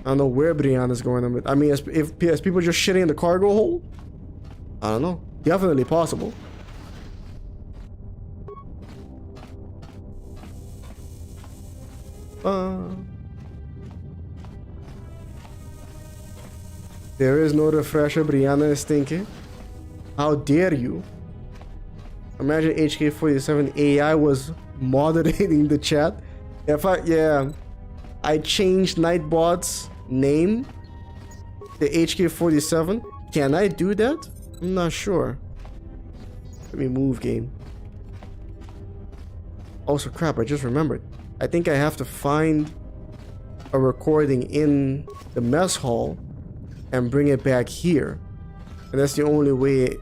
I don't know where Brianna's going on with. I mean, as people just shitting in the cargo hold? I don't know. Definitely possible. There is no refresher. Brianna is stinky. How dare you? Imagine HK47 AI was moderating the chat. I changed Nightbot's name to HK47. Can I do that? I'm not sure. Let me move game. Also, crap, I just remembered. I think I have to find a recording in the mess hall and bring it back here. And that's the only way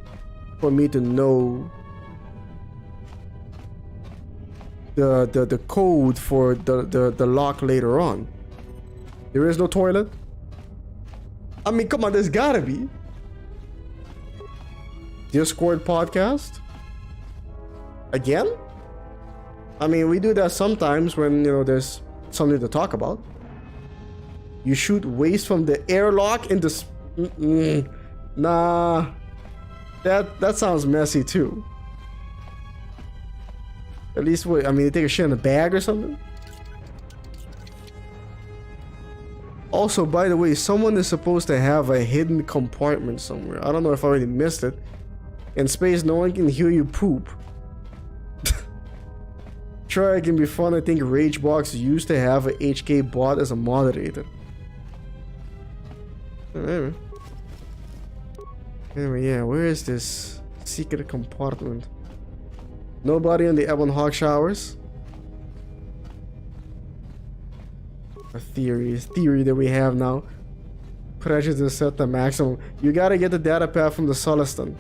for me to know the code for the lock later on. There is no toilet? I mean, come on, there's gotta be. Discord podcast? Again? I mean, we do that sometimes when, you know, there's something to talk about. You shoot waste from the airlock into... Nah. That sounds messy too. At least, what, I mean, they take a shit in a bag or something? Also, by the way, someone is supposed to have a hidden compartment somewhere. I don't know if I already missed it. In space, no one can hear you poop. Sure, it can be fun. I think Ragebox used to have a HK bot as a moderator. Maybe. Anyway, yeah, where is this secret compartment? Nobody in the Ebon Hawk showers? A theory that we have now. Pressure to set the maximum. You gotta get the data path from the Solaston.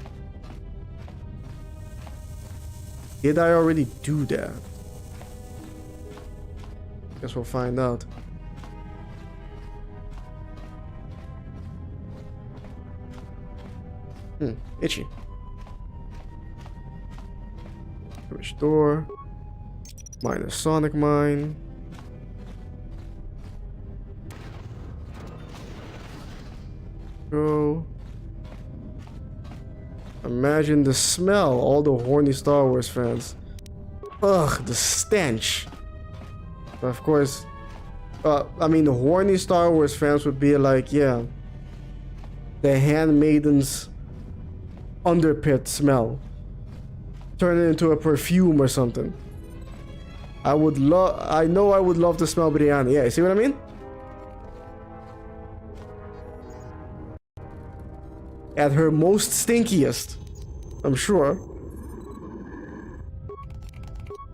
Did I already do that? Guess we'll find out. Itchy. Restore. Minus Sonic Mine. Go. Imagine the smell, all the horny Star Wars fans. Ugh, the stench. Of course, I mean, the horny Star Wars fans would be like, yeah, the handmaiden's underpit smell. Turn it into a perfume or something. I know I would love to smell biryani. Yeah, you see what I mean? At her most stinkiest, I'm sure.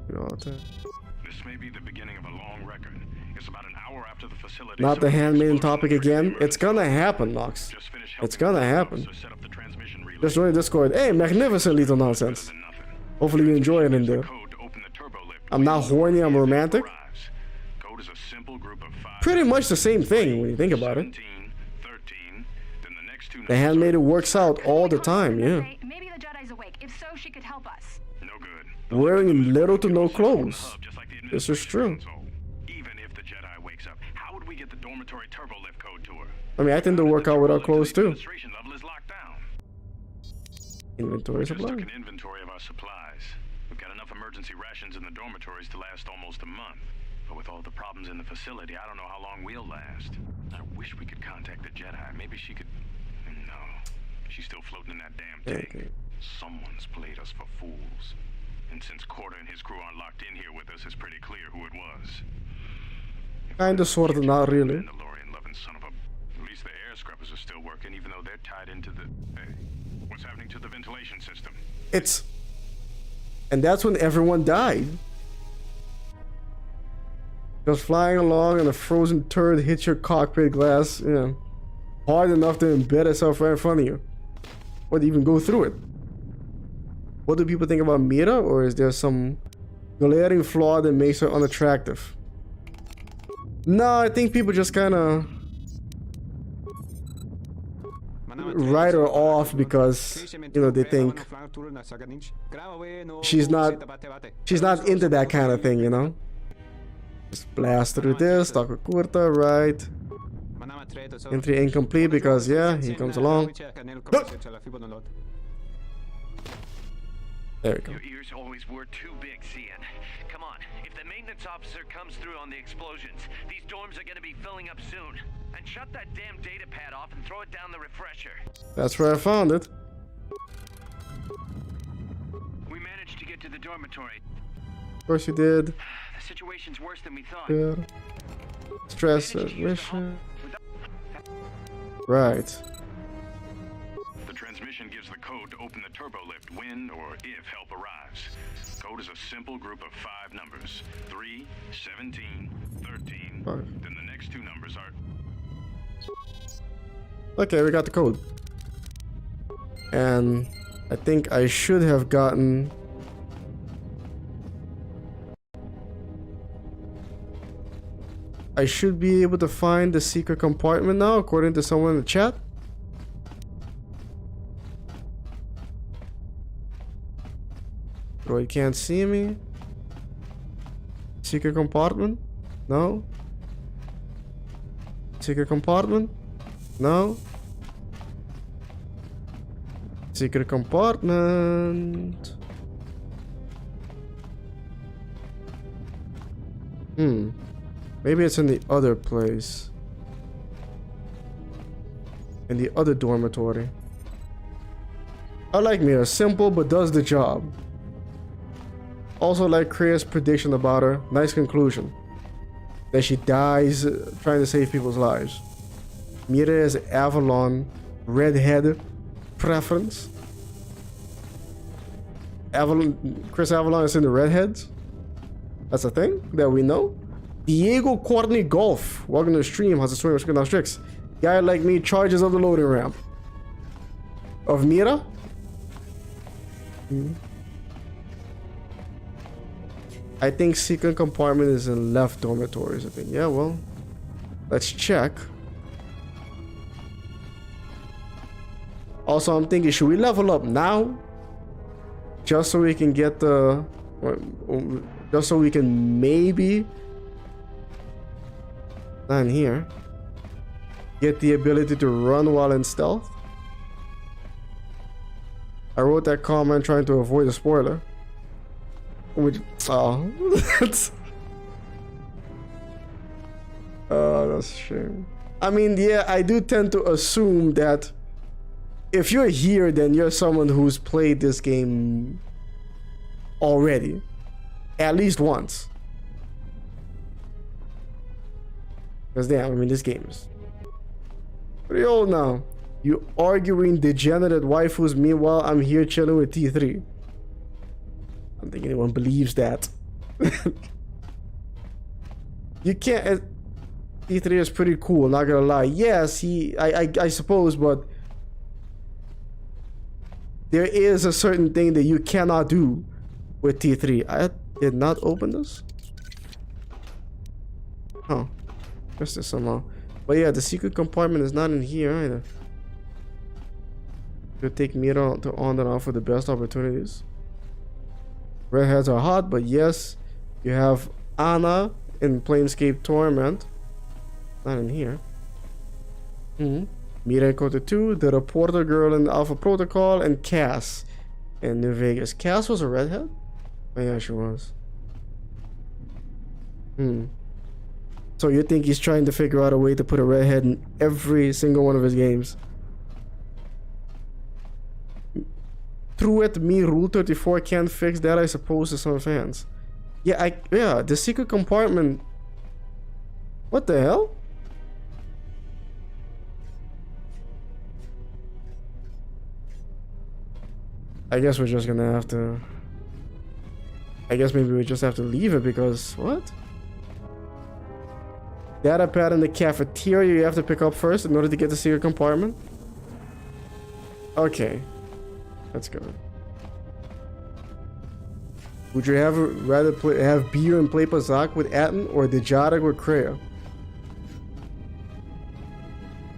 This may be the beginning of a long record. It's about an hour after the facility. Not the handmaiden topic again. It's gonna happen, Nox. It's gonna happen. Just join Discord. Hey, magnificent little nonsense. Hopefully you enjoy it in there. I'm not horny, I'm romantic. Pretty much the same thing when you think about it. The handmaiden works out all the time, yeah. Maybe the Jedi's awake. If so, she could help us. No good. Wearing little to no clothes. This is true. Even if the Jedi wakes up, how would we get the dormitory turbo lift code to her? I mean, I think they'll work out without clothes too. Administration level is locked down. Inventory Just supply. took an inventory of our supplies. We've got enough emergency rations in the dormitories to last almost a month. But with all the problems in the facility, I don't know how long we'll last. I wish we could contact the Jedi. Maybe she could... No. She's still floating in that damn tank. Okay. Someone's played us for fools. And since KoTOR and his crew aren't locked in here with us, it's pretty clear who it was. Kinda, sorta, not really. Mandalorian-loving son of a... At least the air scrubbers are still working, even though they're tied into the... Hey, what's happening to the ventilation system? It's... And that's when everyone died. Just flying along and a frozen turd hits your cockpit glass, yeah. Hard enough to embed itself right in front of you. Or to even go through it. What do people think about Mira, or is there some glaring flaw that makes her unattractive? No, I think people just kind of write her off because, you know, they think she's not into that kind of thing, you know. Just blast through this, talk with Kurta, right? Entry incomplete because, yeah, he comes along. There we go. Your ears always were too big, CN. Come on, if the maintenance officer comes through on the explosions, these dorms are gonna be filling up soon. And shut that damn data pad off and throw it down the refresher. That's where I found it. We managed to get to the dormitory. Of course you did. The situation's worse than we thought. Good. Stress admission. Right. The transmission gives the code to open the turbo lift when or if help arrives. Code is a simple group of 5 numbers. 3, 17, 13. 5. Then the next 2 numbers are... Okay, we got the code. And I think I should have gotten... I should be able to find the secret compartment now, according to someone in the chat. Droid can't see me. Secret compartment? No. Secret compartment? No. Secret compartment. Maybe it's in the other place. in the other dormitory. I like Mira, simple but does the job. Also like Kreia's prediction about her, nice conclusion. That she dies trying to save people's lives. Mira is Avalon, redhead preference. Chris Avalon is in the redheads. That's a thing that we know. Diego Courtney Golf, welcome to the stream. How's the swing with off tricks? Guy like me charges up the loading ramp. Of Mira? I think secret compartment is in left dormitories. I think. Yeah, well, let's check. Also, I'm thinking, should we level up now? Just so we can get the... Just so we can maybe... Not in here. Get the ability to run while in stealth. I wrote that comment trying to avoid a spoiler. Which... Oh. That's... Oh, that's a shame. I mean, yeah, I do tend to assume that if you're here, then you're someone who's played this game already. At least once. Because damn, I mean, this game is pretty old now. You arguing degenerate waifus, meanwhile I'm here chilling with T3. I don't think anyone believes that. You can't... T3 is pretty cool, not gonna lie. Yes, I suppose, but there is a certain thing that you cannot do with T3. I did not open this. Huh. Missed this somehow. But yeah, the secret compartment is not in here either. You'll take Mira to on and off for the best opportunities. Redheads are hot, but yes, you have Anna in Planescape Torment. Not in here. Mira in KoTOR 2, the reporter girl in Alpha Protocol, and Cass in New Vegas. Cass was a redhead? Oh yeah, she was. So you think he's trying to figure out a way to put a redhead in every single one of his games? True it, me, Rule 34 can't fix that, I suppose, to some fans. Yeah, the secret compartment... What the hell? I guess we're just gonna have to... I guess maybe we just have to leave it because... What? Data pad in the cafeteria you have to pick up first in order to get the secret compartment? Okay. That's good. Would you rather have beer and play Pazak with Atton or Dejadic with Kreia?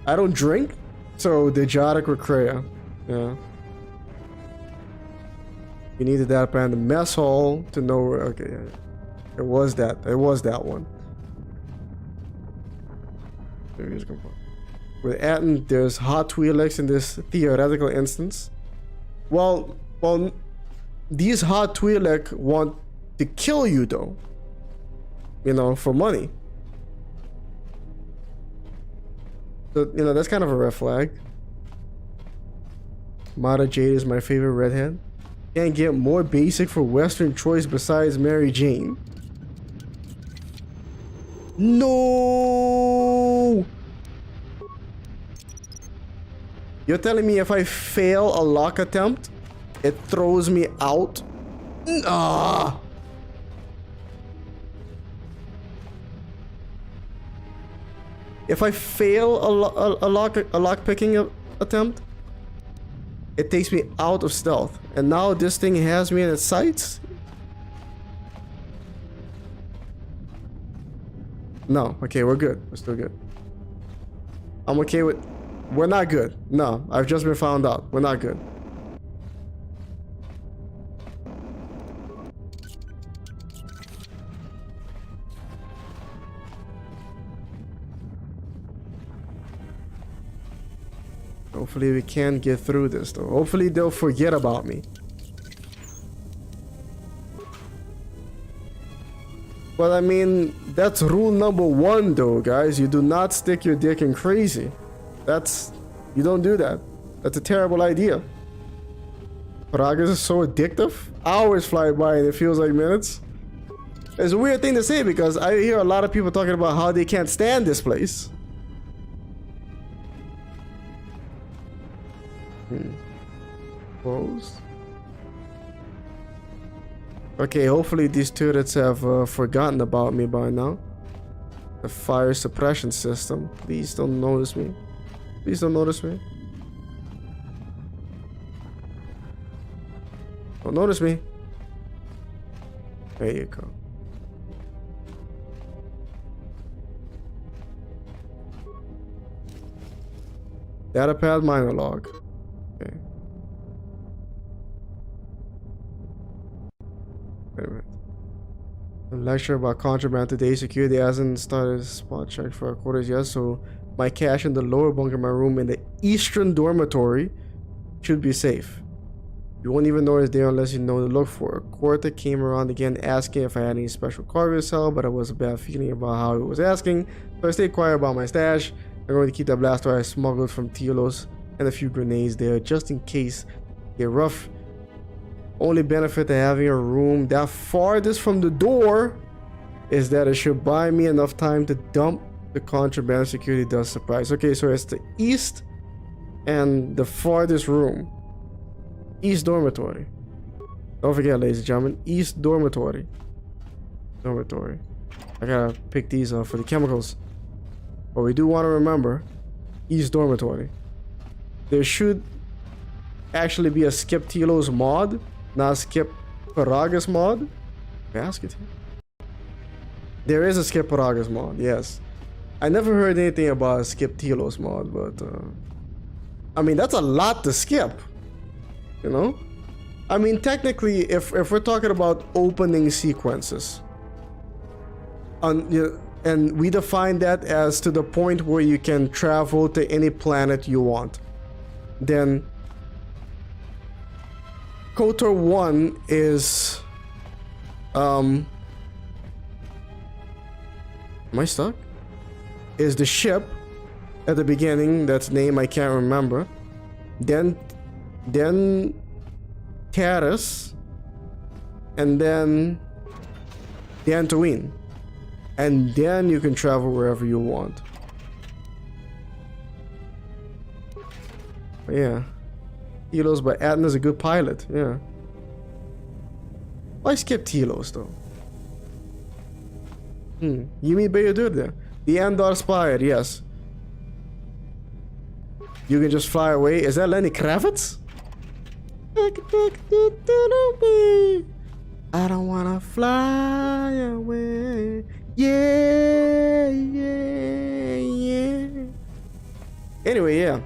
I don't drink, so Dejadic with Kreia. Yeah. You needed that in the mess hall to know where. Okay, yeah. It was that. It was that one. With Atton, there's hot Twi'leks in this theoretical instance. Well, these hot Twi'lek want to kill you though. You know, for money. So, you know, that's kind of a red flag. Mara Jade is my favorite redhead. Can't get more basic for Western choice besides Mary Jane. No! You're telling me if I fail a lock attempt, it throws me out? Ah! If I fail a lock picking attempt, it takes me out of stealth. And now this thing has me in its sights? No. Okay, we're good. We're still good. I'm okay with... We're not good. No, I've just been found out. We're not good. Hopefully we can get through this though. Hopefully they'll forget about me. But I mean, that's rule number 1 though, guys. You do not stick your dick in crazy. You don't do that. That's a terrible idea. Peragus is so addictive. Hours fly by and it feels like minutes. It's a weird thing to say because I hear a lot of people talking about how they can't stand this place. Closed. Okay, hopefully these turrets have forgotten about me by now. The fire suppression system. Please don't notice me. Please don't notice me. Don't notice me. There you go. Datapad minor log. Okay. Wait a minute. A lecture about contraband today. Security hasn't started a spot check for our quarters yet, so my cache in the lower bunk in my room in the eastern dormitory should be safe. You won't even know it's there unless you know to look for it. Quarter came around again asking if I had any special cargo to sell, but I was a bad feeling about how he was asking, so I stayed quiet about my stash. I'm going to keep that blaster I smuggled from Telos and a few grenades there just in case they get rough. Only benefit to having a room that farthest from the door is that it should buy me enough time to dump the contraband security does surprise. Okay, so it's the east and the farthest room. East dormitory. Don't forget, ladies and gentlemen, east dormitory. Dormitory. I gotta pick these up for the chemicals. But we do want to remember east dormitory. There should actually be a skip Telos mod, not skip Peragus mod. Basket. There is a skip Peragus mod, yes. I never heard anything about a skip Telos mod, but I mean that's a lot to skip. You know? I mean technically if we're talking about opening sequences, and we define that as to the point where you can travel to any planet you want, then KoTOR 1 is am I stuck? Is the ship at the beginning, that's name I can't remember. Then Taris, and then Dantooine. And then you can travel wherever you want. But yeah. Telos, but Atton is a good pilot, yeah. Why skip Telos though? You mean Bayoudur there? The Andor Spire, yes. You can just fly away. Is that Lenny Kravitz? I don't wanna fly away. Yeah. Anyway, yeah.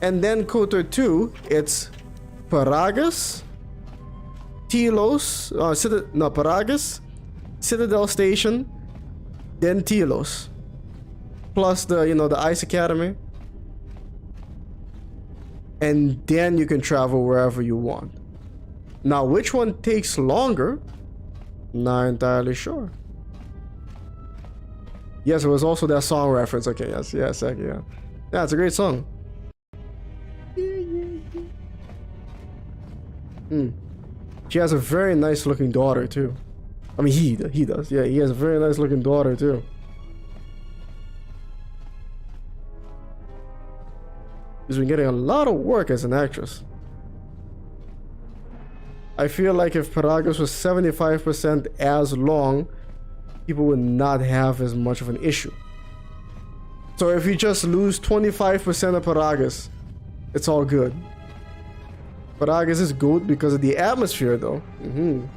And then KoTOR 2, it's Peragus, Telos, Peragus, Citadel Station, then Telos. Plus the, the Ice Academy. And then you can travel wherever you want. Now, which one takes longer? Not entirely sure. Yes, it was also that song reference. Okay, yes, yeah. Yeah, it's a great song. She has a very nice looking daughter too. I mean, he does. Yeah, he has a very nice looking daughter too. She's been getting a lot of work as an actress. I feel like if Peragus was 75% as long, people would not have as much of an issue. So if you just lose 25% of Peragus, it's all good. Peragus is good because of the atmosphere though.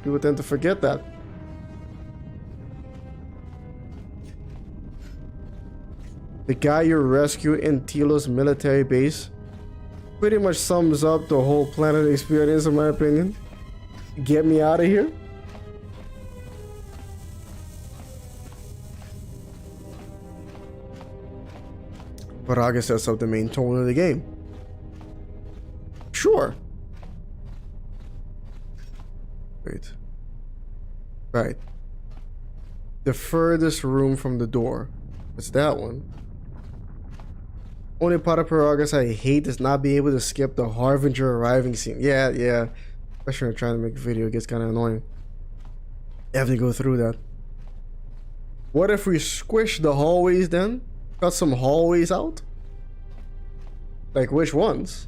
People tend to forget that. The guy you rescue in Telos military base pretty much sums up the whole planet experience in my opinion. Get me out of here. Peragus sets up the main tone of the game. Sure. Wait. Right. The furthest room from the door. It's that one. Only part of Peragus I hate is not being able to skip the Harbinger arriving scene. Yeah, yeah. Especially when I'm trying to make a video, it gets kind of annoying. You have to go through that. What if we squish the hallways then? Cut some hallways out? Like which ones?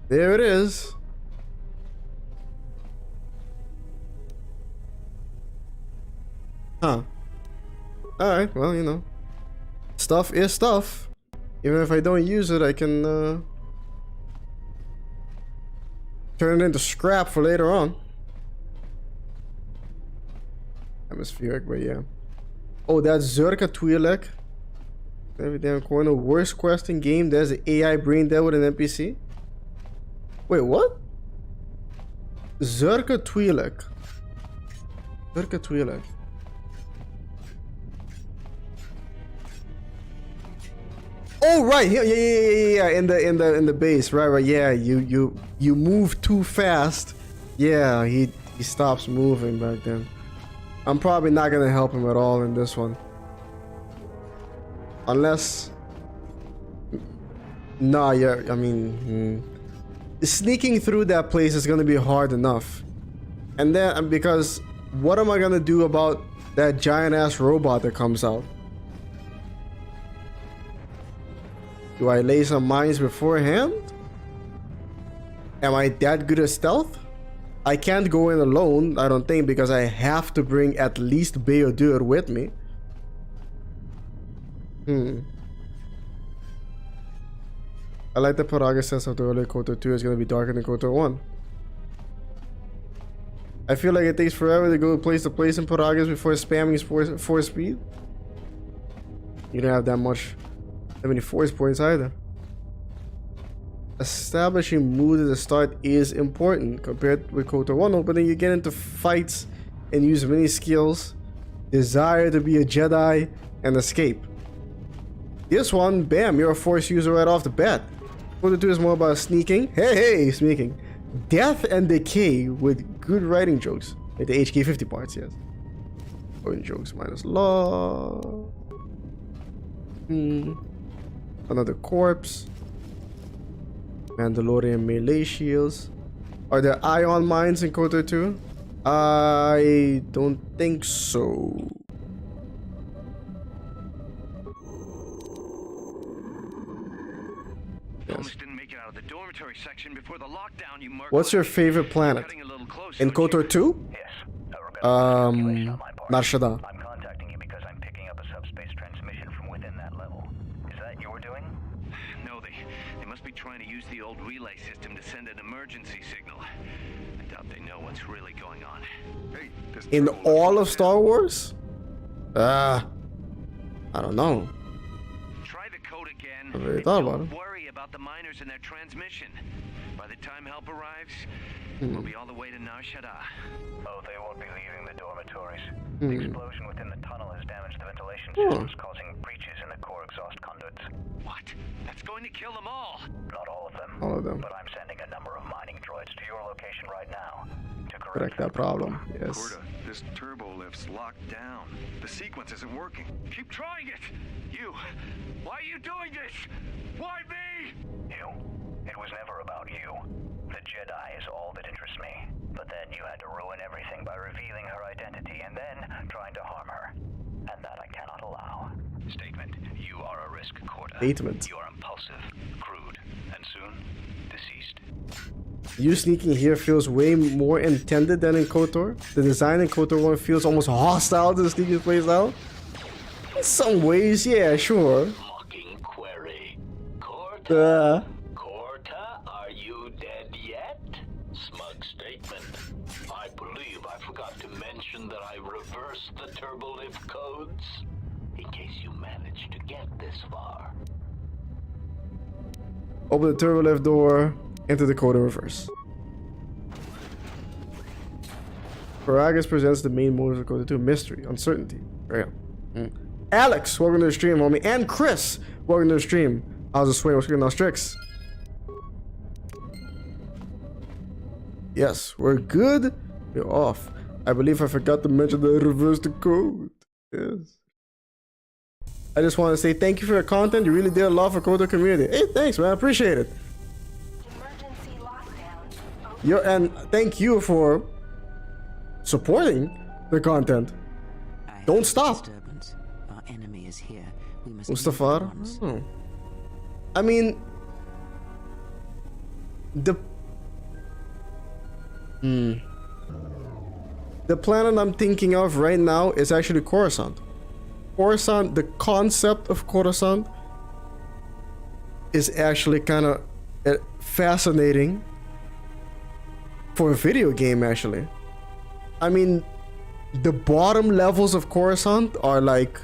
There it is. Huh. Alright, well, you know. Stuff is stuff. Even if I don't use it, I can turn it into scrap for later on. Atmospheric, but yeah. Oh, that's Zurka Twi'lek. Every damn corner. Worst quest in game. There's an AI brain dead with an NPC. Wait, what? Zurka Twi'lek. Zurka Twi'lek. Oh right, yeah. In the base, right. Yeah, you move too fast. Yeah, he stops moving back then. I'm probably not gonna help him at all in this one, unless. Nah, yeah. I mean, sneaking through that place is gonna be hard enough, and then because what am I gonna do about that giant ass robot that comes out? Do I lay some mines beforehand? Am I that good at stealth? I can't go in alone, I don't think, because I have to bring at least Beodur with me. I like the Peragus sense of the early KoTOR 2 is going to be darker than KoTOR 1. I feel like it takes forever to go place to place in Peragus before spamming force speed. You don't have that many force points either. Establishing mood at the start is important compared with KoTOR 1, but then you get into fights and use many skills, desire to be a Jedi, and escape. This one, bam, you're a force user right off the bat. KoTOR 2 is more about sneaking. Hey, sneaking. Death and decay with good writing jokes. Like the HK50 parts, yes. Writing jokes minus law. Another corpse. Mandalorian melee shields. Are there ion mines in KoTOR 2? I don't think so. Almost didn't make it out of the dormitory section before the lockdown, you murk. What's your favorite planet? In KoTOR 2? Yes. Nar Shaddaa. I'm contacting you because I'm picking up a subspace transmission from within that level. Is that your doing? No, they must be trying to use the old relay system to send an emergency signal. I doubt they know what's really going on. Hey, In all of Star Wars? I don't know. Try the code again. I really thought about it. Don't worry about the miners and their transmission. By the time help arrives, we'll be all the way to Nar Shaddaa. Oh, they won't be leaving the dormitories. The explosion within the tunnel has damaged the ventilation systems, causing breaches in the core exhaust conduits. What? That's going to kill them all. Not all of them. All of them. But I'm sending a number of mining droids to your location right now to Correct that problem. Yes. Korta, this turbo lift's locked down. The sequence isn't working. Keep trying it. You. Why are you doing this? Why me? You. It was never about you. The Jedi is all that interests me. But then you had to ruin everything by revealing her identity and then trying to harm her. And that I cannot allow. Statement. You are a risk, Korta. Statement. You are impulsive, crude, and soon deceased. You sneaking here feels way more intended than in KoTOR. The design in KoTOR 1 feels almost hostile to the sneaking playstyle. In some ways, yeah, sure. Mocking query. Korta? Korta, are you dead yet? Smug statement. I believe I forgot to mention that I reversed the turbolift codes. In case you managed to get this far. Open the turbolift door. Enter the KoTOR reverse. Peragus presents the main motives of KoTOR 2. Mystery, uncertainty. Right. Alex, welcome to the stream, homie. And Chris, welcome to the stream. How's the swing? What's going on, Strix? Yes, we're good. We're off. I believe I forgot to mention that I reversed the code. Yes. I just want to say thank you for your content. You really did a lot for KoTOR community. Hey, thanks, man. I appreciate it. And thank you for supporting the content. Don't stop. Our enemy is here. We must Mustafar? Oh. I mean, the planet I'm thinking of right now is actually Coruscant. Coruscant, the concept of Coruscant is actually kind of fascinating for a video game, actually. I mean, the bottom levels of Coruscant are like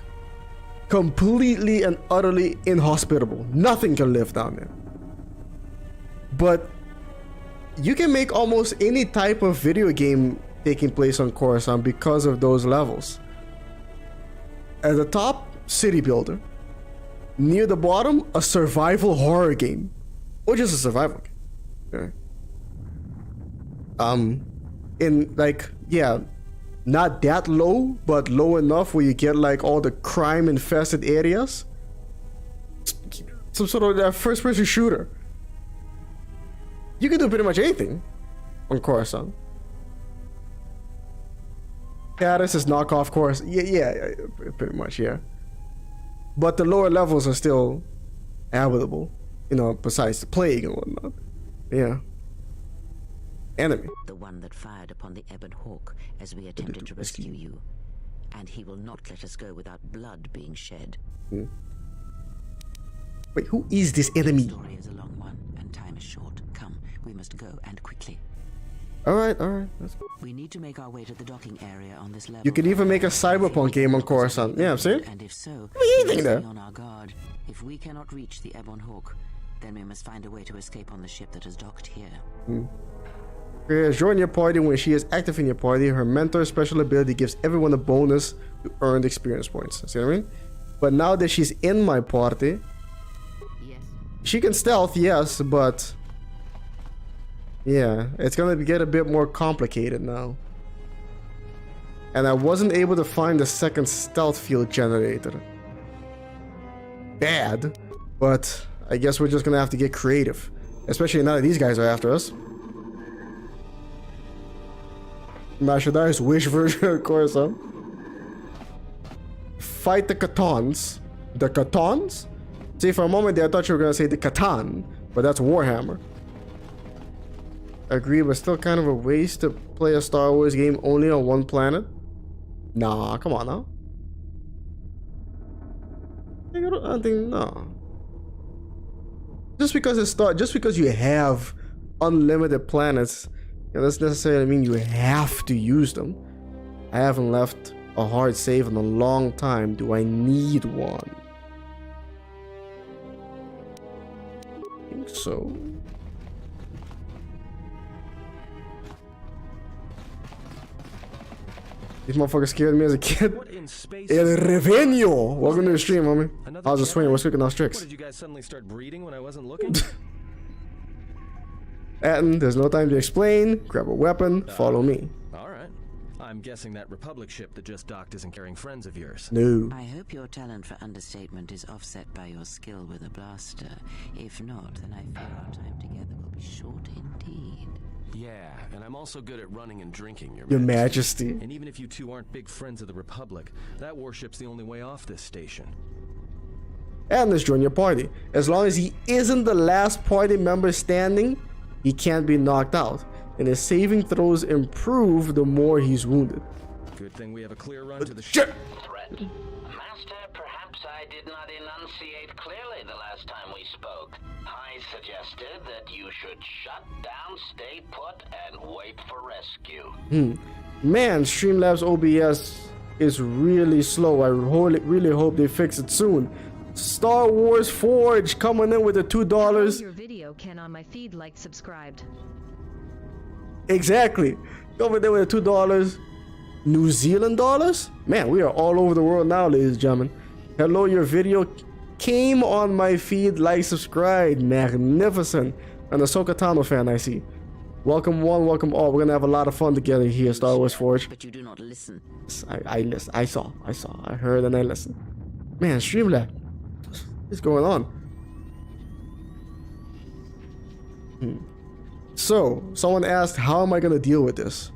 completely and utterly inhospitable. Nothing can live down there. But you can make almost any type of video game taking place on Coruscant because of those levels. At the top, city builder. Near the bottom, a survival horror game. Or just a survival game. Okay. In like, yeah, not that low, but low enough where you get like all the crime infested areas. Some sort of that first person shooter. You can do pretty much anything on Coruscant. Peragus is knockoff Coruscant. Yeah, pretty much, yeah. But the lower levels are still habitable, you know, besides the plague and whatnot. Yeah. Enemy. The one that fired upon the Ebon Hawk as we attempted to rescue you. And he will not let us go without blood being shed. Wait, who is this enemy? The story is a long one, and time is short. Come, we must go, and quickly. Alright. We need to make our way to the docking area on this level. You could even make a cyberpunk game on Coruscant. Yeah, I'm saying. And if so, anything there. on our guard. If we cannot reach the Ebon Hawk, then we must find a way to escape on the ship that is docked here. Kreia join your party when she is active in your party. Her mentor special ability gives everyone a bonus to earned experience points. See what I mean? But now that she's in my party, yes, she can stealth, yes, but yeah, it's gonna get a bit more complicated now. And I wasn't able to find the second stealth field generator. Bad, but I guess we're just gonna have to get creative, especially now that these guys are after us. Mashadai's wish version of Coruscant. Fight the Katons. The Katons? See, for a moment there I thought you were gonna say the Catan, but that's Warhammer. Agree, but still kind of a waste to play a Star Wars game only on one planet. Nah, come on now. I don't think, no. Just because you have unlimited planets, it doesn't necessarily mean you have to use them. I haven't left a hard save in a long time. Do I need one? I think so. These motherfuckers scared me as a kid. El Revenio! Welcome to the stream, homie. How's the swing? What's cooking those tricks? What, did you guys suddenly start breeding when I wasn't looking? Atton, there's no time to explain. Grab a weapon, follow me. Alright. I'm guessing that Republic ship that just docked isn't carrying friends of yours. No. I hope your talent for understatement is offset by your skill with a blaster. If not, then I fear our time together will be short indeed. Yeah, and I'm also good at running and drinking, Your Majesty. And even if you two aren't big friends of the Republic, that warship's the only way off this station. And let's join your party. As long as he isn't the last party member standing, he can't be knocked out. And his saving throws improve the more he's wounded. Good thing we have a clear run to the ship. Threat. Master, perhaps I did not enunciate clearly the last time we spoke. I suggested that you should shut down, stay put, and wait for rescue. Man, Streamlabs OBS is really slow. I really hope they fix it soon. Star Wars Forge coming in with the $2. Your video can on my feed, like, subscribed. Exactly. Over there with the $2. New Zealand dollars? Man, we are all over the world now, ladies and gentlemen. Hello, your video came on my feed, like, subscribe. Magnificent. And a Ahsoka Tano fan, I see. Welcome one, welcome all. We're gonna have a lot of fun together here, Star Wars Forge. But you do not listen. I listen. I saw. I heard and I listened. Man, Streamlab. What's going on? So, someone asked, how am I gonna deal with this?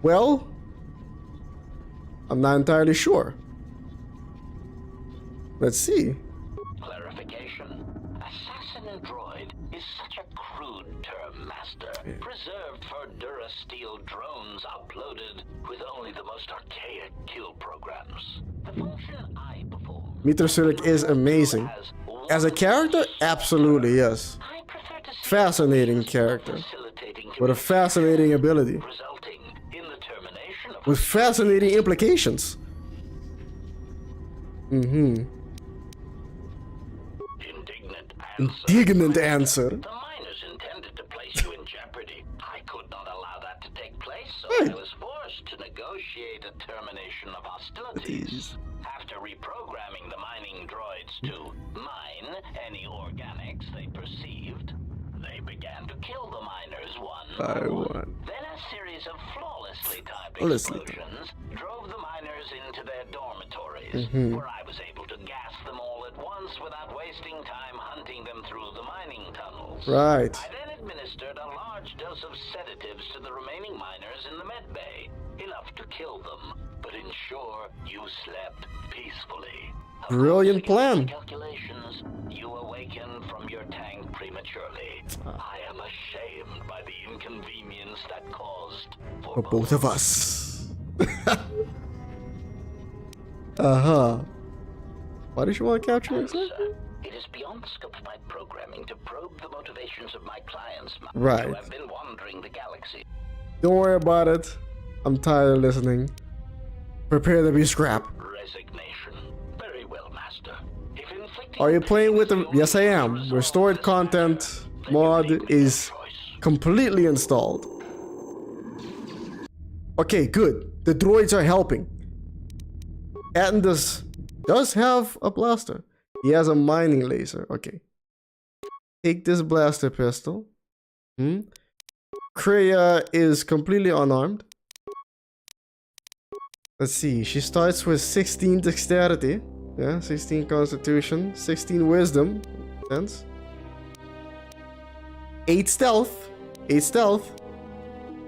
Well, I'm not entirely sure. Let's see. Clarification. Assassin droid is such a crude term, Master. Preserved for Durasteel drones uploaded with only the most archaic kill programs. The function I perform... Meter Sulik is amazing. As a character, absolutely, yes. Fascinating character. With a fascinating ability. With fascinating implications. Indignant answer. The miners intended to place you in jeopardy. I could not allow that to take place, so I was forced to negotiate a termination of hostilities. After reprogramming the mining droids to mine any organics they perceived, they began to kill the miners one by one. Then a series of flawlessly timed explosions drove the miners into their dormitories, where I was able to gas them all at once without wasting time hunting them through the mining tunnels. Right. I then administered a large dose of sedatives to the remaining miners in the med bay, enough to kill them, but ensure you slept peacefully. Brilliant plan. Calculations, you awaken from your tank prematurely. I am ashamed by the inconvenience that caused For both of us. Why did you want to capture me? It is beyond the scope of my programming to probe the motivations of my clients, Right. who have been wandering the galaxy. Don't worry about it. I'm tired of listening. Prepare to be scrapped. Resignation. Very well, Master. If inflicting Are you playing with the... Yes, I am. Restored content mod is completely installed. Okay, good. The droids are helping. Atton does have a blaster. He has a mining laser. Okay. Take this blaster pistol. Kreia is completely unarmed. Let's see. She starts with 16 dexterity. Yeah, 16 constitution, 16 wisdom. Sense. 8 stealth. 8 stealth.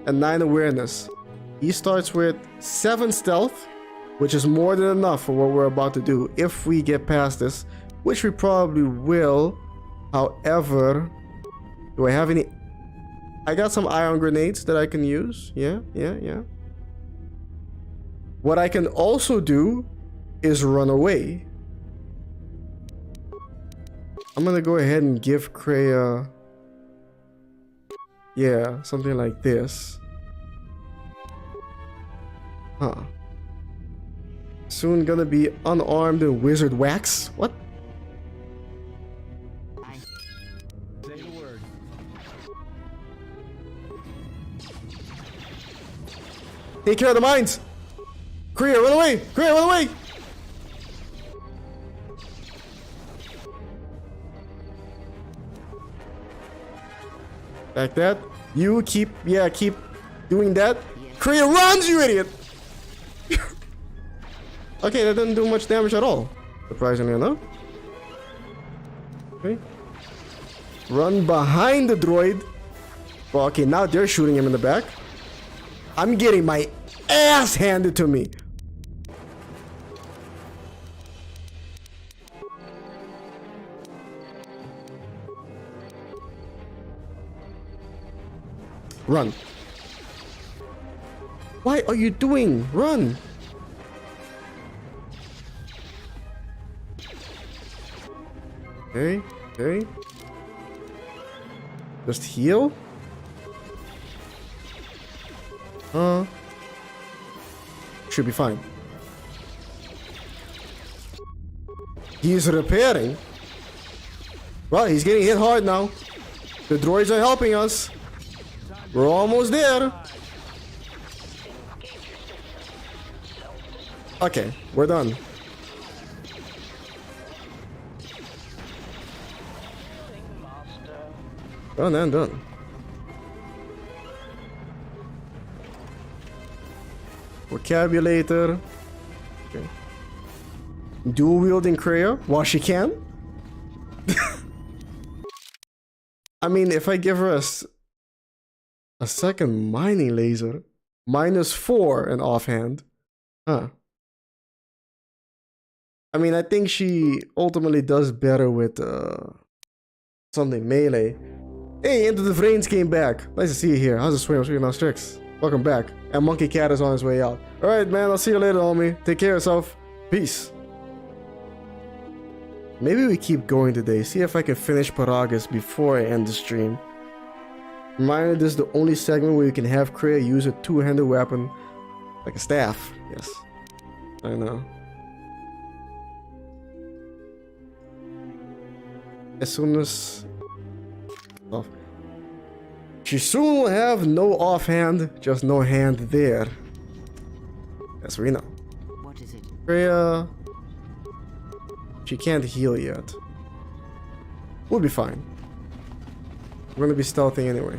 And 9 awareness. He starts with 7 stealth, which is more than enough for what we're about to do if we get past this, which we probably will. However, do I have any... I got some ion grenades that I can use. Yeah. What I can also do is run away. I'm gonna go ahead and give Kreia... Yeah, something like this. Soon gonna be unarmed and wizard wax? What? Say the word. Take care of the mines! Kreia, run away! Kreia, run away! Like that. You keep doing that. Kreia runs, you idiot! Okay, that didn't do much damage at all. Surprisingly enough. Okay. Run behind the droid. Well, okay, now they're shooting him in the back. I'm getting my ass handed to me. Run. Why are you doing? Run. Okay. Just heal. Should be fine. He's repairing. Well, he's getting hit hard now. The droids are helping us. We're almost there. Okay, we're done. Done and done. Vocabulator. Okay. dual wielding Kreia while she can. I mean, if I give her a second mining laser, -4 in offhand, huh? I mean, I think she ultimately does better with something melee. Hey, Into the Vrains came back. Nice to see you here. How's the swing? I'm swinging on Strix. Welcome back. And Monkey Cat is on his way out. Alright, man. I'll see you later, homie. Take care of yourself. Peace. Maybe we keep going today. See if I can finish Peragus before I end the stream. Reminder, this is the only segment where you can have Kreia use a two-handed weapon. Like a staff. Yes. I know. As soon as... Oh. She soon will have no offhand, just no hand there. Yes, we know. What is it? Kreia... She can't heal yet. We'll be fine. We're gonna be stealthing anyway.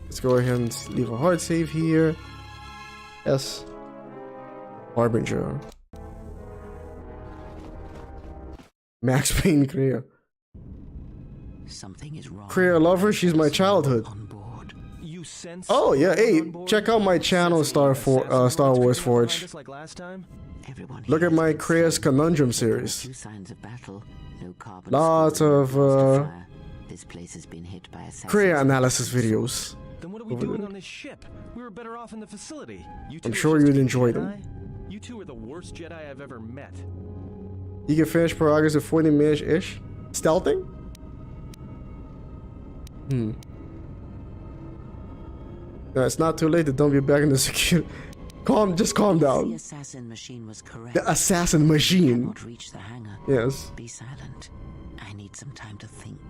Let's go ahead and leave a hard save here. Yes. Harbinger. Max Payne Kreia. Something is wrong. Kreia lover, she's my childhood. Oh yeah, hey, check out my channel, Star Wars Forge. Look at my Kreia's Conundrum series. Lots of Kreia analysis videos. Then what are we doing on this ship? We were better off in the facility. I'm sure you'd enjoy them. You two are the worst Jedi I've ever met. You can finish Peragus in 40 minutes-ish. Stealthing? No, it's not too late to dump you back in the security. Just calm down. The assassin machine was correct. The assassin machine. Cannot reach the hangar. Yes. Be silent. I need some time to think.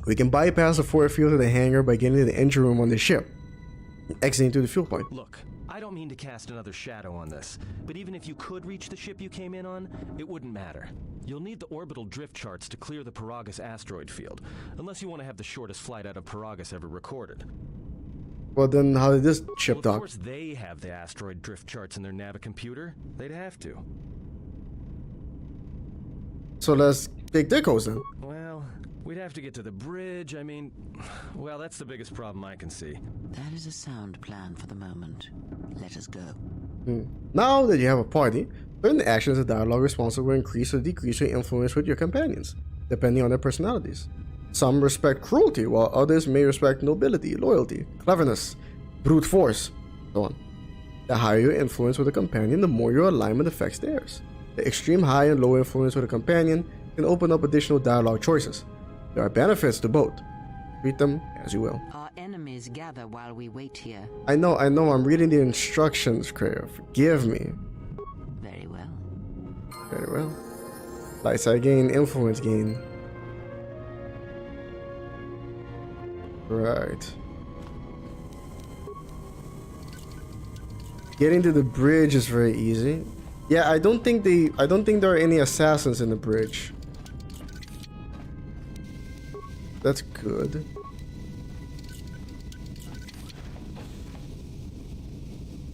We can bypass the force field of the hangar by getting to the engine room on the ship, exiting through the fuel point. Look, I don't mean to cast another shadow on this, but even if you could reach the ship you came in on, it wouldn't matter. You'll need the orbital drift charts to clear the Peragus asteroid field, unless you want to have the shortest flight out of Peragus ever recorded. Well, then how did this ship dock? Of course they have the asteroid drift charts in their Navicomputer. They'd have to. So let's take Dickos then. Well, we'd have to get to the bridge. I mean, well, that's the biggest problem I can see. That is a sound plan for the moment. Let us go. Now that you have a party, certain actions and dialogue responses will increase or decrease your influence with your companions, depending on their personalities. Some respect cruelty, while others may respect nobility, loyalty, cleverness, brute force, so on. The higher your influence with a companion, the more your alignment affects theirs. The extreme high and low influence with a companion can open up additional dialogue choices. There are benefits to both. Treat them as you will. Our enemies gather while we wait here. I know, I'm reading the instructions, Kreia. Forgive me. Very well. Very well. Light side gain, influence gain. Right. Getting to the bridge is very easy. Yeah, I don't think there are any assassins in the bridge. That's good.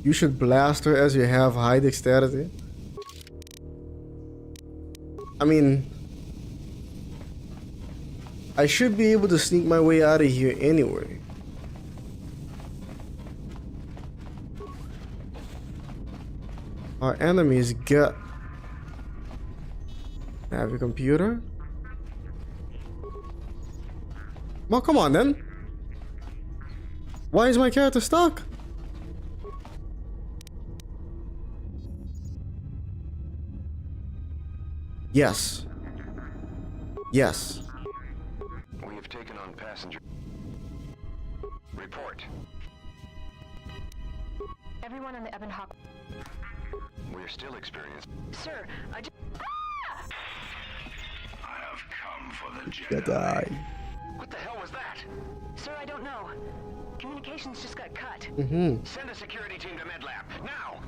You should blast her as you have high dexterity. I mean, I should be able to sneak my way out of here anyway. Our enemies get... Have a computer? Well, come on then. Why is my character stuck? Yes. Yes. We have taken on passenger. Report. Everyone on the Ebon Hawk. We're still experiencing. Sir, I just... I have come for the Jedi. Jedi. What the hell was that? Sir, I don't know. Communications just got cut. Send a security team to MedLab, now!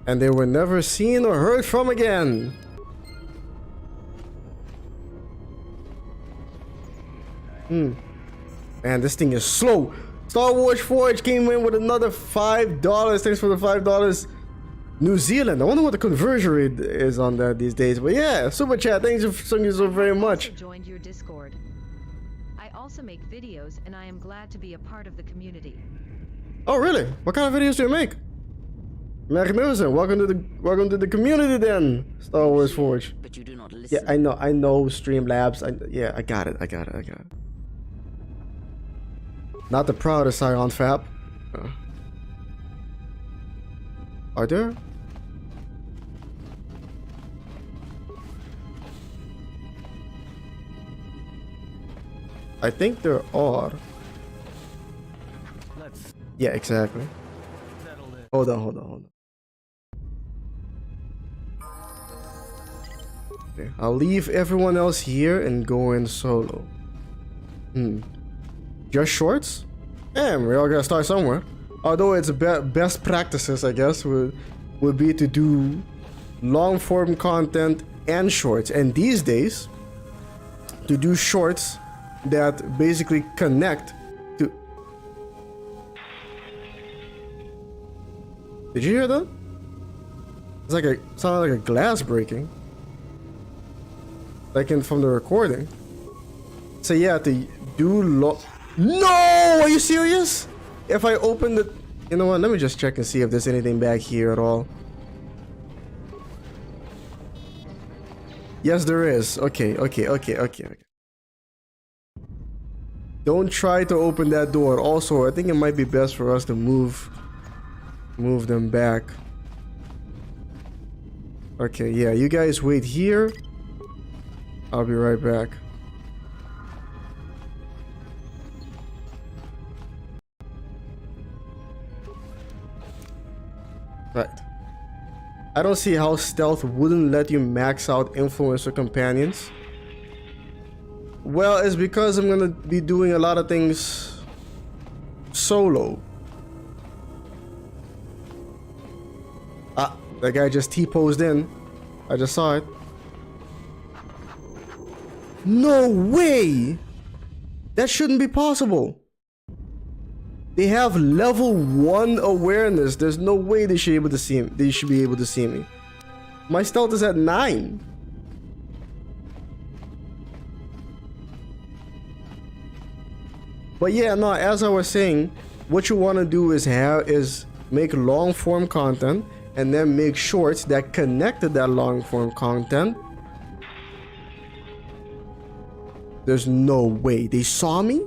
And they were never seen or heard from again. Man, this thing is slow. Star Wars Forge came in with another $5. Thanks for the $5. New Zealand. I wonder what the conversion rate is on that these days. But yeah, super chat. Thank you so very much. I joined your Discord. I also make videos, and I am glad to be a part of the community. Oh really? What kind of videos do you make? Magnificent. Welcome to the community then. Star Wars Forge. But you do not listen. Yeah, I know. Streamlabs. Yeah, I got it. Not the proudest Scion Fab. Are there? I think there are. Yeah, exactly. Hold on. Okay, I'll leave everyone else here and go in solo. Just shorts? Damn, we all gotta start somewhere. Although it's best practices, I guess, would be to do long form content and shorts. And these days, to do shorts that basically connect to... Did you hear that? It's like sounded like a glass breaking. Like from the recording. So yeah, to do No! Are you serious? If I open the... You know what? Let me just check and see if there's anything back here at all. Yes, there is. Okay. Don't try to open that door. Also, I think it might be best for us to move them back. Okay, yeah, you guys wait here. I'll be right back. Right. I don't see how stealth wouldn't let you max out influencer companions. Well, it's because I'm gonna be doing a lot of things solo. Ah, that guy just T-posed in. I just saw it. No way! That shouldn't be possible. They have level 1 awareness. There's no way they should be able to see me. They should be able to see me. My stealth is at 9. But yeah, no, as I was saying, what you want to do is make long form content and then make shorts that connect to that long form content. There's no way they saw me?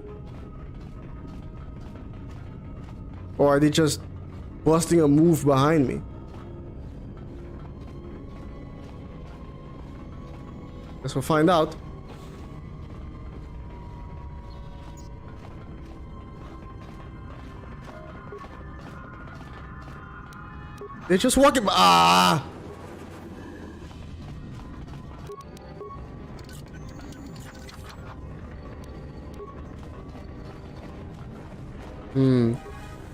Or are they just busting a move behind me? Guess we'll find out. They're just walking by. Ah!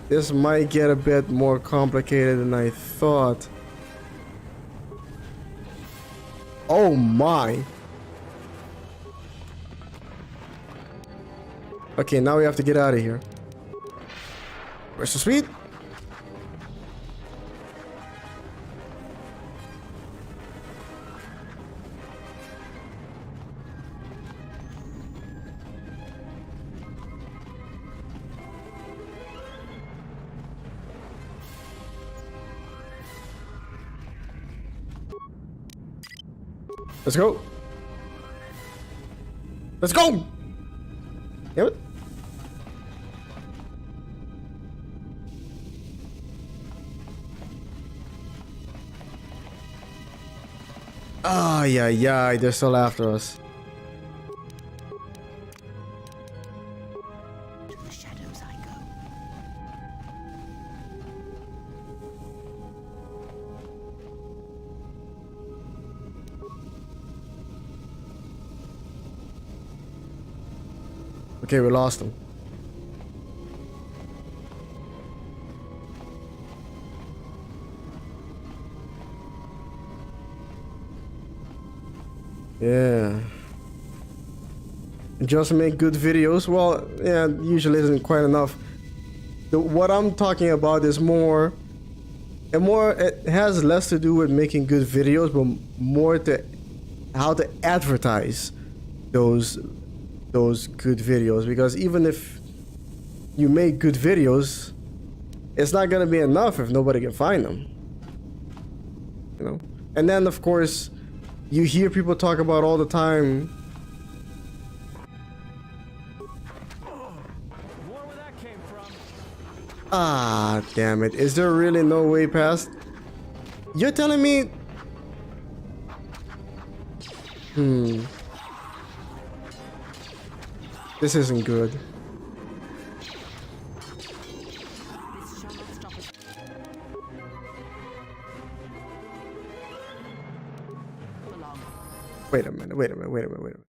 This might get a bit more complicated than I thought. Oh my. Okay, now we have to get out of here. Where's the speed? Let's go. Let's go. Damn it. Ah, yeah, they're still after us. To the shadows I go. Okay, we lost them. Yeah. just make good videos. Well, yeah, usually isn't quite enough. What I'm talking about is more, it has less to do with making good videos, but more to how to advertise those good videos. Because even if you make good videos, it's not gonna be enough if nobody can find them. You know? And then of course, you hear people talk about all the time. Ah, damn it. Is there really no way past? You're telling me... This isn't good. Wait a minute.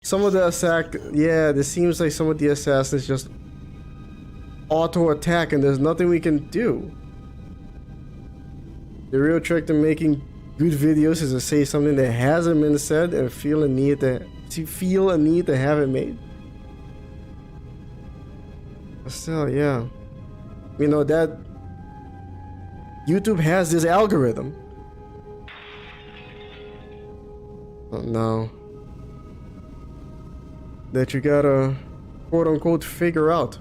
Some of the yeah, this seems like some of the assassins just auto attack and there's nothing we can do. The real trick to making good videos is to say something that hasn't been said and feel a need to have it made. But still, yeah. You know that YouTube has this algorithm. Oh, no. That you gotta quote unquote figure out.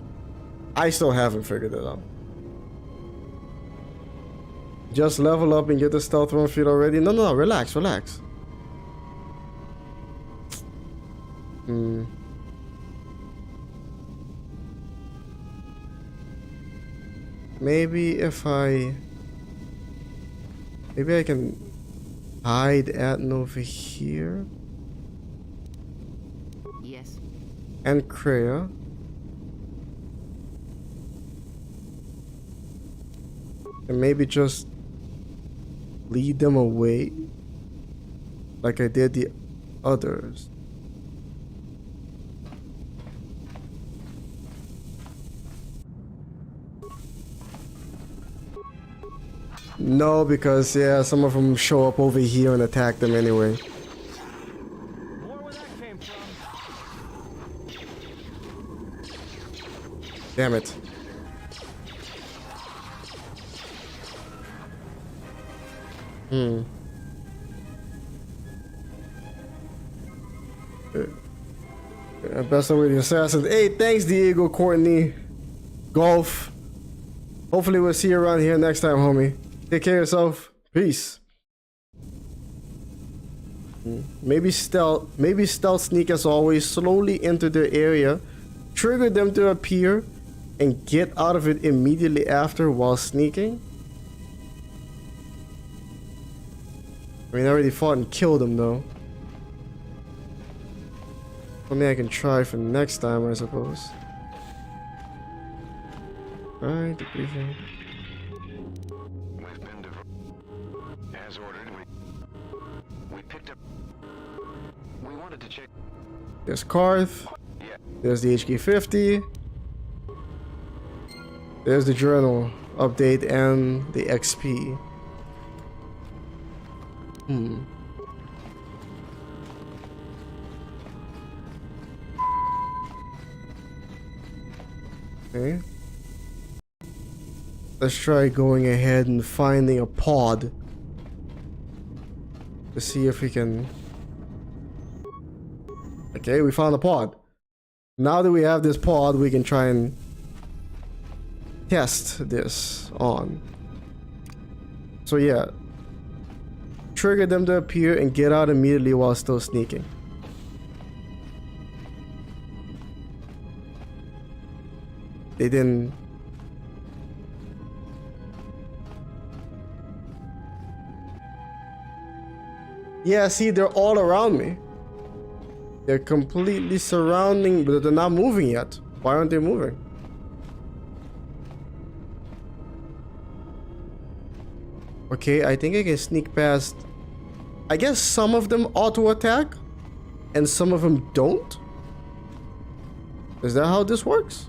I still haven't figured it out. Just level up and get the stealth run feed already. No, relax. Maybe I can hide Atton over here. Yes. And Kreia. And maybe just lead them away like I did the others. No, because yeah, some of them show up over here and attack them anyway. More where that came from. Damn it. Best of with the assassins. Hey, thanks Diego, Courtney, Golf. Hopefully we'll see you around here next time, homie. Take care of yourself. Peace. Maybe stealth sneak as always. Slowly enter their area, trigger them to appear, and get out of it immediately after while sneaking. I mean, I already fought and killed them though. Something I can try for next time, I suppose. Alright, decryption. We've been as ordered. We picked up. We wanted to check. There's Karth. Yeah. There's the HK50. There's the journal update and the XP. Okay. Let's try going ahead and finding a pod to see if we can. Okay, we found a pod. Now that we have this pod, we can try and test this on. So yeah, trigger them to appear and get out immediately while still sneaking. They didn't. Yeah, see, they're all around me. They're completely surrounding, but they're not moving yet. Why aren't they moving? Okay, I think I can sneak past. I guess some of them auto attack and some of them don't. Is that how this works?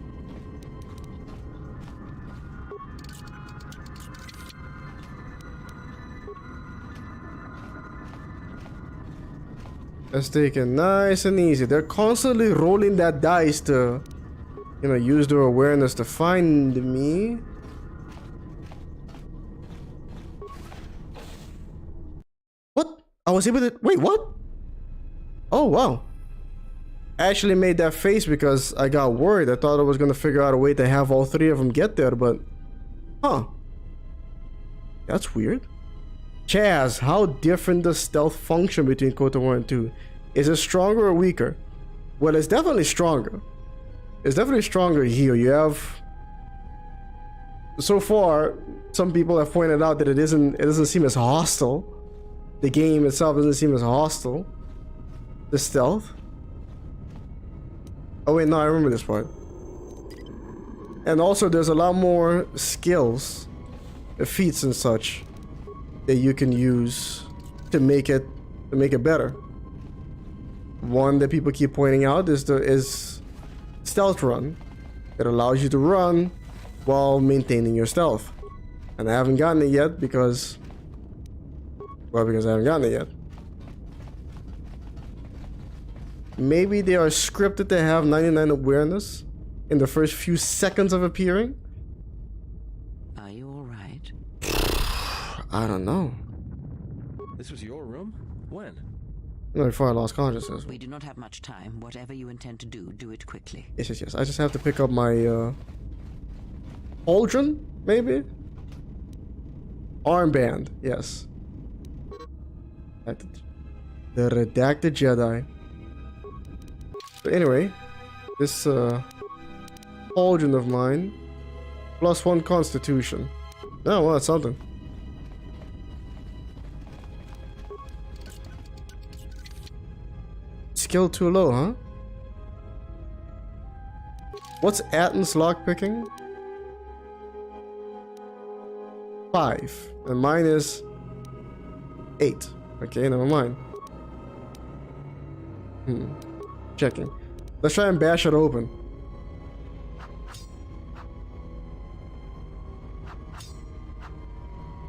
Let's take it nice and easy. They're constantly rolling that dice to, you know, use their awareness to find me. What? I was able to... Wait, what? Oh, wow. I actually made that face because I got worried. I thought I was going to figure out a way to have all three of them get there, but... Huh. That's weird. Chaz, how different does stealth function between KoTOR and 2? Is it stronger or weaker? Well, it's definitely stronger. It's definitely stronger here. You have... So far, some people have pointed out that it doesn't seem as hostile. The game itself doesn't seem as hostile. The stealth. Oh wait, no, I remember this part. And also there's a lot more skills, feats and such, that you can use to make it better. One that people keep pointing out is stealth run. It allows you to run while maintaining your stealth. And I haven't gotten it yet because I haven't gotten it yet. Maybe they are scripted to have 99 awareness in the first few seconds of appearing. Are you all right? I don't know. This was your room? When? No, before I lost consciousness. We do not have much time. Whatever you intend to do, do it quickly. Yes. I just have to pick up my pauldron, maybe? Armband, yes. The redacted Jedi. But anyway, this pauldron of mine, +1 constitution. Oh, well, that's something. Skill too low, huh? What's Atton's lockpicking? 5. And mine is 8. Okay, never mind. Checking. Let's try and bash it open.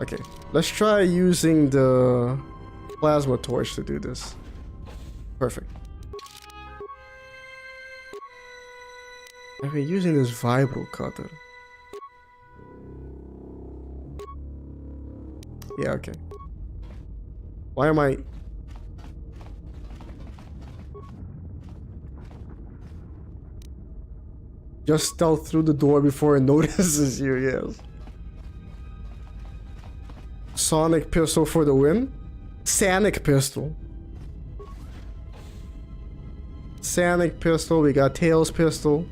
Okay, let's try using the plasma torch to do this. Perfect. I've been using this vibro cutter. Yeah, okay. Why am I... Just stealth through the door before it notices you, yes. Sonic pistol for the win. Sanic pistol. Sanic pistol, we got Tails pistol.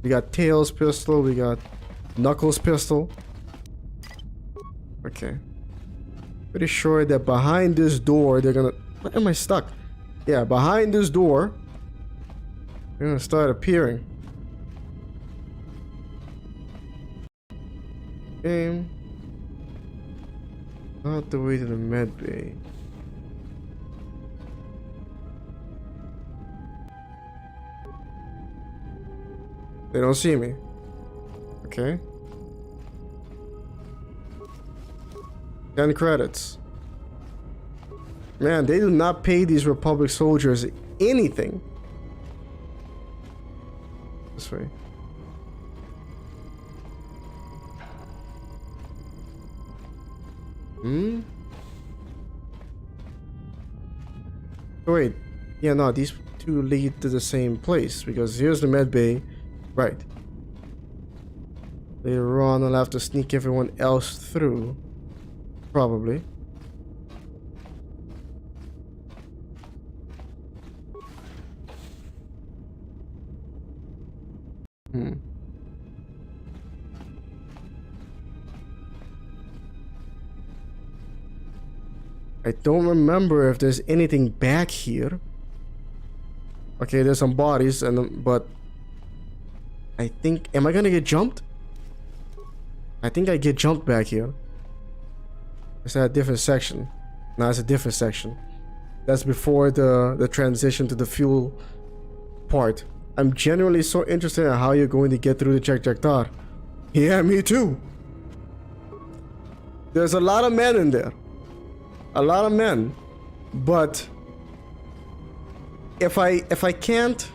We got Tails pistol, we got Knuckles pistol. Okay. Pretty sure that behind this door they're gonna... Why am I stuck? Yeah, behind this door they're gonna start appearing. Game. Not the way to the med bay. They don't see me. Okay. 10 credits. Man, they do not pay these Republic soldiers anything. This way. Oh, wait. Yeah, no, these two lead to the same place because here's the med bay. Right. Later on, I'll have to sneak everyone else through. Probably. I don't remember if there's anything back here. Okay, there's some bodies, but I think... Am I gonna get jumped? I think I get jumped back here. Is that a different section? No, it's a different section. That's before the transition to the fuel part. I'm genuinely so interested in how you're going to get through the Check. Yeah, me too. There's a lot of men in there. A lot of men. But if I can't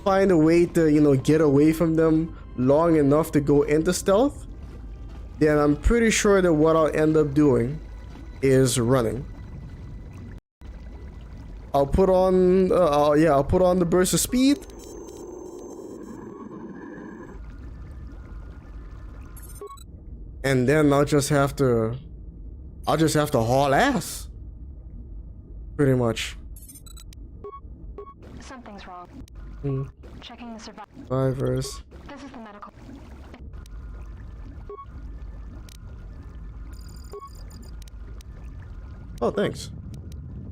find a way to, you know, get away from them long enough to go into stealth, then I'm pretty sure that what I'll end up doing is running. I'll put on I'll put on the burst of speed. And then I'll just have to haul ass. Pretty much. Something's wrong. Checking the Survivors. This is the medical. Oh, thanks.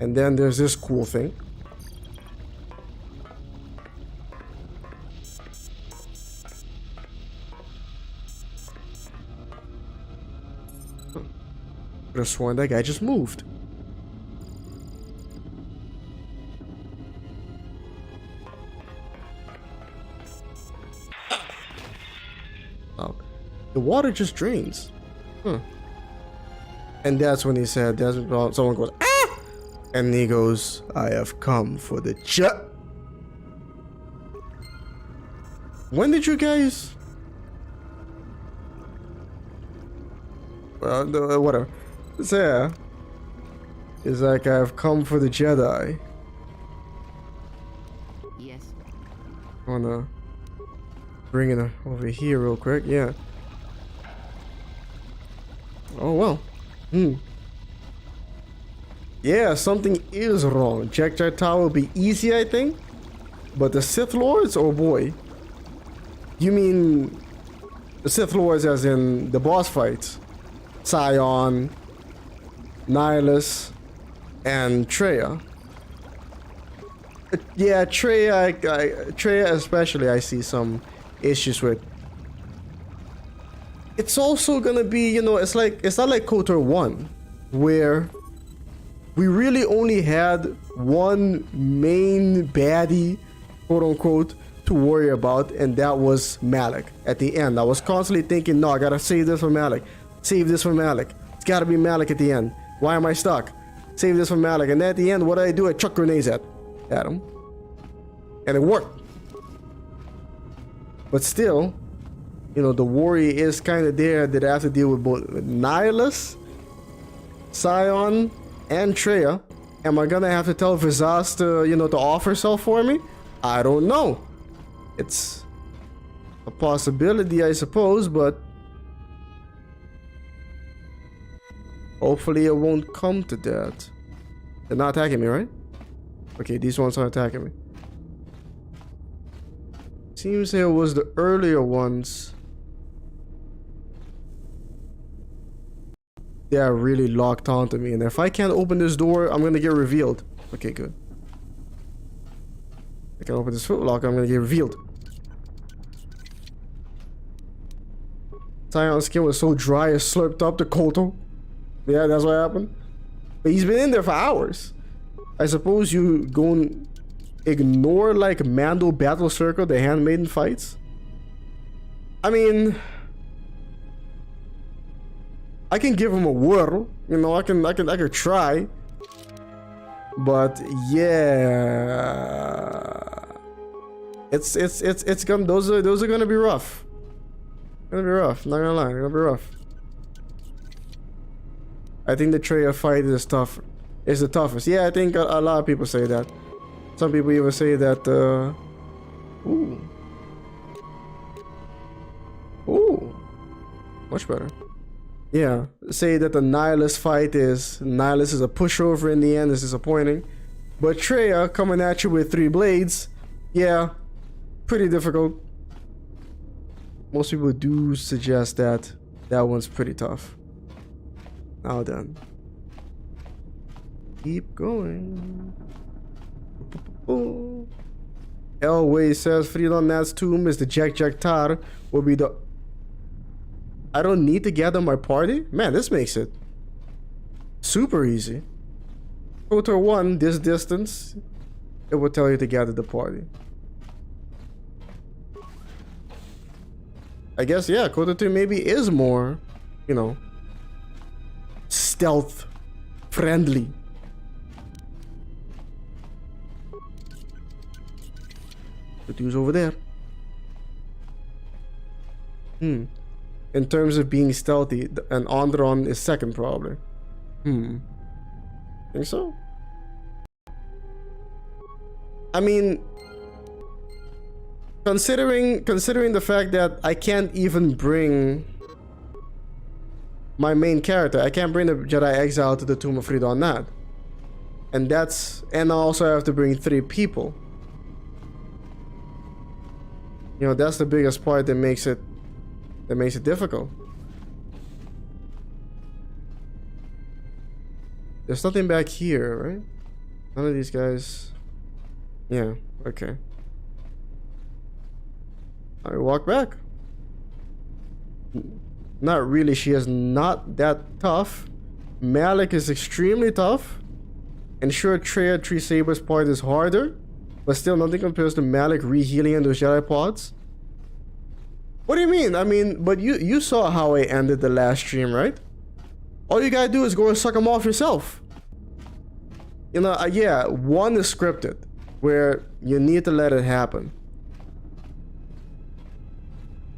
And then there's this cool thing. Could have sworn that guy just moved. Oh, the water just drains. Huh. And that's when he said, that's when someone goes, ah! And he goes, I have come for the When did you guys? Well, no, whatever. So, yeah. It's like, I've come for the Jedi. Yes. I wanna bring it over here real quick. Yeah. Oh, well. Yeah, something is wrong. Jack Tower will be easy, I think. But the Sith Lords? Oh boy. You mean the Sith Lords as in the boss fights? Scion, Nihilus, and Kreia. Yeah, Kreia especially I see some issues with. It's also gonna be, you know, it's not like KoTOR 1, where we really only had one main baddie, quote unquote, to worry about, and that was Malik. At the end, I was constantly thinking, no, I gotta save this for Malik. Save this for Malik. It's gotta be Malik at the end. Why am I stuck? Save this for Malik. And at the end, what did I do? I chuck grenades at him. And it worked. But still, you know, the worry is kind of there that I have to deal with both Nihilus, Scion, and Kreia. Am I gonna have to tell Vizaz to, you know, to off herself for me? I don't know. It's a possibility, I suppose, but hopefully it won't come to that. They're not attacking me, right? Okay, these ones are attacking me. Seems it was the earlier ones that are really locked onto me, and if I can't open this door, I'm gonna get revealed. Okay, good. I can open this footlocker, I'm gonna get revealed. Sion's skin was so dry it slurped up the KoTOR. Yeah, that's what happened. But he's been in there for hours. I suppose you go and ignore like Mando Battle Circle, the handmaiden fights. I mean, I can give him a whirl, you know. I can try, but yeah, it's gonna those are gonna be rough. Gonna be rough. Not gonna lie, gonna be rough. I think the Kreia fight is tough. Is the toughest. Yeah, I think a lot of people say that. Some people even say that. Ooh, much better. Yeah, say that the Nihilus fight is a pushover in the end. Is disappointing, but Kreia coming at you with 3 blades, yeah, pretty difficult. Most people do suggest that one's pretty tough. Now then, keep going. Elway says Freelon Nat's tomb is the Jack Tar will be the. I don't need to gather my party? Man, this makes it super easy. KoTOR 1, this distance, it will tell you to gather the party. I guess, yeah, KoTOR 2 maybe is more, you know, stealth friendly. The dude's over there. In terms of being stealthy, an Onderon is second probably. Think so? I mean, considering the fact that I can't even bring my main character, I can't bring the Jedi Exile to the Tomb of Fridon Nad. And I also have to bring 3 people. You know, that's the biggest part that makes it difficult. There's nothing back here, right? None of these guys. Yeah, okay. I walk back. Not really, she is not that tough. Malik is extremely tough. And sure, Kreia Tree Saber's part is harder, but still nothing compares to Malik rehealing in those Jedi pods. What do you mean? I mean, but you saw how I ended the last stream, right? All you gotta do is go and suck them off yourself. You know, yeah, one is scripted, where you need to let it happen.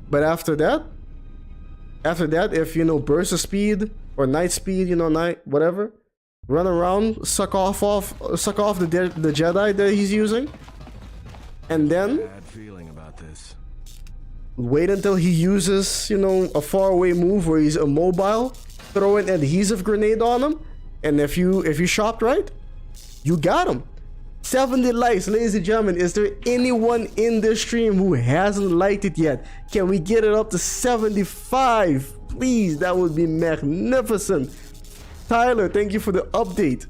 But after that, if you know burst of speed or night speed, you know, whatever, run around, suck off the Jedi that he's using, and then bad feeling about this. Wait until he uses, you know, a faraway move where he's immobile, throw an adhesive grenade on him, and if you shopped right, you got him. 70 likes, ladies and gentlemen. Is there anyone in this stream who hasn't liked it yet? Can we get it up to 75? Please, that would be magnificent. Tyler, thank you for the update.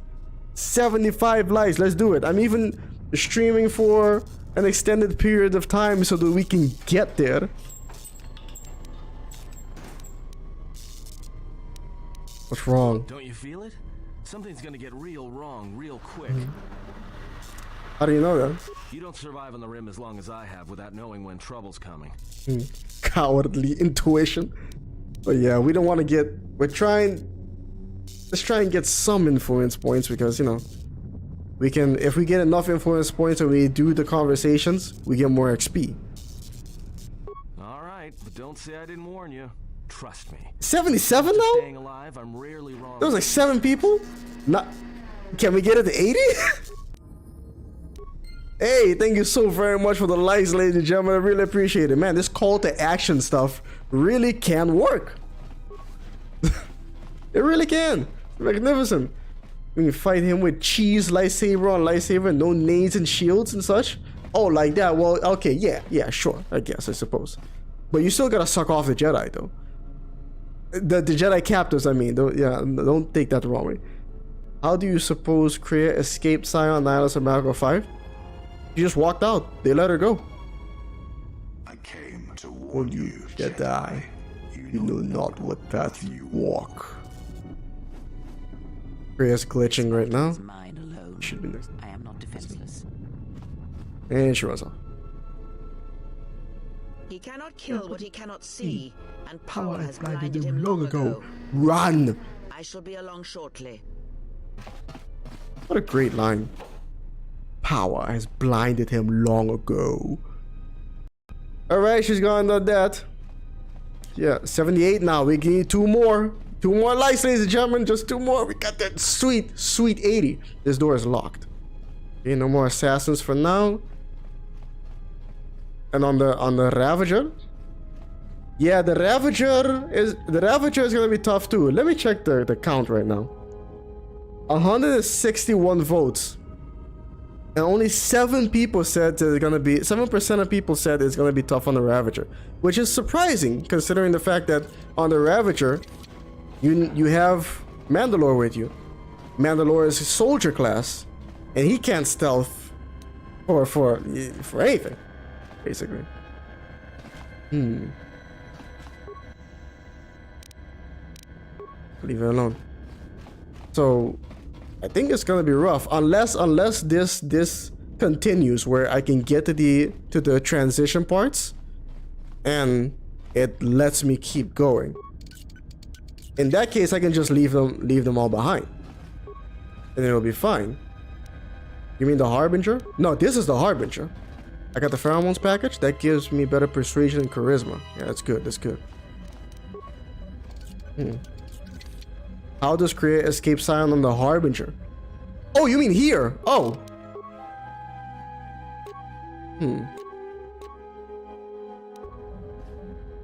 75 likes, let's do it. I'm even streaming for an extended period of time so that we can get there. What's wrong? Don't you feel it? Something's gonna get real wrong real quick. How do you know that? You don't survive on the rim as long as I have without knowing when trouble's coming. Cowardly intuition. But yeah, we don't want to get... let's try and get some influence points because, you know, we can... if we get enough influence points and we do the conversations, we get more XP. Alright, but don't say I didn't warn you. Trust me. 77 now? Staying alive, I'm rarely wrong. There was like 7 people? Not... can we get it to 80? Hey, thank you so very much for the likes, ladies and gentlemen. I really appreciate it. Man, this call to action stuff really can work. It really can. Magnificent. We can fight him with cheese, lightsaber on lightsaber, no nades and shields and such. Oh, like that? Well, okay, yeah, sure. I suppose. But you still gotta suck off the Jedi, though. The Jedi captives, I mean. Don't take that the wrong way. How do you suppose Kreia escaped Scion, Nihilus, and Malco 5? She just walked out. They let her go. I came to warn you, Jedi. You know not what path you walk. Kreia's glitching right now. Mine alone. Should be next. I am not defenseless. And she runs off. He cannot kill what he cannot see, and power has blinded him long ago. Run! I shall be along shortly. What a great line. Power has blinded him long ago. Alright, she's gone done that. Yeah, 78 now. We need 2 more. 2 more likes, ladies and gentlemen. Just 2 more. We got that sweet 80. This door is locked. Okay, no more assassins for now. And on the Ravager. Yeah, the Ravager is gonna be tough too. Let me check the count right now. 161 votes. And only 7 people said it's gonna be 7% of people said it's gonna be tough on the Ravager, which is surprising considering the fact that on the Ravager, you have Mandalore with you. Mandalore is a soldier class, and he can't stealth for anything, basically. Leave it alone. So I think it's gonna be rough unless this continues where I can get to the transition parts and it lets me keep going. In that case, I can just leave them all behind. And it'll be fine. You mean the Harbinger? No, this is the Harbinger. I got the pheromones package. That gives me better persuasion and charisma. Yeah, that's good. That's good. How does Kreia escape silent on the Harbinger? Oh, you mean here? Oh.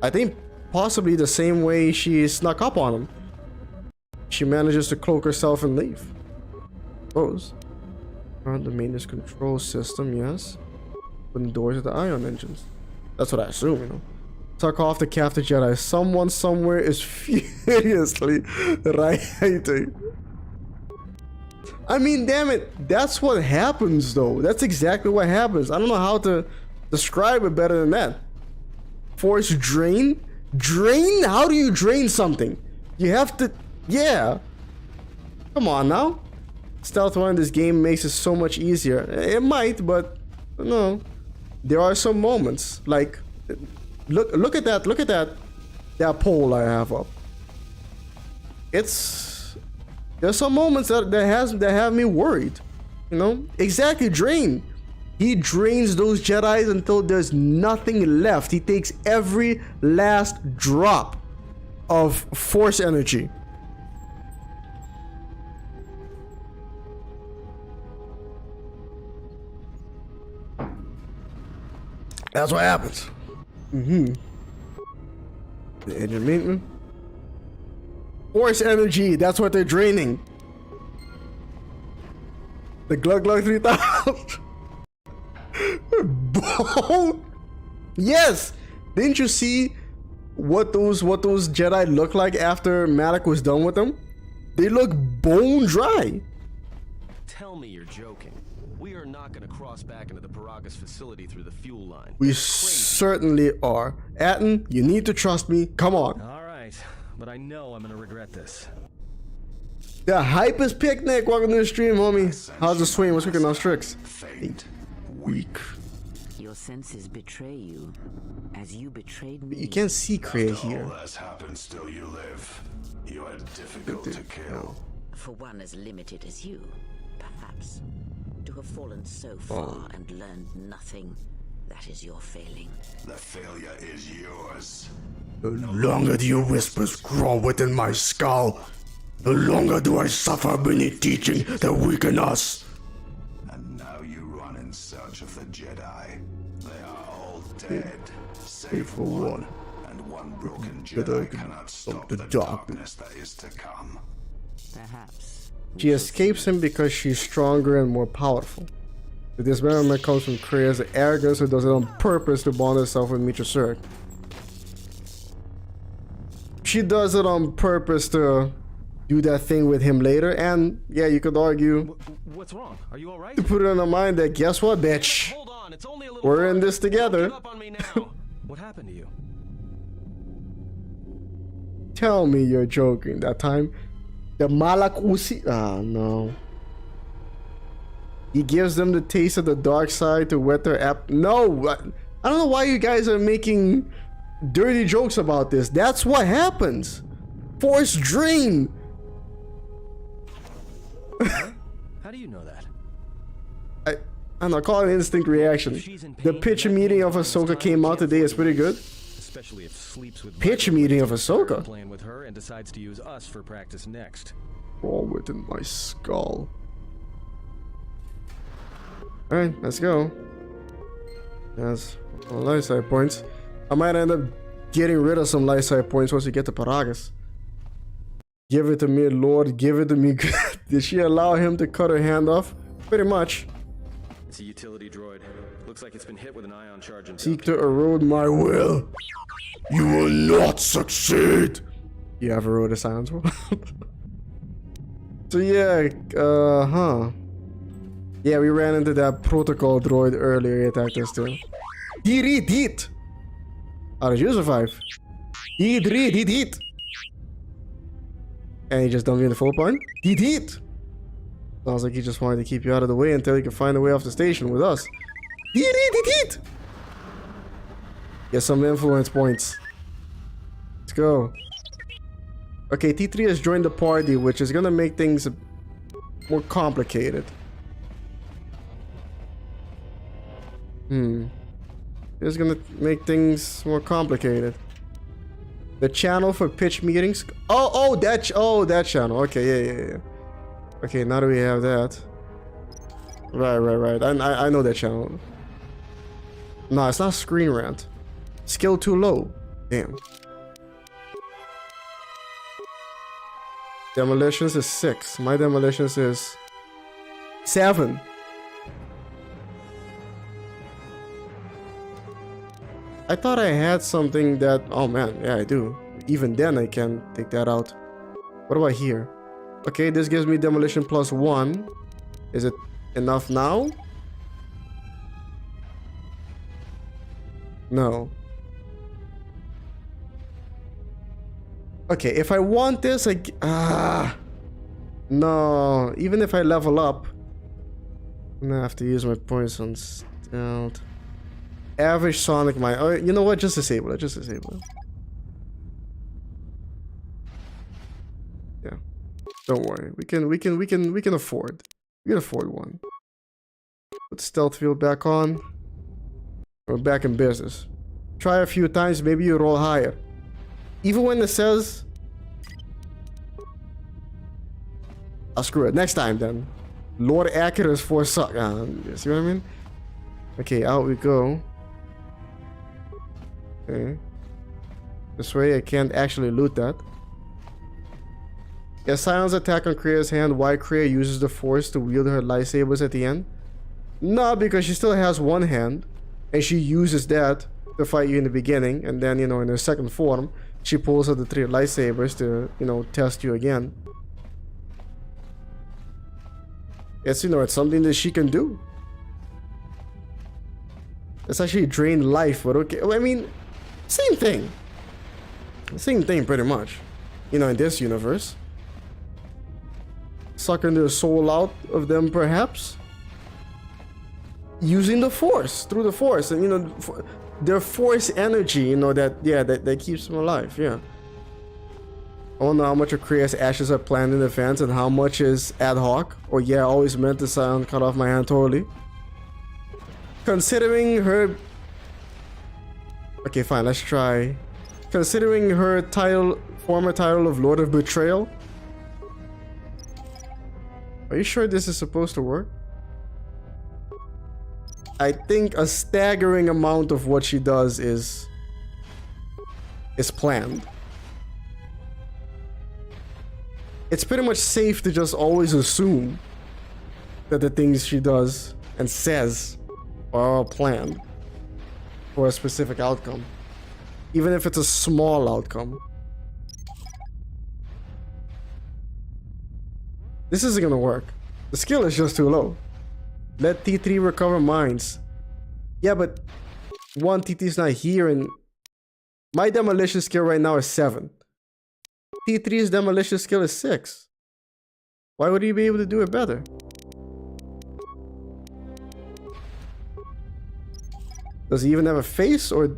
I think possibly the same way she snuck up on him. She manages to cloak herself and leave. Suppose. Around the maintenance control system, yes. Open the doors of the ion engines. That's what I assume, you know. Tuck off the captive Jedi. Someone somewhere is furiously writing. I mean, damn it. That's what happens, though. That's exactly what happens. I don't know how to describe it better than that. Force drain? Drain? How do you drain something? You have to... Yeah. Come on now. Stealth 1 in this game makes it so much easier. It might, but... No. There are some moments. Like... Look at that. Look at that. That pole I have up. It's... There's some moments that have me worried. You know? Exactly. Drain. He drains those Jedis until there's nothing left. He takes every last drop of force energy. That's what happens. The engine maintenance. Force energy, that's what they're draining. The Glug Glug 3000. Bone? Yes! Didn't you see what those Jedi look like after Malak was done with them? They look bone dry. Tell me you're joking. We are not going to cross back into the Peragus facility through the fuel line. We certainly are. Atton, you need to trust me. Come on. Alright, but I know I'm gonna regret this. The hypest picnic. Welcome to the stream, homie. How's the swing? What's cooking on tricks? Weak. Your senses betray you, as you betrayed me. You can't see Kreia here. All that's happened, still you live. You are difficult to kill. For one as limited as you, perhaps. To have fallen so far and learned nothing, that is your failing. The failure is yours. The longer your whispers grow within my skull, the longer do I suffer beneath teaching that weaken us. And now you run in search of the Jedi. They are all dead, save for one. And one broken Jedi cannot stop the darkness that is to come. Perhaps. She escapes him because she's stronger and more powerful. The dismemberment comes from Kreia's arrogance, who does it on purpose to bond herself with Mitra Surik. She does it on purpose to do that thing with him later, and yeah, you could argue. What's wrong? Are you all right? To put it in her mind that, guess what, bitch? Hold on, it's only a little We're in this together. Up on me now. What happened to you? Tell me you're joking. That time, the Malak Usi. Ah, no. He gives them the taste of the dark side to whet their app. No, I don't know why you guys are making dirty jokes about this. That's what happens. Force drain. How do you know that? I don't know, call it an instinct reaction. The pitch meeting of Ahsoka came out today is pretty good. Especially if sleeps with pitch meeting of Ahsoka. Playing with her and decides to use us for practice next. All within my skull. Alright, let's go. Yes, light side points. I might end up getting rid of some light side points once we get to Peragus. Give it to me, Lord. Give it to me. Did she allow him to cut her hand off? Pretty much. It's a utility droid. Looks like it's been hit with an ion charge and seek to erode my will. You will not succeed. You have erode a silence wall. So yeah, yeah, we ran into that protocol droid earlier. He attacked us too. Hit. How did you survive? Hit. And he just dumped me in the full point. Hit. Sounds like he just wanted to keep you out of the way until he can find a way off the station with us. Hit. Get some influence points. Let's go. Okay, T3 has joined the party, which is gonna make things more complicated. It's gonna make things more complicated. The channel for pitch meetings. That channel. Okay, yeah. Okay, now that we have that. Right. I know that channel. No, it's not screen rant. Skill too low. Damn. Demolitions is 6. My demolitions is 7. I thought I had something that... Oh man, yeah, I do. Even then, I can take that out. What about here? Okay, this gives me demolition plus 1. Is it enough now? No. Okay, if I want this, no. Even if I level up, I'm gonna have to use my points on stealth. Average sonic mine. Oh, you know what? Just disable it. Yeah. Don't worry. We can afford. We can afford one. Put stealth field back on. We're back in business. Try a few times, maybe you roll higher. Even when it says... I'll screw it. Next time then. Lord Accura's for suck. You see what I mean? Okay, out we go. Okay. This way I can't actually loot that. Yeah, silence attack on Kreia's hand. Why Kreia uses the force to wield her lightsabers at the end? No, because she still has one hand. And she uses that to fight you in the beginning. And then, you know, in her second form, she pulls out the 3 lightsabers to, you know, test you again. It's, you know, it's something that she can do. It's actually drained life, but okay. I mean, same thing. Same thing, pretty much. You know, in this universe. Sucking the soul out of them, perhaps. Using the force, through the force. And, you know, their force energy, you know, that keeps them alive, yeah. I don't know how much of Kreia's ashes are planned in advance and how much is ad hoc. Or, yeah, always meant to sound cut off my hand totally. Considering her... Okay, fine, let's try. Considering her title, former title of Lord of Betrayal. Are you sure this is supposed to work? I think a staggering amount of what she does is planned. It's pretty much safe to just always assume that the things she does and says are all planned for a specific outcome. Even if it's a small outcome. This isn't gonna work. The skill is just too low. Let T3 recover mines. Yeah, but one T3's not here and my demolition skill right now is 7. T3's demolition skill is 6. Why would he be able to do it better? Does he even have a face, or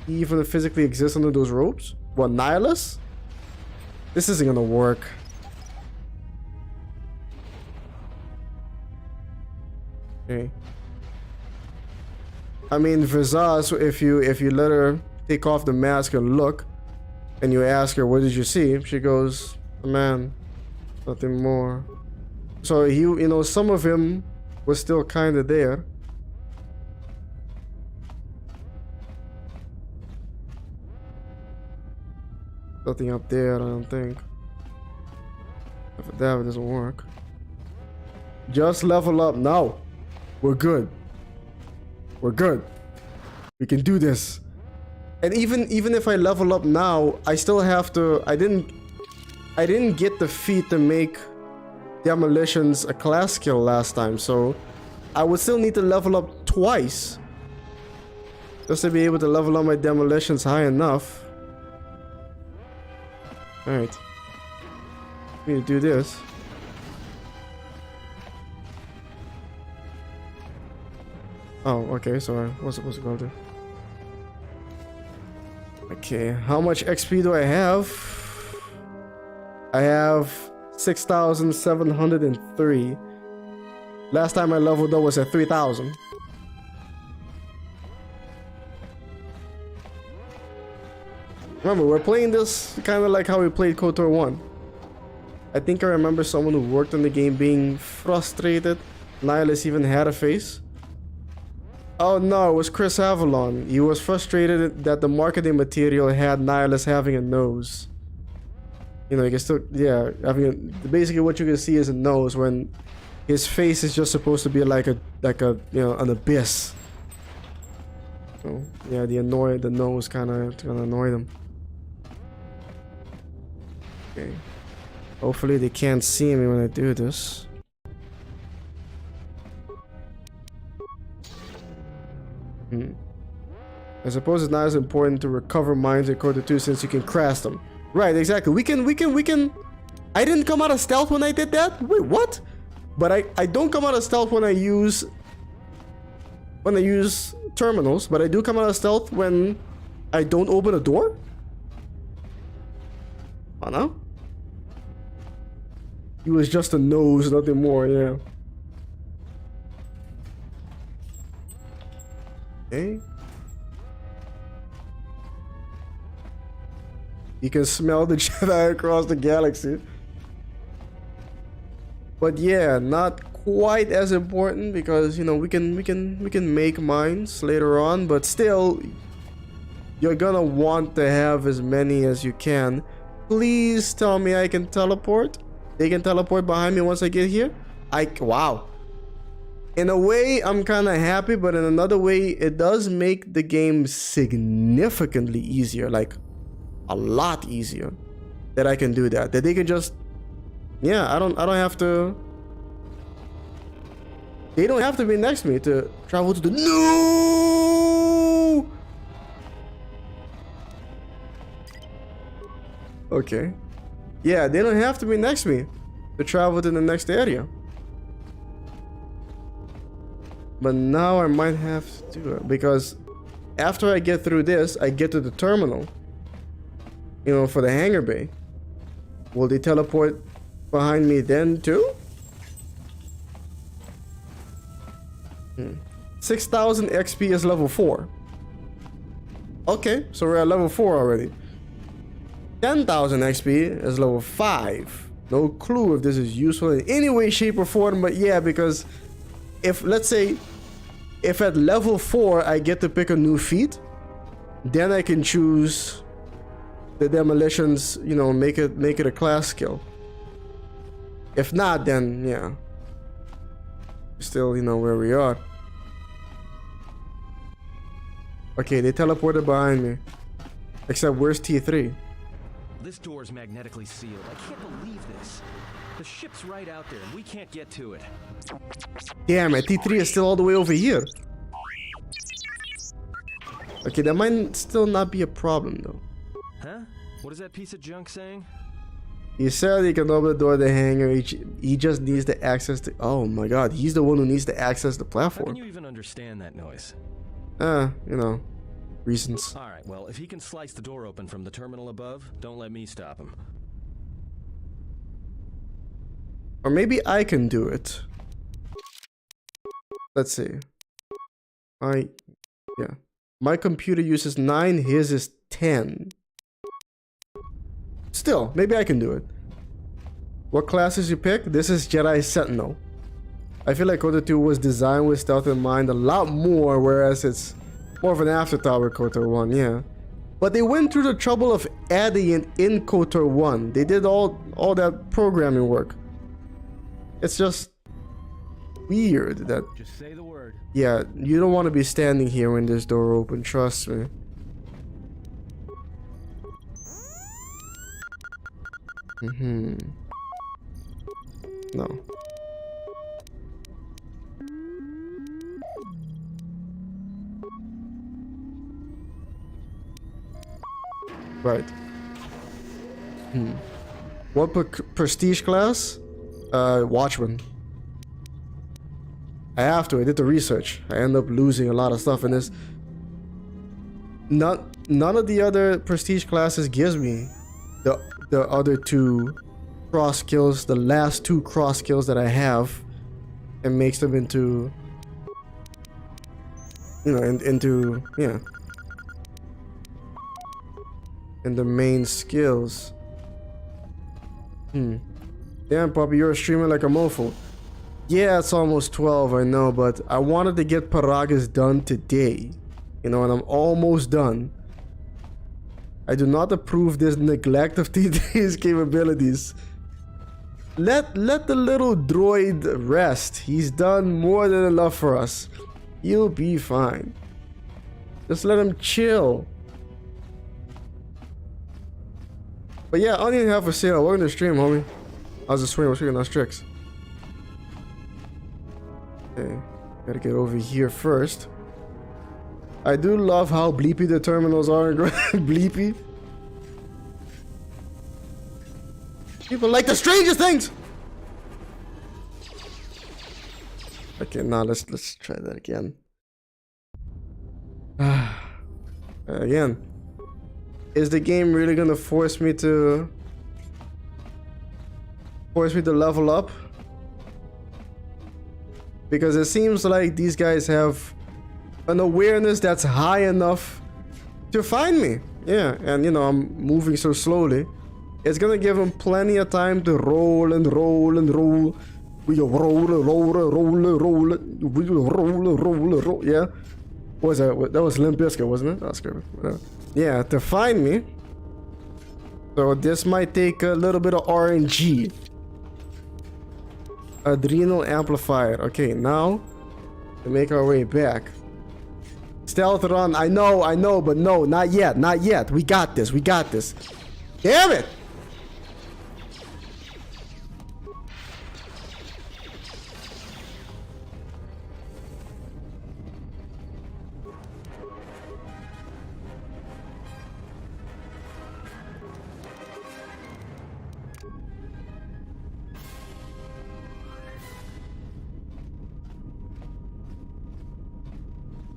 he even physically exist under those robes? What, Nihilus? This isn't gonna work. Okay. I mean, Visage, if you let her take off the mask and look, and you ask her, what did you see? She goes, a man, nothing more. So he, you know, some of him was still kind of there. Nothing up there, I don't think. If that doesn't work. Just level up now. We're good. We're good. We can do this. And even if I level up now, I still have to... I didn't get the feat to make demolitions a class skill last time, so I would still need to level up twice just to be able to level up my demolitions high enough. Alright. Need to do this. Oh, okay, sorry. What's it going to do? Okay, how much XP do I have? I have 6,703. Last time I leveled up was at 3,000. Remember, we're playing this kind of like how we played KoTOR 1. I think I remember someone who worked on the game being frustrated. Nihilus even had a face. Oh no, it was Chris Avalon. He was frustrated that the marketing material had Nihilus having a nose. You know, you can still, yeah, basically what you can see is a nose when his face is just supposed to be like a you know, an abyss. So yeah, the nose kind of annoyed him. Okay. Hopefully they can't see me when I do this. I suppose it's not as important to recover mines in KoTOR 2 since you can crash them. Right, exactly. We can. I didn't come out of stealth when I did that? Wait, what? But I don't come out of stealth when I use terminals, but I do come out of stealth when I don't open a door? Oh no? He was just a nose, nothing more, yeah. Okay. You can smell the Jedi across the galaxy. But yeah, not quite as important because, you know, we can make mines later on, but still you're gonna want to have as many as you can. Please tell me I can teleport. They can teleport behind me once I get here. Wow. In a way, I'm kind of happy, but in another way, it does make the game significantly easier, like a lot easier, that I can do that. That they can just, yeah, I don't have to. They don't have to be next to me to travel to the no. Okay. Yeah, they don't have to be next to me to travel to the next area. But now I might have to do it because after I get through this, I get to the terminal. You know, for the hangar bay. Will they teleport behind me then too? 6,000 XP is level 4. Okay, so we're at level 4 already. 10,000 XP is level 5. No clue if this is useful in any way, shape, or form, but yeah, because if, let's say, if at level 4 I get to pick a new feat, then I can choose the demolitions, you know, make it a class skill. If not, then yeah, still, you know, where we are. Okay, they teleported behind me. Except where's T3? This door's magnetically sealed. I can't believe this. The ship's right out there and we can't get to it. Damn it, T3 is still all the way over here. Okay, that might still not be a problem though. Huh? What is that piece of junk saying? He said he can open the door to the hangar. He just needs the access to. Oh my god, he's the one who needs to access the platform. How can you even understand that noise? You know, reasons. Alright, well, if he can slice the door open from the terminal above, don't let me stop him. Or maybe I can do it. Let's see. Yeah. My computer uses 9, his is 10. Still, maybe I can do it. What classes you pick? This is Jedi Sentinel. I feel like KoTOR 2 was designed with stealth in mind a lot more, whereas it's more of an afterthought with KoTOR 1, yeah. But they went through the trouble of adding it in KoTOR 1. They did all that programming work. It's just weird that... Just say the word. Yeah, you don't want to be standing here when this door opens, trust me. No. Right. What prestige class? Watchman. I have to. I did the research. I end up losing a lot of stuff in this. None of the other prestige classes gives me the other two cross kills, the last 2 cross kills that I have, and makes them into, you know, into yeah, in the main skills. Damn, Poppy, you're streaming like a mofo. Yeah, it's almost 12, I know, but I wanted to get Peragus done today. You know, and I'm almost done. I do not approve this neglect of T3's capabilities. Let the little droid rest. He's done more than enough for us. He'll be fine. Just let him chill. But yeah, onion half for sale. Welcome to the stream, homie. How's the swing? What's your nice tricks? Okay, gotta get over here first. I do love how bleepy the terminals are. Bleepy. People like the strangest things. Okay, now let's try that again. Again, is the game really gonna force me to level up? Because it seems like these guys have an awareness that's high enough to find me. Yeah, and you know, I'm moving so slowly. It's gonna give them plenty of time to roll and roll and roll. We roll, yeah. What was that? That was Limp Bizkit, wasn't it? That's good. Whatever. Yeah, to find me. So this might take a little bit of RNG. Adrenal amplifier. Okay, now to make our way back. Stealth run. I know, but no, not yet, not yet. We got this. Damn it!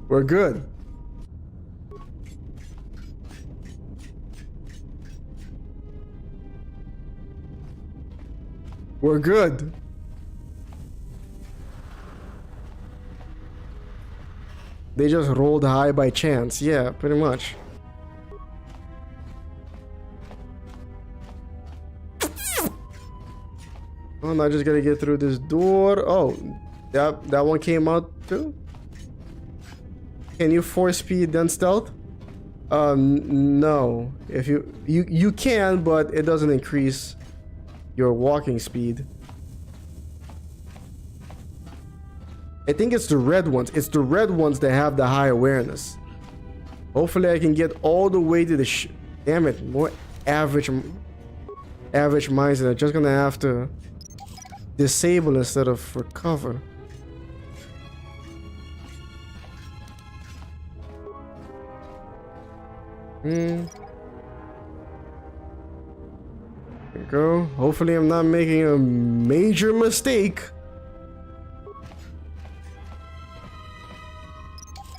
We're good. We're good. They just rolled high by chance. Yeah, pretty much. Oh, now I just gotta get through this door. Oh, that one came out too? Can you 4-speed then stealth? No. If you can, but it doesn't increase your walking speed. I think it's the red ones. It's the red ones that have the high awareness. Hopefully I can get all the way to the damn it, more average minds that are just gonna have to disable instead of recover. There we go. Hopefully I'm not making a major mistake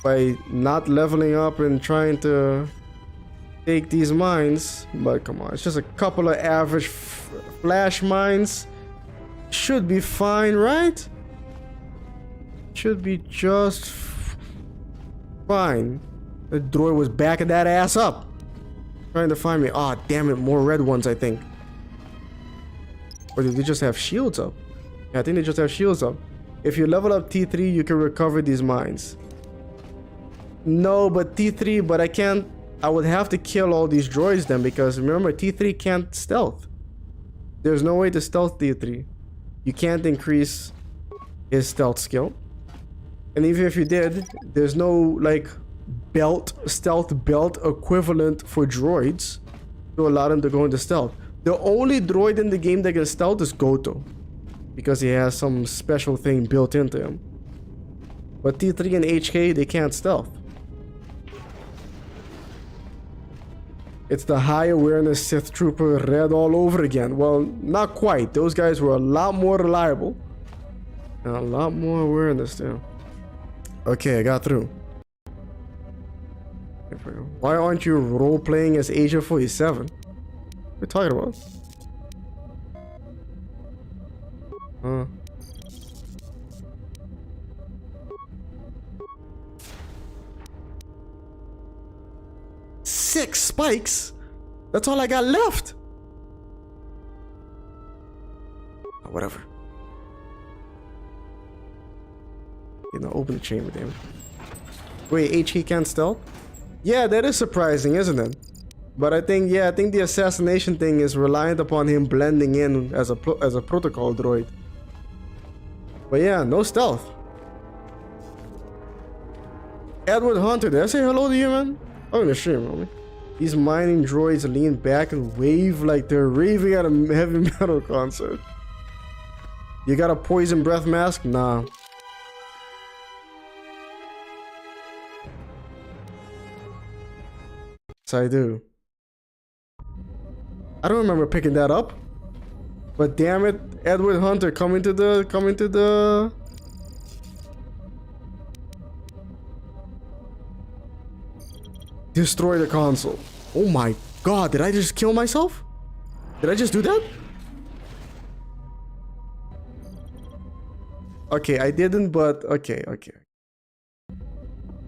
by not leveling up and trying to take these mines. But come on, it's just a couple of average flash mines. Should be fine, right? Should be just fine. The droid was backing that ass up, trying to find me. Oh, damn it, more red ones, I think. Or did they just have shields up? Yeah, I think they just have shields up. If you level up T3, you can recover these mines. No, but T3, but I can't. I would have to kill all these droids then, because remember, T3 can't stealth. There's no way to stealth T3. You can't increase his stealth skill. And even if you did, there's no, like, stealth belt equivalent for droids to allow them to go into stealth. The only droid in the game that can stealth is KoTOR, because he has some special thing built into him. But T3 and HK, they can't stealth. It's the high awareness Sith Trooper red all over again. Well, not quite. Those guys were a lot more reliable and a lot more awareness too. Okay, I got through. Why aren't you role-playing as Agent 47? What are you talking about? Huh. Six spikes? That's all I got left. Oh, whatever. You know, open the chamber, damn it. Wait, HK can't stealth? Yeah, that is surprising, isn't it? But I think, yeah, I think the assassination thing is reliant upon him blending in as a protocol droid. But yeah, no stealth. Edward Hunter, did I say hello to you, man? I'm gonna stream, homie. These mining droids lean back and wave like they're raving at a heavy metal concert. You got a poison breath mask? Nah. Yes, I do. I don't remember picking that up. But damn it, Edward Hunter coming to the destroy the console. Oh my god, did I just kill myself? Did I just do that? Okay, I didn't, but okay.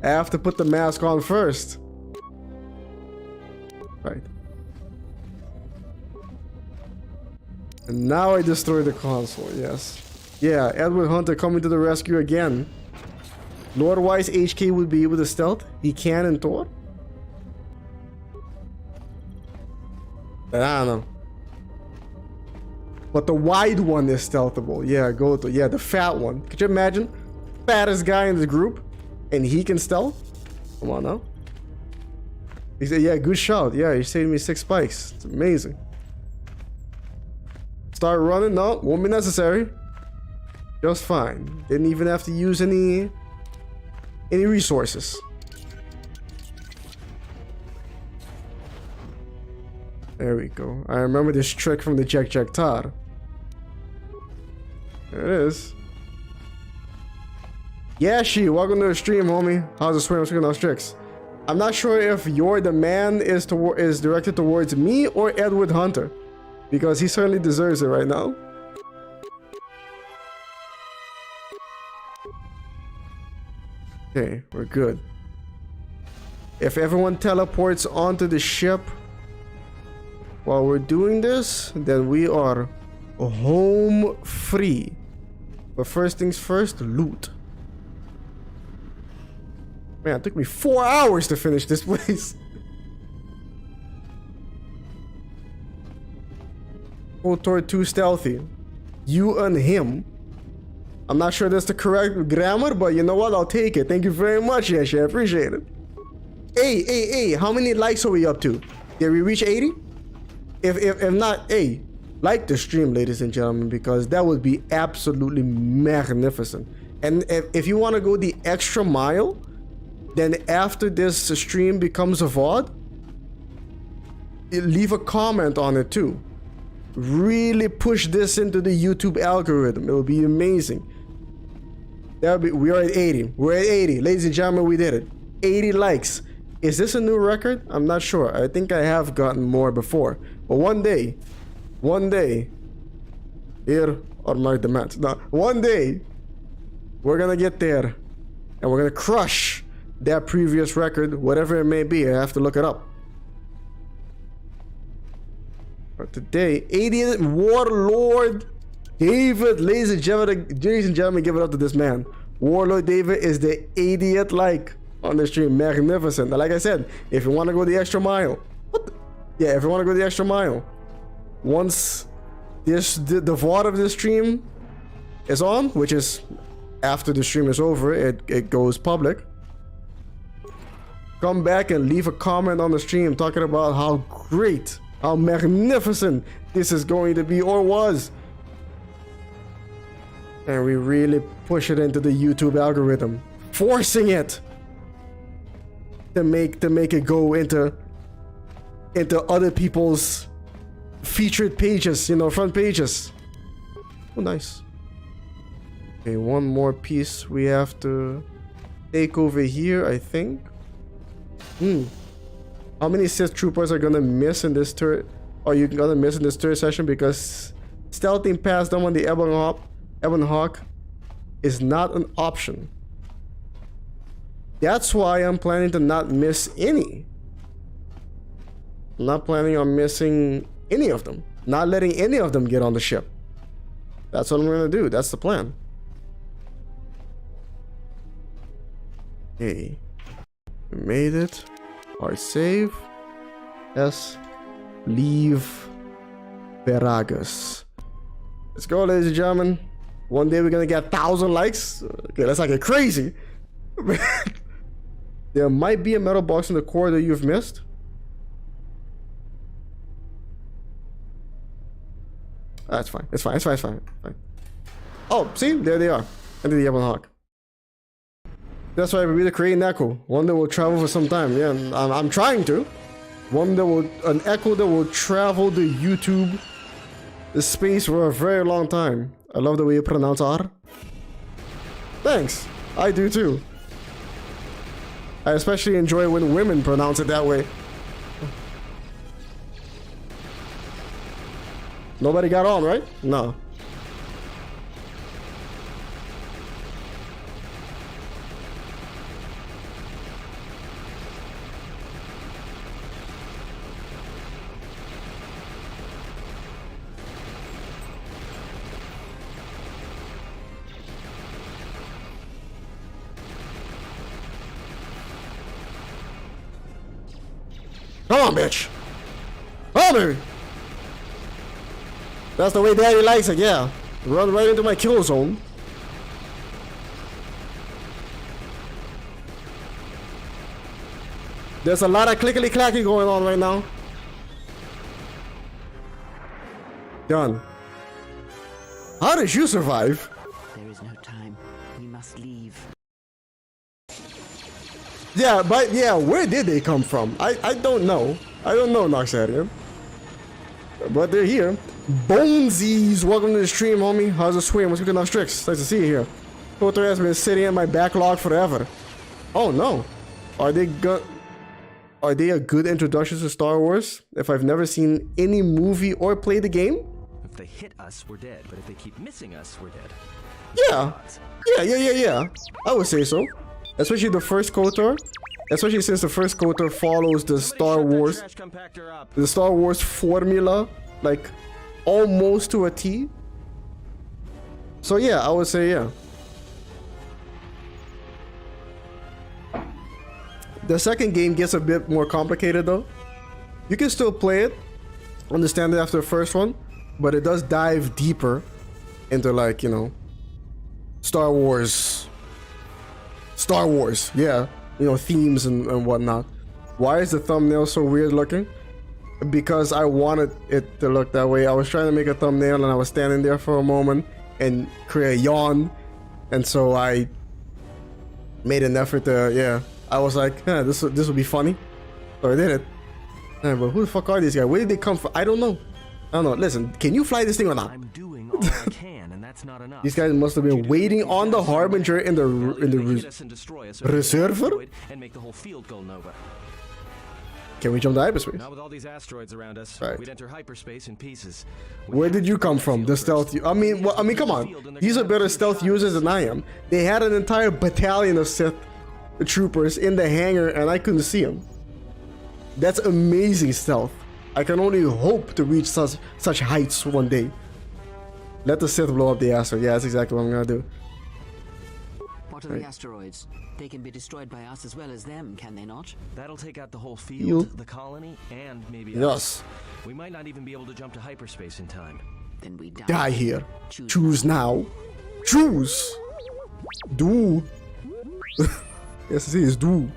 I have to put the mask on first. Right. And now I destroy the console, yes. Yeah, Edward Hunter coming to the rescue again. Lord Wise HK would be able to stealth. He can in Thor. But I don't know. But the wide one is stealthable. Yeah, go to, yeah, the fat one. Could you imagine? Fattest guy in the group. And he can stealth? Come on now. He said, yeah, good shot. Yeah, he saved me 6 spikes. It's amazing. Start running? No, won't be necessary. Just fine. Didn't even have to use any resources. There we go. I remember this trick from the Jack Tar. There it is. Yashi, welcome to the stream, homie. How's the swing? I'm swinging those tricks. I'm not sure if your demand is directed towards me or Edward Hunter, because he certainly deserves it right now. Okay, we're good. If everyone teleports onto the ship while we're doing this, then we are home free. But first things first, loot. Man, it took me 4 hours to finish this place. KoTOR 2 stealthy. You and him. I'm not sure that's the correct grammar, but you know what? I'll take it. Thank you very much, Yashi. I appreciate it. Hey, how many likes are we up to? Did we reach 80? If not, hey, like the stream, ladies and gentlemen, because that would be absolutely magnificent. And if you want to go the extra mile, then after this stream becomes a VOD, leave a comment on it too. Really push this into the YouTube algorithm. It will be amazing. We are at 80. We're at 80. Ladies and gentlemen, we did it. 80 likes. Is this a new record? I'm not sure. I think I have gotten more before. But one day, here are my demands. Now, one day, we're gonna get there. And we're gonna crush that previous record, whatever it may be. I have to look it up. But today, 80th Warlord David, ladies and gentlemen, give it up to this man. Warlord David is the 80th like on the stream. Magnificent. Now, like I said, if you want to go the extra mile, if you want to go the extra mile, once the VOD of this stream is on, which is after the stream is over, it goes public. Come back and leave a comment on the stream talking about how great, how magnificent this is going to be or was. And we really push it into the YouTube algorithm, forcing it to make it go into other people's featured pages, you know, front pages. Oh, nice. Okay, one more piece we have to take over here, I think. How many Sith troopers are gonna miss in this turret? Are you gonna miss in this turret session because stealthing past them on the Ebon Hop Ebon Hawk is not an option. That's why I'm planning to not miss any. I'm not planning on missing any of them. Not letting any of them get on the ship. That's what I'm gonna do. That's the plan. Hey. We made it. Hard save. Yes. Leave Peragus. Let's go, ladies and gentlemen. One day we're gonna get 1,000 likes. Okay, let's not get crazy. There might be a metal box in the core that you've missed. That's fine. It's fine. It's fine. It's fine. Fine. Oh, see? There they are. Under the Ebon Hawk. That's why we're creating Echo. One that will travel for some time. Yeah, I'm trying to. One that will... An Echo that will travel the YouTube... the space for a very long time. I love the way you pronounce R. Thanks. I do too. I especially enjoy when women pronounce it that way. Nobody got on, right? No. Come on, bitch. Come on, baby. That's the way Daddy likes it, yeah. Run right into my kill zone. There's a lot of clickety-clacky going on right now. Done. How did you survive? There is no time. We must leave. Yeah, but yeah, where did they come from? I don't know. I don't know, Noxarian. But they're here. Bonesies, welcome to the stream, homie. How's the swim? What's cooking off Strix? Nice to see you here. KoTOR has been sitting in my backlog forever. Oh no. Are they a good introduction to Star Wars? If I've never seen any movie or played the game? If they hit us, we're dead. But if they keep missing us, we're dead. Yeah. Yeah. I would say so. Especially the first KoTOR. Especially since the first KoTOR follows the Star Wars formula, like almost to a T. So yeah, I would say yeah. The second game gets a bit more complicated though. You can still play it, understand it after the first one, but it does dive deeper into, like, you know, Star Wars, yeah. You know, themes and whatnot. Why is the thumbnail so weird looking? Because I wanted it to look that way. I was trying to make a thumbnail and I was standing there for a moment and create a yawn. And so I made an effort to, yeah. I was like, yeah, this will be funny. So I did it. Yeah, but who the fuck are these guys? Where did they come from? I don't know. Listen, can you fly this thing or not? I'm doing all I can, and that's not enough. These guys must have been waiting on the Harbinger in the reservoir. And make the whole field go nova. Can we jump to hyperspace? Not with all these asteroids around us. Right. We'd enter hyperspace in pieces. Where did you come from? The stealth. I mean, come on. These are better stealth users than I am. They had an entire battalion of Sith troopers in the hangar, and I couldn't see them. That's amazing stealth. I can only hope to reach such heights one day. Let the Sith blow up the asteroid. Yeah, that's exactly what I'm gonna do. What are the asteroids? They can be destroyed by us as well as them, can they not? That'll take out the whole field, the colony, and maybe us. We might not even be able to jump to hyperspace in time. Then we die. Die here. Choose now. Choose. Do. Yes, it is. Do.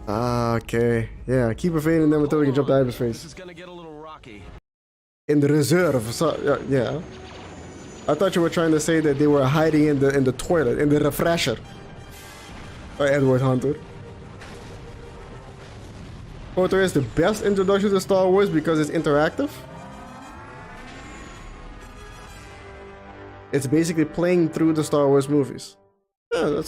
Okay. Yeah, keep evading them until we can jump to hyperspace. This is gonna get a little rocky. In the reserve. So, yeah. I thought you were trying to say that they were hiding in the toilet, in the refresher. By Edward Hunter. KoTOR is the best introduction to Star Wars because it's interactive. It's basically playing through the Star Wars movies. Yeah,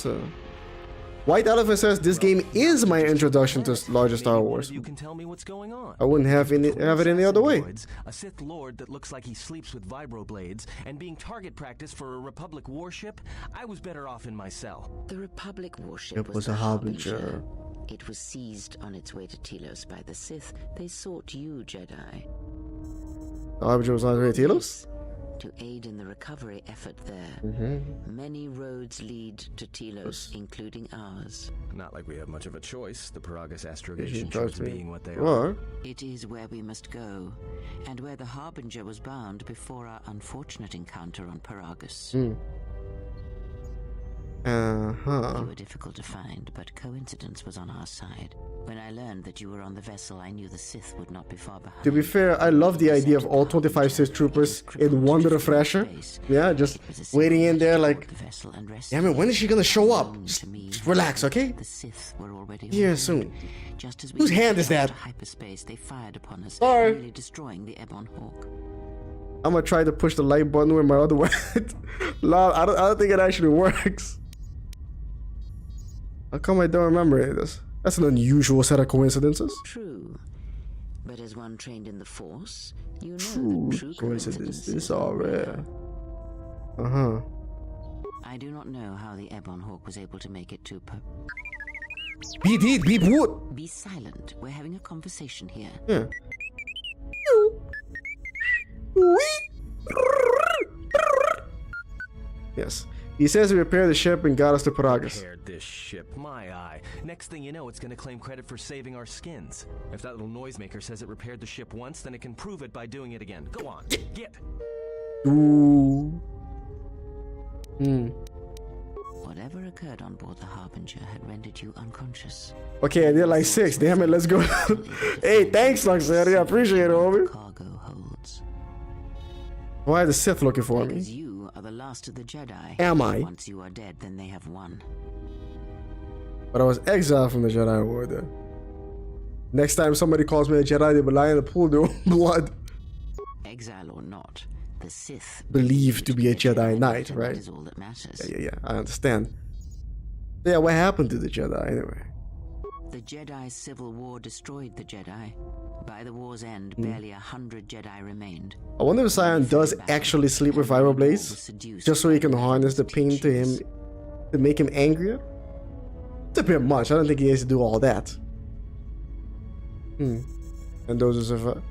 White Elephant says this game is my introduction to larger Star Wars. You can tell me what's going on. I wouldn't have it any other way. Droids, a Sith Lord that looks like he sleeps with vibroblades, and being target practice for a Republic warship, I was better off in my cell. The Republic warship It was a harbinger. It was seized on its way to Telos by the Sith. They sought you, Jedi. The harbinger was on the way to Telos? To aid in the recovery effort there. Many roads lead to Telos, including ours. Not like we have much of a choice, the Peragus astrogation droids being what they are. Or It is where we must go, and where the Harbinger was bound before our unfortunate encounter on Peragus. You were difficult to find, but coincidence was on our side. When I learned that you were on the vessel, I knew the Sith would not be far behind. To be fair, I love the idea of all 25 Sith troopers in one refresher. Yeah, just waiting in there like, damn it, when is she gonna show up? Just relax, okay? The Sith were already Here soon. Just as we Whose hand is that? hyperspace, they fired upon us, Sorry. nearly destroying the Ebon Hawk. I'm gonna try to push the light button with my other weapon. I don't think it actually works. How come I don't remember this? That's an unusual set of coincidences. True. But as one trained in the Force, you know that true Coincidences are rare. I do not know how the Ebon Hawk was able to make it to Beep what? Be silent. We're having a conversation here. Yeah. Yes. He says he repaired the ship and got us to Peragus. Repaired this ship, my eye. Next thing you know, it's gonna claim credit for saving our skins. If that little noisemaker says it repaired the ship once, then it can prove it by doing it again. Go on, get. Ooh. Whatever occurred on board the Harbinger had rendered you unconscious. Okay, they're like 6. Damn it, let's go. Hey, thanks, Luxetti. I appreciate it, homie. Cargo holds. Why are the Sith looking for me? Because you are the last of the Jedi. Am I? Once you are dead, then they have won. But I was exiled from the Jedi Order. Next time somebody calls me a Jedi, they will lie in the pool of their own blood. Exile or not, the Sith Believed to be a Jedi Knight, right? That is all that matters. Yeah, I understand. Yeah, what happened to the Jedi anyway? The Jedi Civil War destroyed the Jedi. By the war's end, barely 100 Jedi remained. I wonder if Sion does actually sleep with vibroblades, just so he can harness the pain to him, to make him angrier. It's a bit much. I don't think he has to do all that. And those are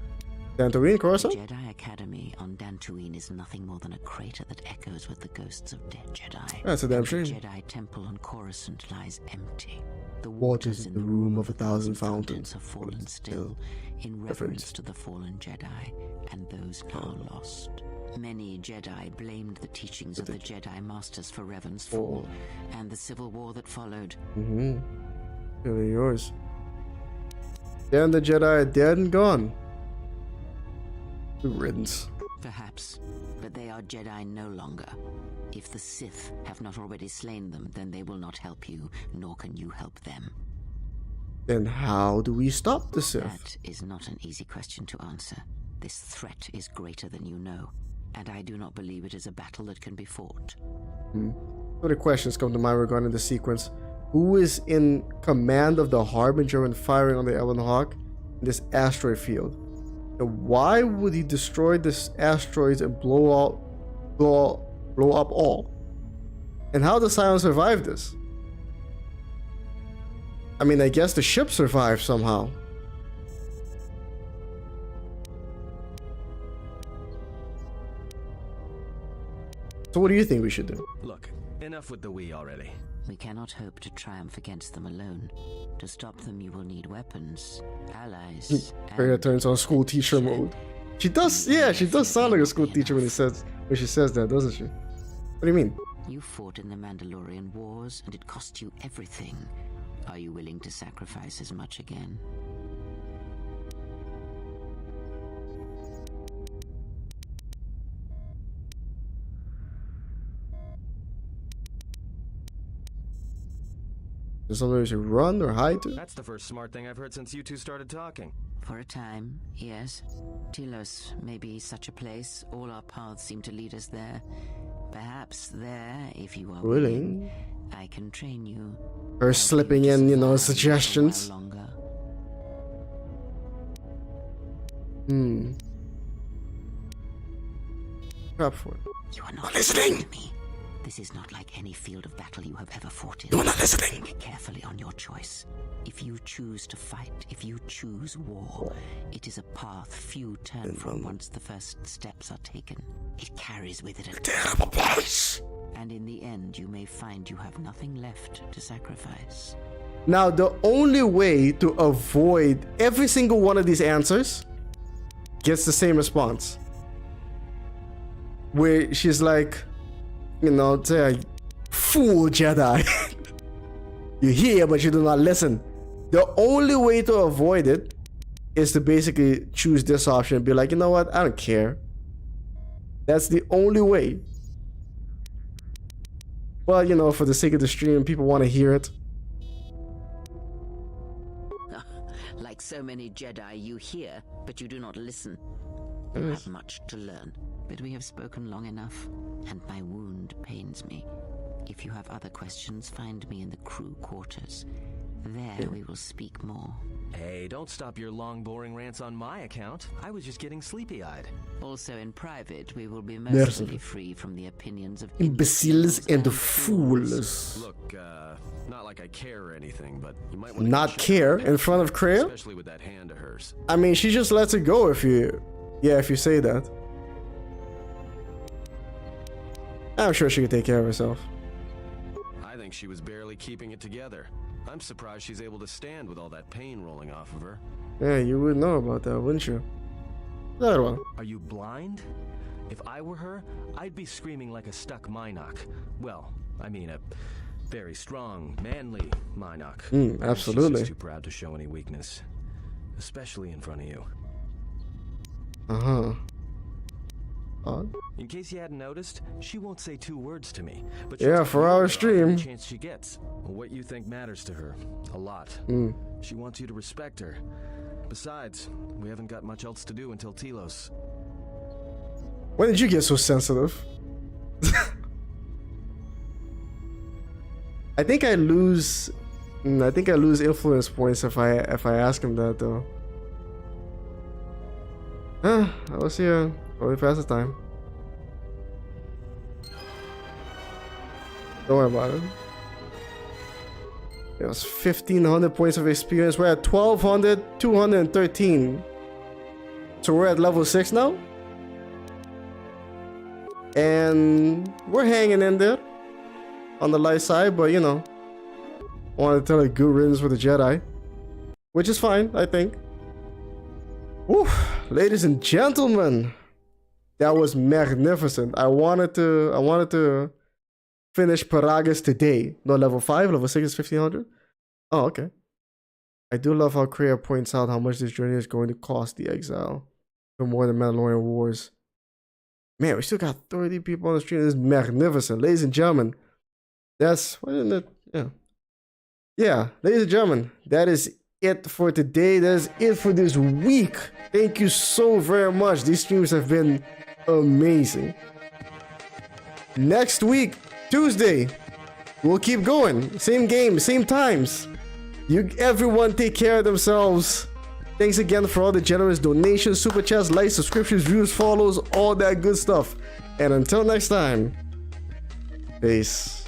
Dantooine, Coruscant? The Jedi Academy on Dantooine is nothing more than a crater that echoes with the ghosts of dead Jedi. That's a damn shame. The Jedi Temple on Coruscant lies empty. The waters in the room of 1,000 fountains have fallen still, in reverence to the fallen Jedi and those now lost. Many Jedi blamed the teachings of the Jedi Masters for Revan's fall and the civil war that followed. Really yours. Then the Jedi are dead and gone. Good riddance. Perhaps, but they are Jedi no longer. If the Sith have not already slain them, then they will not help you, nor can you help them. Then how do we stop the Sith? That is not an easy question to answer. This threat is greater than you know, and I do not believe it is a battle that can be fought. Other questions come to mind regarding the sequence. Who is in command of the Harbinger when firing on the Ebon Hawk in this asteroid field? And why would he destroy this asteroids and blow up all? And how does Sion survive this? I mean, I guess the ship survived somehow. So what do you think we should do? Look, enough with the we already. We cannot hope to triumph against them alone. To stop them, you will need weapons, allies. Kreia turns on school teacher mode. She does, yeah, she does sound like a school teacher when she says that, doesn't she? What do you mean? You fought in the Mandalorian Wars, and it cost you everything. Are you willing to sacrifice as much again? Is there something we should run or hide to? That's the first smart thing I've heard since you two started talking. For a time, yes. Telos may be such a place. All our paths seem to lead us there. Perhaps there, if you are willing, I can train you. Her slipping in, you know, suggestions. Crap for it. You are not listening to me. This is not like any field of battle you have ever fought in. You're not listening. Think carefully on your choice. If you choose to fight, if you choose war, it is a path few turn from once the first steps are taken. It carries with it a terrible place. And in the end, you may find you have nothing left to sacrifice. Now, the only way to avoid every single one of these answers gets the same response. Where she's like, you know, say, fool Jedi. You hear, but you do not listen. The only way to avoid it is to basically choose this option and be like, you know what? I don't care. That's the only way. But, you know, for the sake of the stream, people want to hear it. Like so many Jedi, you hear, but you do not listen. You have much to learn, but we have spoken long enough, and my wound pains me. If you have other questions, find me in the crew quarters. There we will speak more. Hey, don't stop your long, boring rants on my account. I was just getting sleepy-eyed. Also in private, we will be mercifully free from the opinions of imbeciles and fools. Look, not like I care or anything, but you might want to not care in front of Kreia? Especially with that hand of hers. I mean, she just lets it go if you... Yeah, if you say that. I'm sure she could take care of herself. I think she was barely keeping it together. I'm surprised she's able to stand with all that pain rolling off of her. Yeah, you would know about that, wouldn't you? That one. Are you blind? If I were her, I'd be screaming like a stuck Minok. Well, I mean a very strong, manly Minok. Absolutely. She's too proud to show any weakness, especially in front of you. In case you hadn't noticed, she won't say 2 words to me. But yeah, for our stream. Chance she gets. What you think matters to her. A lot. She wants you to respect her. Besides, we haven't got much else to do until Telos. When did you get so sensitive? I think I lose influence points if I ask him that though. I was here only past the time. Don't worry about it. It was 1,500 points of experience. We're at 1,200, 213. So we're at level 6 now. And we're hanging in there on the light side, but you know, I want to tell a good riddance with the Jedi, which is fine, I think. Woo, ladies and gentlemen, that was magnificent. I wanted to finish Peragus today. No, level 5, level 6 is 1,500. Oh, okay. I do love how Kreia points out how much this journey is going to cost the exile for more than Mandalorian Wars. Man, we still got 30 people on the stream. This is magnificent. Ladies and gentlemen, that's... What isn't it? Yeah. Yeah, ladies and gentlemen, that is it for today. That is it for this week. Thank you so very much. These streams have been amazing. Next week, Tuesday, we'll keep going. Same game, same times. Everyone take care of themselves. Thanks again for all the generous donations, super chats, likes, subscriptions, views, follows, all that good stuff. And until next time, peace.